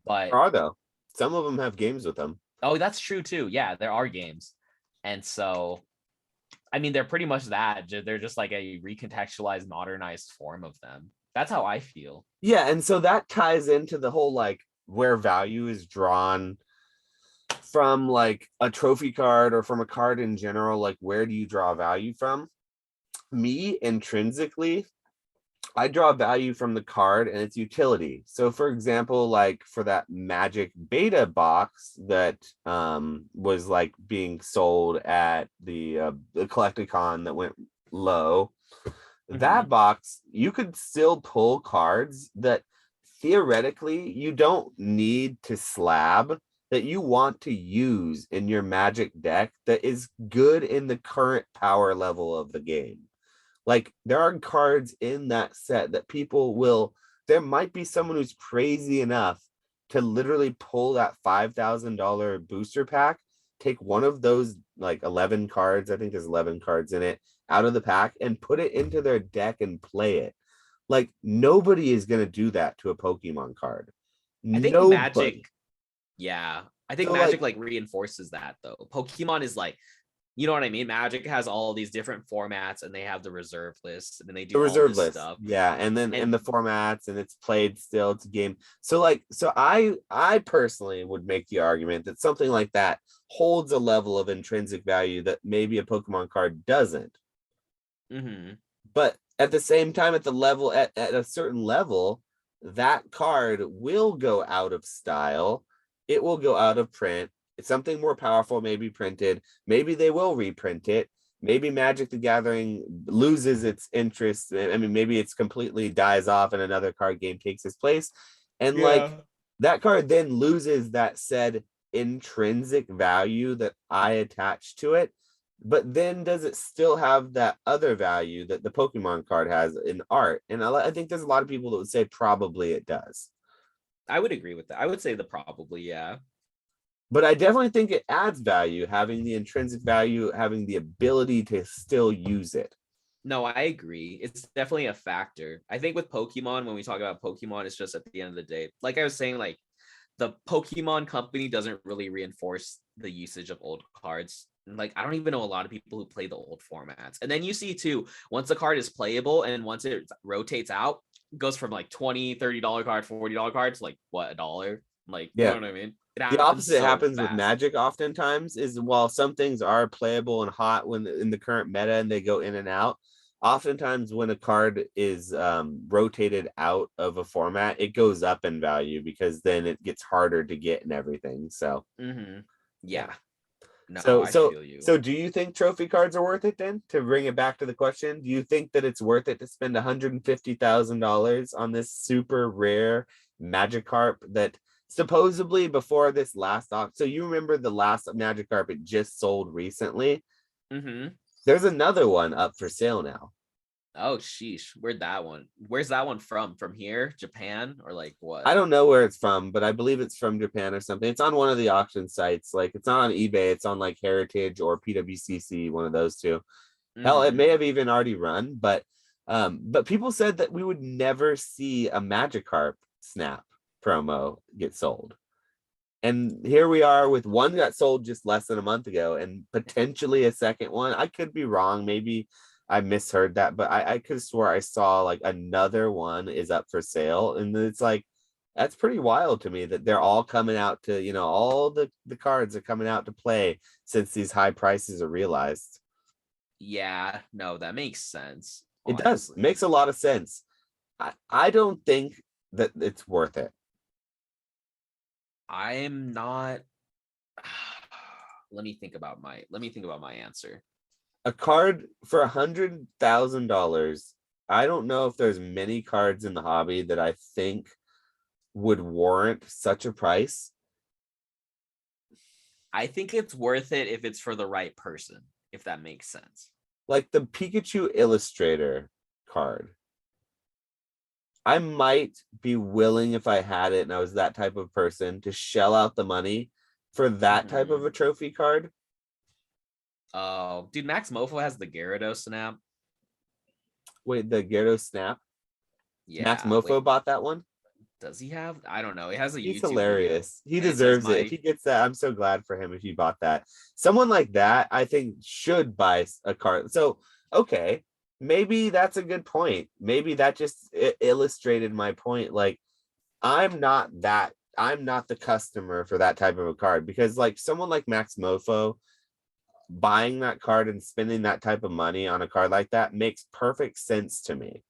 but Are though. Some of them have games with them. oh, that's true too. Yeah, there are games, and so I mean, they're pretty much that. They're just like a recontextualized, modernized form of them. That's how I feel. Yeah, and so that ties into the whole like where value is drawn from like a trophy card or from a card in general. Like, where do you draw value from? Me intrinsically, I draw value from the card and its utility. So, for example, like for that Magic Beta box that was like being sold at the Collecticon that went low, Mm-hmm. that box you could still pull cards that theoretically you don't need to slab, that you want to use in your Magic deck that is good in the current power level of the game. Like there are cards in that set that people will, there might be someone who's crazy enough to literally pull that $5,000 booster pack, take one of those like 11 cards, I think there's 11 cards in it, out of the pack and put it into their deck and play it. Like nobody is going to do that to a Pokemon card. I think Nobody. Magic, yeah, I think So Magic like, like reinforces that though. Pokemon is like, you know what I mean? Magic has all these different formats, and they have the reserve list, and then they the do all reserve this list, stuff. yeah, and then in And the formats, and it's played still, it's a game. So like, so I personally would make the argument that something like that holds a level of intrinsic value that maybe a Pokemon card doesn't. mhm. But at the same time, at the level, at a certain level, that card will go out of style, it will go out of print. It's something more powerful may be printed, maybe they will reprint it, maybe Magic the Gathering loses its interest. I mean, maybe it's completely dies off and another card game takes its place, and like Yeah. that card then loses that said intrinsic value that I attach to it. But then does it still have that other value that the Pokemon card has in art? And I think there's a lot of people that would say probably it does. I would agree with that. I would say the probably, yeah. But I definitely think it adds value, having the intrinsic value, having the ability to still use it. No, I agree. It's definitely a factor. I think with Pokemon, when we talk about Pokemon, it's just at the end of the day, like I was saying, like the Pokemon company doesn't really reinforce the usage of old cards. Like I don't even know a lot of people who play the old formats. And then you see too, once a card is playable and once it rotates out, it goes from like 20, $30 card, $40 cards, like what, a dollar? Like, you know Yeah. what I mean? It The happens opposite so happens with fast. Magic oftentimes, is while some things are playable and hot when in the current meta and they go in and out, oftentimes when a card is rotated out of a format, it goes up in value because then it gets harder to get and everything. So Mm-hmm. yeah. Yeah. No, So I so feel you. so do you think trophy cards are worth it then? To bring it back to the question, do you think that it's worth it to spend $150,000 on this super rare Magikarp that supposedly before this last auction? So you remember the last Magikarp it just sold recently? Mm-hmm. There's another one up for sale now. Oh, sheesh. Where'd that one? Where's that one from? From here? Japan? Or like what? I don't know where it's from, but I believe it's from Japan or something. It's on one of the auction sites. Like it's not on eBay, it's on like Heritage or PWCC, one of those two. Hell, it Mm-hmm. may have even already run, but people said that we would never see a Magikarp Snap promo get sold. And here we are with one that sold just less than a month ago and potentially a second one. I could be wrong. Maybe I misheard that, but I could swear I saw like another one is up for sale. And it's like, that's pretty wild to me that they're all coming out to, all the cards are coming out to play since these high prices are realized. Yeah, no, that makes sense, It does. honestly. Makes a lot of sense. I don't think that it's worth it. I'm not let me think about my answer. A card for $100,000. I don't know if there's many cards in the hobby that I think would warrant such a price. I think it's worth it if it's for the right person, if that makes sense. Like the Pikachu Illustrator card. I might be willing, if I had it and I was that type of person, to shell out the money for that type of Mhm. a trophy card. Oh, dude, Max Mofo has the Gyarados snap. Wait, the Gyarados Snap? Max Yeah, Mofo wait, bought that one? does he have? I don't know. He has a He's YouTube video, hilarious. He and it says deserves it. If my. he gets that, I'm so glad for him if he bought that. Someone like that, I think, should buy a card. So, okay, maybe that's a good point. Maybe that just illustrated my point. Like, I'm not the customer for that type of a card because, like, someone like Max Mofo buying that card and spending that type of money on a card like that makes perfect sense to me.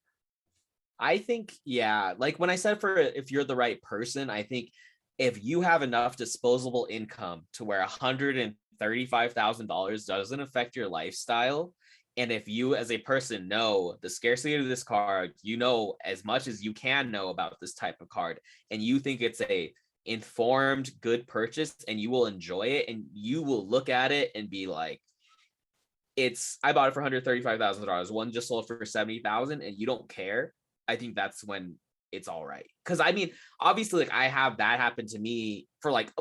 I think, yeah, like when I said for if you're the right person, I think if you have enough disposable income to where $135,000 doesn't affect your lifestyle, and if you as a person know the scarcity of this card, you know as much as you can know about this type of card, and you think it's a informed good purchase and you will enjoy it and you will look at it and be like, it's I bought it for $135,000. One just sold for 70,000 and you don't care. I think that's when it's all right. Cause I mean, obviously, like I have that happen to me for like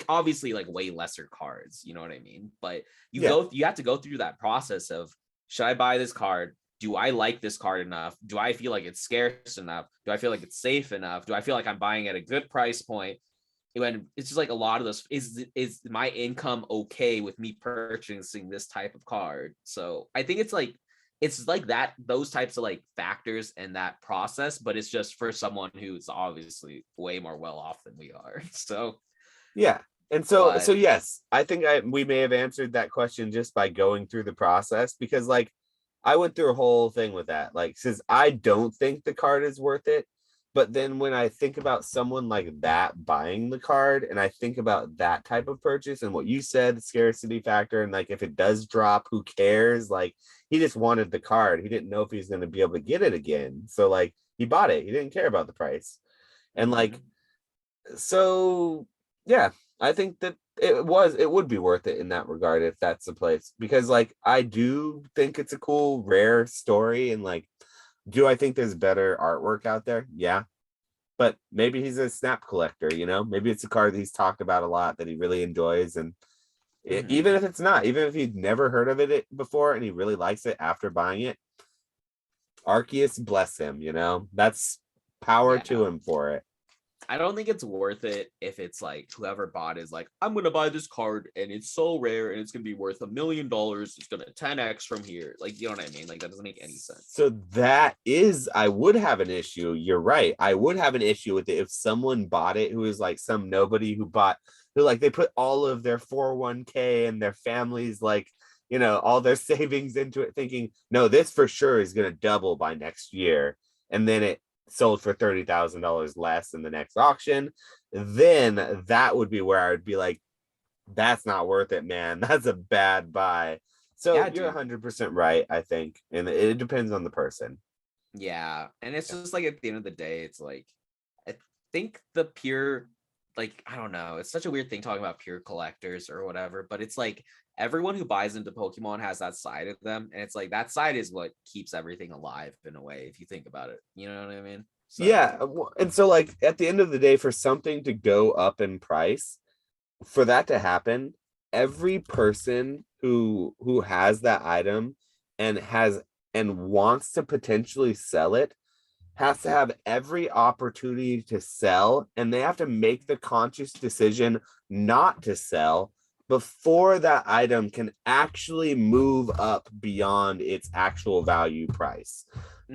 obviously like way lesser cards, you know what I mean? But Yeah. you have to go through that process of should I buy this card? Do I like this card enough? Do I feel like it's scarce enough? Do I feel like it's safe enough? Do I feel like I'm buying at a good price point? When it's just like a lot of those is my income okay with me purchasing this type of card. So I think it's like that, those types of like factors and that process, but it's just for someone who's obviously way more well off than we are. So Yeah. And so but yes, I think we may have answered that question just by going through the process because like I went through a whole thing with that. Like since I don't think the card is worth it, but then when I think about someone like that buying the card and I think about that type of purchase and what you said, the scarcity factor, and like if it does drop, who cares? Like he just wanted the card. He didn't know if he's going to be able to get it again. So like he bought it. He didn't care about the price. And like mhm. so yeah, I think that it would be worth it in that regard if that's the place because like I do think it's a cool rare story and like do I think there's better artwork out there? Yeah. But maybe he's a snap collector, you know? Maybe it's a card that he's talked about a lot that he really enjoys and even Mhm. if it's not, even if he'd never heard of it before and he really likes it after buying it, Arceus bless him, you know? That's power to Yeah, him for it. I don't think it's worth it if it's like whoever bought is like, I'm gonna buy this card and it's so rare and it's gonna be worth $1 million. It's gonna 10x from here. Like, you know what I mean? Like that doesn't make any sense. So that is, I would have an issue. You're right. I would have an issue with it if someone bought it who is like some nobody who bought, who like they put all of their 401k and their families, like, you know, all their savings into it, thinking, no, this for sure is going to double by next year. And then it sold for $30,000 less in the next auction. Then that would be where I would be like, that's not worth it, man. That's a bad buy. So Yeah, you're dude. 100% right, I think. And it depends on the person. Yeah. And it's Yeah. just like at the end of the day, it's like I think the pure, like, I don't know, it's such a weird thing talking about pure collectors or whatever, but it's like everyone who buys into Pokemon has that side of them. And it's like that side is what keeps everything alive in a way, if you think about it. You know what I mean? So Yeah. And so, like, at the end of the day, for something to go up in price, for that to happen, every person who has that item and has and wants to potentially sell it has to have every opportunity to sell and they have to make the conscious decision not to sell before that item can actually move up beyond its actual value price.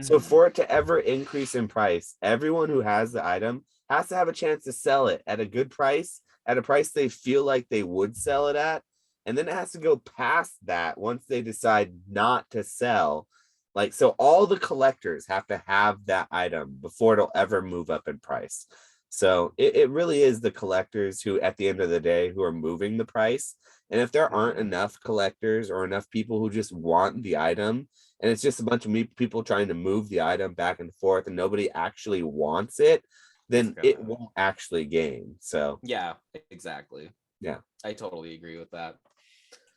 So mhm. for it to ever increase in price, everyone who has the item has to have a chance to sell it at a good price, at a price they feel like they would sell it at. And then it has to go past that once they decide not to sell, like, so all the collectors have to have that item before it'll ever move up in price. So it really is the collectors who, at the end of the day, who are moving the price. And if there aren't Mhm. enough collectors or enough people who just want the item, and it's just a bunch of people trying to move the item back and forth, and nobody actually wants it, It's then it gonna won't actually gain. So yeah, exactly. Yeah. I totally agree with that.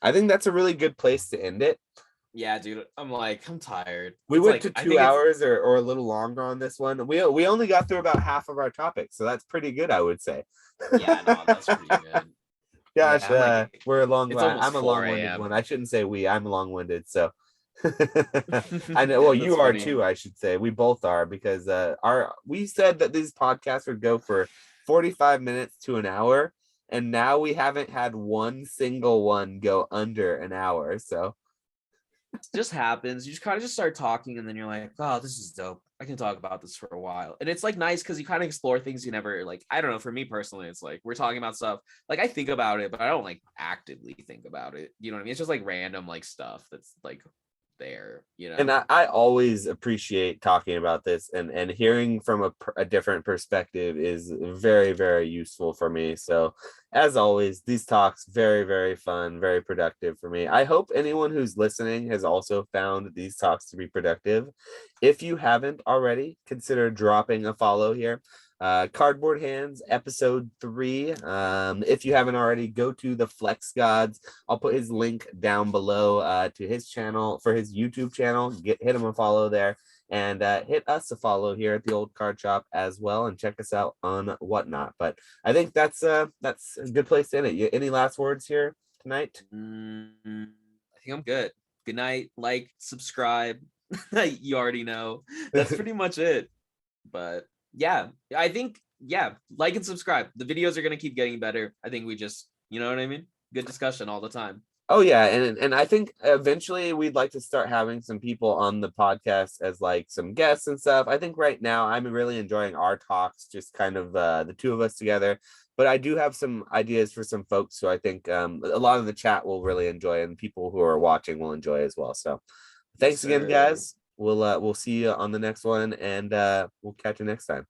I think that's a really good place to end it. Yeah, dude. I'm tired. We It's went like to I 2 think it's hours or a little longer on this one. We only got through about half of our topics, so that's pretty good, I would say. yeah, no, that's pretty good. Yeah, Gosh, I'm like we're a long. it's almost I'm a 4 long-winded a.m. one. I shouldn't say we. I'm long-winded, so I know. Well, That's you are funny. too. I should say we both are because we said that these podcasts would go for 45 minutes to an hour, and now we haven't had one single one go under an hour. So Just happens. You just kind of just start talking, and then you're like, "Oh, this is dope. I can talk about this for a while." And it's like nice because you kind of explore things you never like. I don't know. For me personally, it's like we're talking about stuff like I think about it, but I don't like actively think about it. You know what I mean? It's just like random like stuff that's like there. You and know? I always appreciate talking about this and hearing from a different perspective is very, very useful for me. So as always, these talks very, very fun, very productive for me. I hope anyone who's listening has also found these talks to be productive. If you haven't already, consider dropping a follow here. Cardboard Hands episode 3. If you haven't already, go to the Flex Gods. I'll put his link down below to his channel for his YouTube channel. Hit him a follow there, and hit us a follow here at the Old Card Shop as well, and check us out on Whatnot. But I think that's a good place to end it. Any last words here tonight? I think I'm good. Good night. Like, subscribe. You already know. That's pretty much it. But yeah, I think like and subscribe. The videos are gonna keep getting better. I think we just, you know what I mean? Good discussion all the time. Oh yeah, and I think eventually we'd like to start having some people on the podcast as like some guests and stuff. I think right now I'm really enjoying our talks, just kind of the two of us together. But I do have some ideas for some folks who I think a lot of the chat will really enjoy, and people who are watching will enjoy as well. So Yes, thanks again, sir. guys. We'll see you on the next one, and we'll catch you next time.